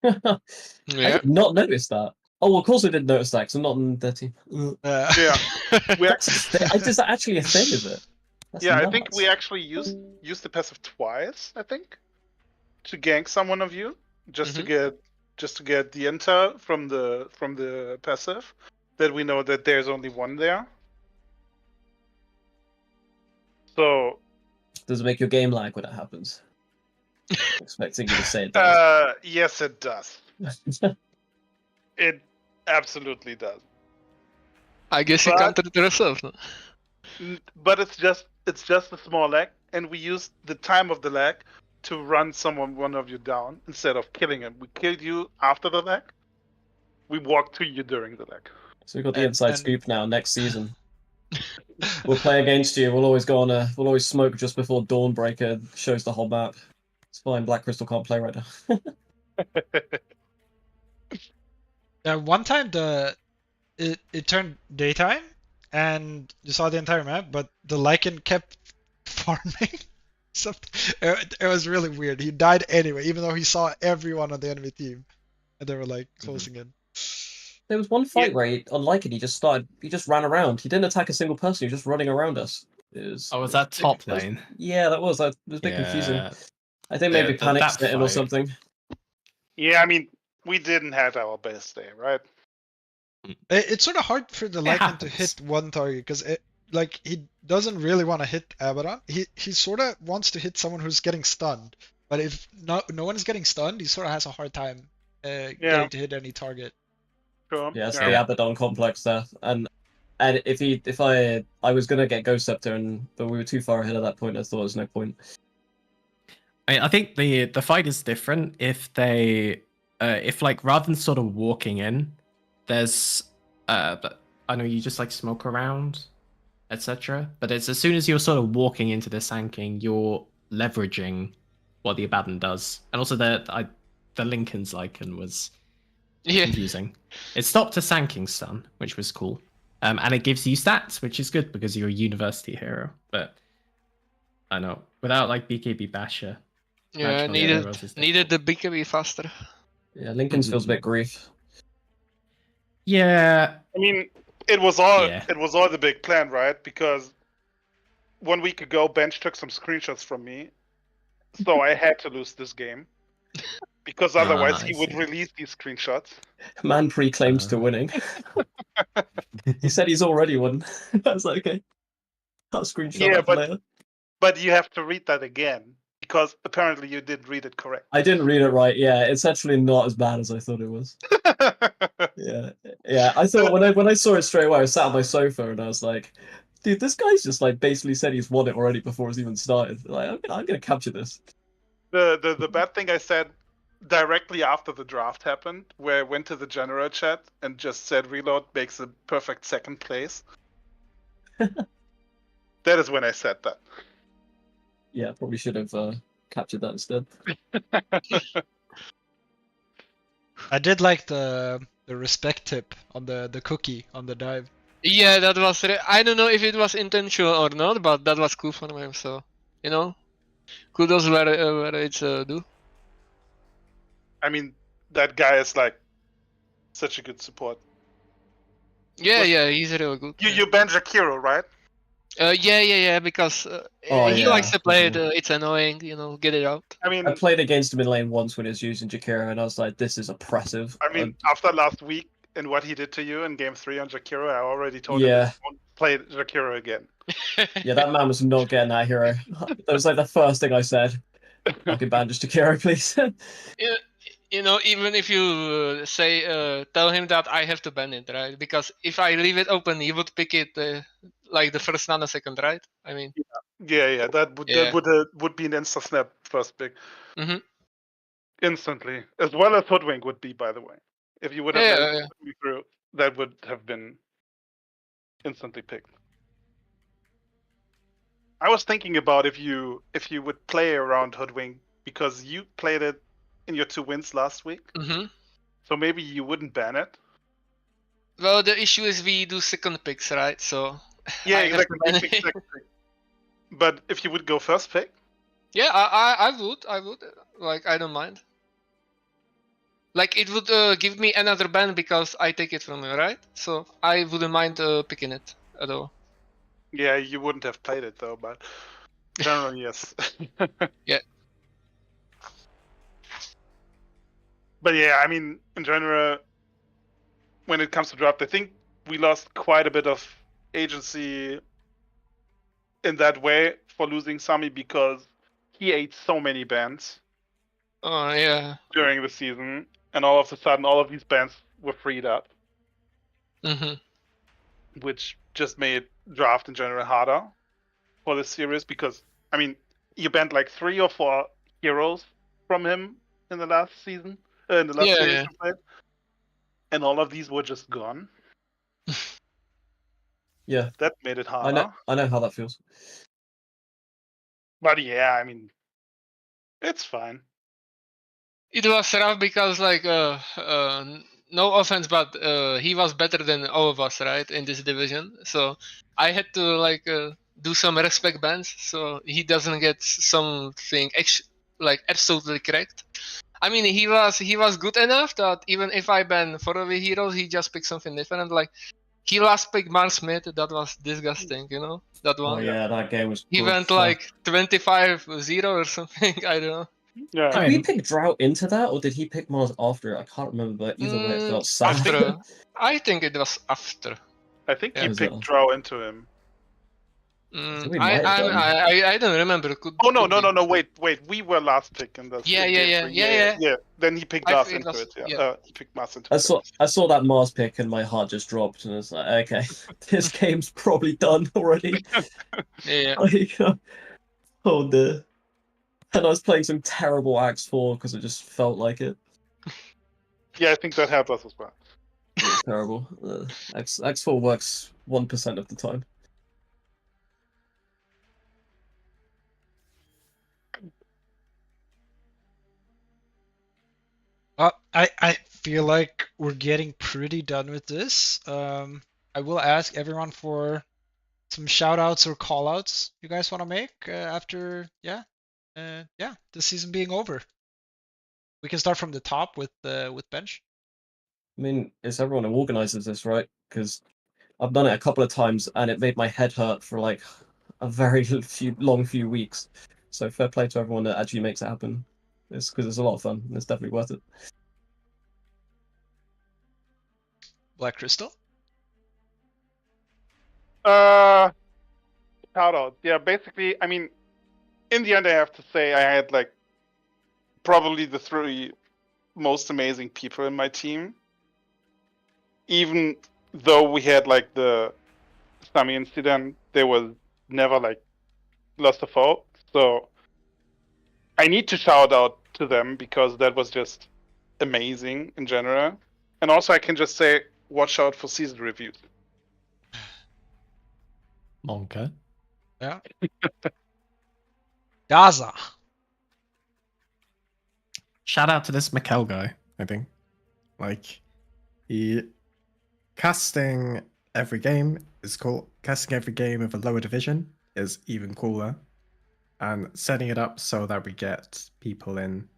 I Yeah. did not notice that. Oh, well, of course I didn't notice that, because I'm not in the team. Yeah. We Is that actually a thing, is it? That's Yeah, I nuts. think we actually used the passive twice, I think, to gank someone of you, just to get the intel from the passive, that we know that there's only one there. So Does it make your game lag when it happens? I'm expecting you to say it does. yes, it does. It absolutely does. I guess you But- countered it yourself. No? But it's just a small lag, and we used the time of the lag to run one of you down instead of killing him. We killed you after the lag. We walked to you during the lag. So we've got the And- inside and- scoop now next season. We'll play against you. We'll always go on a. We'll always smoke just before Dawnbreaker shows the whole map. It's fine. Black Crystal can't play right now. One time it turned daytime and you saw the entire map, but the Lycan kept farming. It was really weird. He died anyway, even though he saw everyone on the enemy team, and they were like closing in. There was one fight where on Lycan he just ran around. He didn't attack a single person. He was just running around us. Was that top lane? Yeah, that was. It was a bit confusing. I think maybe panic smitten or something. Yeah, I mean, we didn't have our best day, right? It's sort of hard for the Lycan to hit one target because he doesn't really want to hit Abaddon. He sort of wants to hit someone who's getting stunned. But if no one is getting stunned, he sort of has a hard time getting to hit any target. Sure. Yeah, it's the Abaddon complex there. And if I was gonna get Ghost Scepter, but we were too far ahead at that point. I thought there was no point. I think the fight is different if they if like rather than sort of walking in, there's but I know you just like smoke around, etc. But it's as soon as you're sort of walking into the sanking, you're leveraging what the Abaddon does, and also the Lincoln's Lycan was confusing. It stopped a sanking stun, which was cool, and it gives you stats, which is good because you're a university hero. But I know without like BKB Basher. Yeah, needed the BKB faster. Yeah, Lincoln's feels a bit grief. Yeah, I mean, it was all the big plan, right? Because 1 week ago, Bench took some screenshots from me, so I had to lose this game because otherwise he would release these screenshots. Man pre-claims to winning. He said he's already won. I was like, okay, I'll screenshot that later. But you have to read that again. Because apparently you didn't read it correct. I didn't read it right. Yeah, it's actually not as bad as I thought it was. Yeah. I thought when I saw it straight away, I sat on my sofa and I was like, "Dude, this guy's just like basically said he's won it already before it's even started. Like, I'm gonna capture this." The bad thing I said directly after the draft happened, where I went to the general chat and just said Reload makes a perfect second place. That is when I said that. Yeah, probably should have captured that instead. I did like the respect tip on the cookie on the dive. Yeah, that was. I don't know if it was intentional or not, but that was cool for him. So, kudos where it's due. I mean, that guy is like such a good support. Yeah, he's really good. You ban Jakiro, right? Yeah, because he likes to play it. It's annoying, get it out. I mean, I played against him in lane once when he was using Jakiro, and I was like, this is oppressive. I mean, after last week and what he did to you in game 3 on Jakiro, I already told him to play Jakiro again. Yeah, that man was not getting that hero. That was like the first thing I said. Fucking ban just Jakiro, please. Even if you tell him that I have to ban it, right? Because if I leave it open, he would pick it like the first nanosecond, right? I mean. Yeah. That would be an insta snap first pick. Mm-hmm. Instantly, as well as Hoodwink would be, by the way. If you would have me through, that would have been instantly picked. I was thinking about if you would play around Hoodwink because you played it in your 2 wins last week. Mm-hmm. So maybe you wouldn't ban it. Well, the issue is we do second picks, right? So yeah, exactly. But if you would go first pick, yeah, I would. Like, I don't mind. Like, it would give me another ban because I take it from you, right? So I wouldn't mind picking it at all. Yeah, you wouldn't have played it though, but generally yes. Yeah. But yeah, I mean, in general, when it comes to draft, I think we lost quite a bit of agency in that way for losing Sami because he ate so many bans. Oh yeah. During the season, and all of a sudden, all of these bans were freed up. Mm-hmm. Which just made draft in general harder for this series because, I mean, you banned like 3 or 4 heroes from him in the last season. In the last series you played, and all of these were just gone. Yeah, That made it I harder. know. I know how that feels. But yeah, I mean, it's fine. It was rough because like no offense, but he was better than all of us, right, in this division. So I had to like do some respect bans so he doesn't get something like absolutely correct. I mean, he was good enough that even if I ban 4 of the heroes, he just picked something different. Like he last picked Mar Smith, that was disgusting, you know, that Oh one. yeah, that game was. He went like 25-0 or something. I don't know. Yeah. Did we pick Drought into that, or did he pick Mars after it? I can't remember, but either way, it felt sad. After, I think it was after. I think he Yeah. Was picked it? Drow into him. we might have done. I don't remember. Oh no, could no, be. no, no! Wait. We were last pick in the Yeah, game. yeah. Then he picked I us think it into was- it. Yeah. yeah. He picked us into I it. saw that Mars pick and my heart just dropped, and it's like, okay, this game's probably done already. Yeah. Like, oh dear. And I was playing some terrible Axe 4 because it just felt like it. Yeah, I think that helped us as well. It was terrible. Axe 4 works 1% of the time. I feel like we're getting pretty done with this. I will ask everyone for some shout outs or call outs you guys want to make after this season being over. We can start from the top with bench. I mean, it's everyone who organizes this, right? Because I've done it a couple of times and it made my head hurt for like a very long few weeks. So fair play to everyone that actually makes it happen. It's because it's a lot of fun and it's definitely worth it. Black Crystal. Shout out. Yeah, basically, I mean, in the end, I have to say I had like probably the 3 most amazing people in my team. Even though we had like the Sami incident, there was never like lost a foe. So I need to shout out to them because that was just amazing in general. And also, I can just say, watch out for season reviews. Monka. Yeah. Dazza. Shout out to this Mikel guy, I think. Like, he casting every game is cool. Casting every game of a lower division is even cooler. And setting it up so that we get people in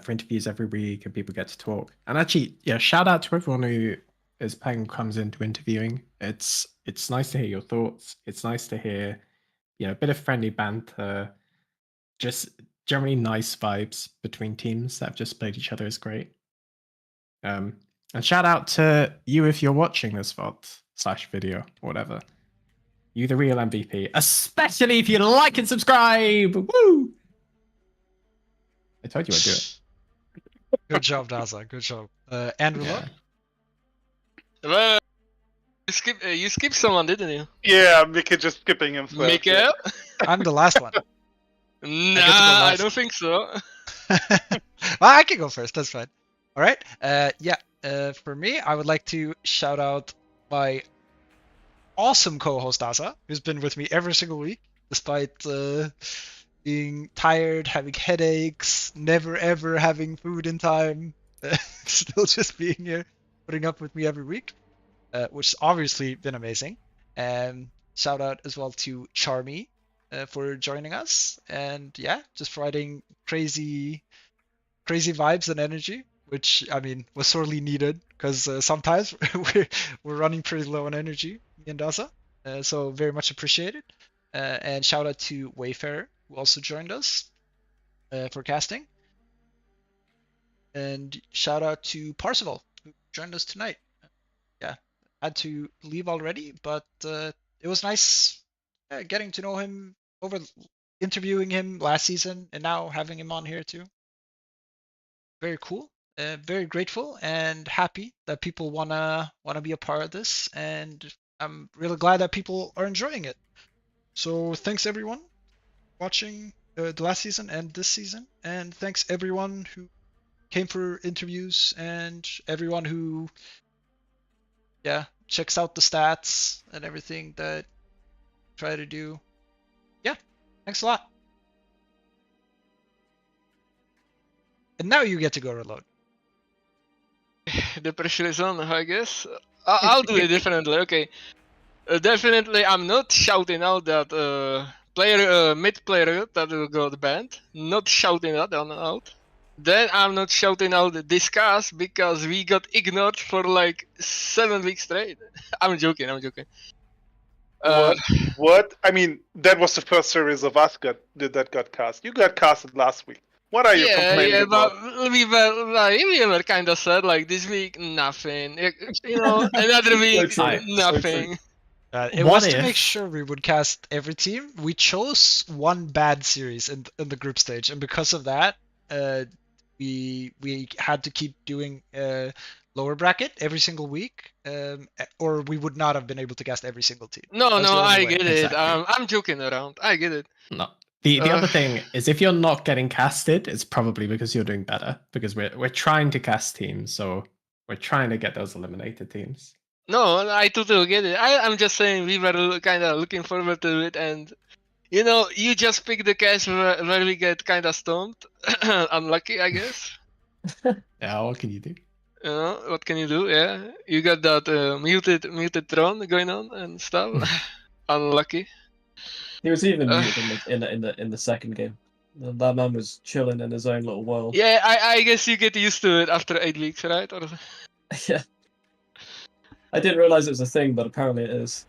for interviews every week and people get to talk. And actually, yeah, shout out to everyone who is playing, comes into interviewing. It's nice to hear your thoughts. It's nice to hear, a bit of friendly banter. Just generally nice vibes between teams that have just played each other is great. And shout out to you if you're watching this VOD/video or whatever. You the real MVP, especially if you like and subscribe. Woo! I told you I'd do it. Good job, Dazza. Good job. Andrew Yeah. Luck. Well, you skipped someone, didn't you? Yeah, Mikel just skipping himself. Mikel? I'm the last one. Nah, last. I don't think so. Well, I can go first. That's fine. All right. For me, I would like to shout out my awesome co-host Dazza, who's been with me every single week, despite being tired, having headaches, never ever having food in time, still just being here, putting up with me every week, which has obviously been amazing. And shout out as well to Charmy for joining us, and just providing crazy vibes and energy, which I mean was sorely needed because sometimes we're running pretty low on energy, me and Dazza. So very much appreciated. And shout out to Wayfarer who also joined us for casting. And shout out to Parzival who joined us tonight. Had to leave already, but it was nice getting to know him over interviewing him last season and now having him on here too. Very cool. Very grateful and happy that people wanna be a part of this, and I'm really glad that people are enjoying it. So thanks everyone watching the last season and this season, and thanks everyone who came for interviews and everyone who checks out the stats and everything that I try to do. Yeah, thanks a lot. And now you get to go reload. The pressure is on, I guess. I'll do it differently. Okay, definitely I'm not shouting out that mid player that will go banned. Not shouting that out. Then I'm not shouting out discuss because we got ignored for like 7 weeks straight. I'm joking. What? I mean, that was the first series of us that got cast. You got casted last week. What are you complaining about? But we were kind of sad. Like this week, nothing. Another week, So true. nothing. It What was to if- make sure we would cast every team. We chose one bad series in the group stage, and because of that, we had to keep doing lower bracket every single week, or we would not have been able to cast every single team. No, That's the only I way. get it. Exactly. I'm joking around. I get it. No. The Uh, other thing is if you're not getting casted, it's probably because you're doing better. Because we're trying to cast teams, so we're trying to get those eliminated teams. No, I totally get it. I'm just saying we were kind of looking forward to it, and you just pick the case where we get kind of stomped. Unlucky, I guess. Yeah, what can you do? What can you do? Yeah, you got that muted throne going on and stuff. Unlucky. He was even muted in the second game. That man was chilling in his own little world. Yeah, I guess you get used to it after 8 weeks, right? Or Yeah. I didn't realize it was a thing, but apparently it is.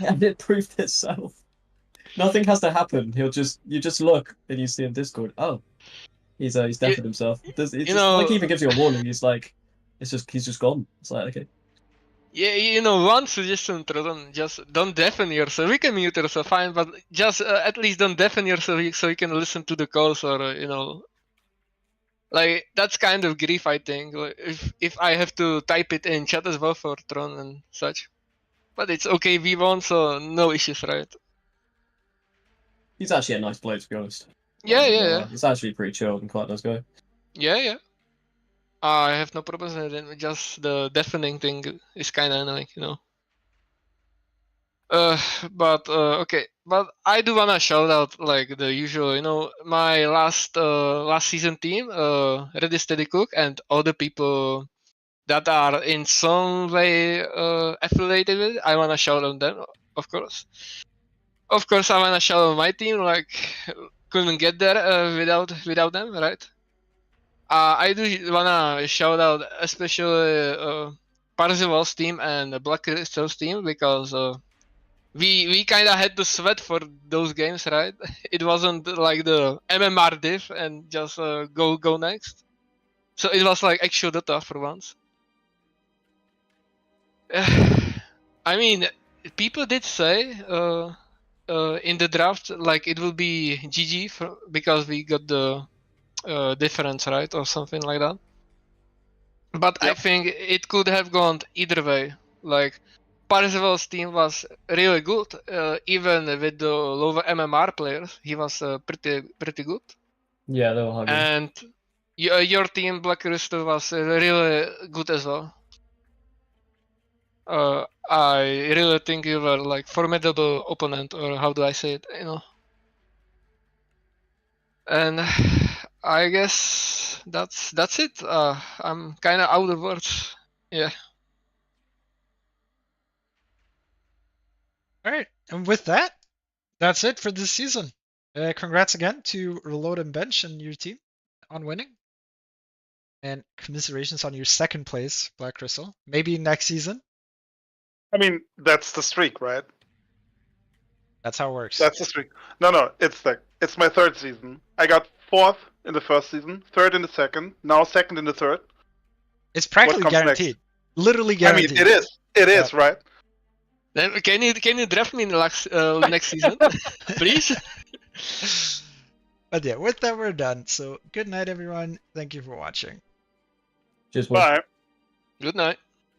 And it proved itself. Nothing has to happen. You just look and you see in Discord. Oh, he's deafened himself. Like he even gives you a warning. He's like, he's just gone. It's like okay. Yeah, one suggestion, Troton, just don't deafen yourself. You can mute yourself, fine, but just at least don't deafen yourself so you can listen to the calls or, like, that's kind of grief, I think. Like, if I have to type it in chat as well for Tron and such. But it's okay, we won, so no issues, right? He's actually a nice bloke, to be honest. Yeah. He's actually pretty chilled and quite a nice guy. Yeah. I have no problems with it, just the deafening thing is kind of annoying, But okay, but I do wanna shout out like the usual, my last season team, Ready Steady Cook, and all the people that are in some way affiliated with it. I wanna shout out them, of course. Of course, I wanna shout out my team. Like, couldn't get there without them, right? I do wanna shout out especially Parzival's team and Black Crystal's team because we kind of had to sweat for those games, right? It wasn't like the MMR div and just go next. So it was like actual data for once. I mean, people did say in the draft like it will be GG because we got the difference, right, or something like that. But Yep. I think it could have gone either way. Like, Parzival's team was really good, even with the lower MMR players. He was pretty good. Yeah, they were hugging. And your team, Black Crystal, was really good as well. I really think you were like formidable opponent, or how do I say it, And I guess that's it. I'm kind of out of words. Yeah. All right, and with that, that's it for this season. Congrats again to Reload and Bench and your team on winning. And commiserations on your second place, Black Crystal. Maybe next season. I mean, that's the streak, right? That's how it works. That's the streak. No, it's my third season. I got 4th in the first season, 3rd in the second, now 2nd in the 3rd. It's practically comes next? guaranteed. Literally guaranteed. I mean, it is, right? Then can you draft me in the next season, please? But yeah, with that we're done. So good night, everyone. Thank you for watching. Just one. Bye. Good night.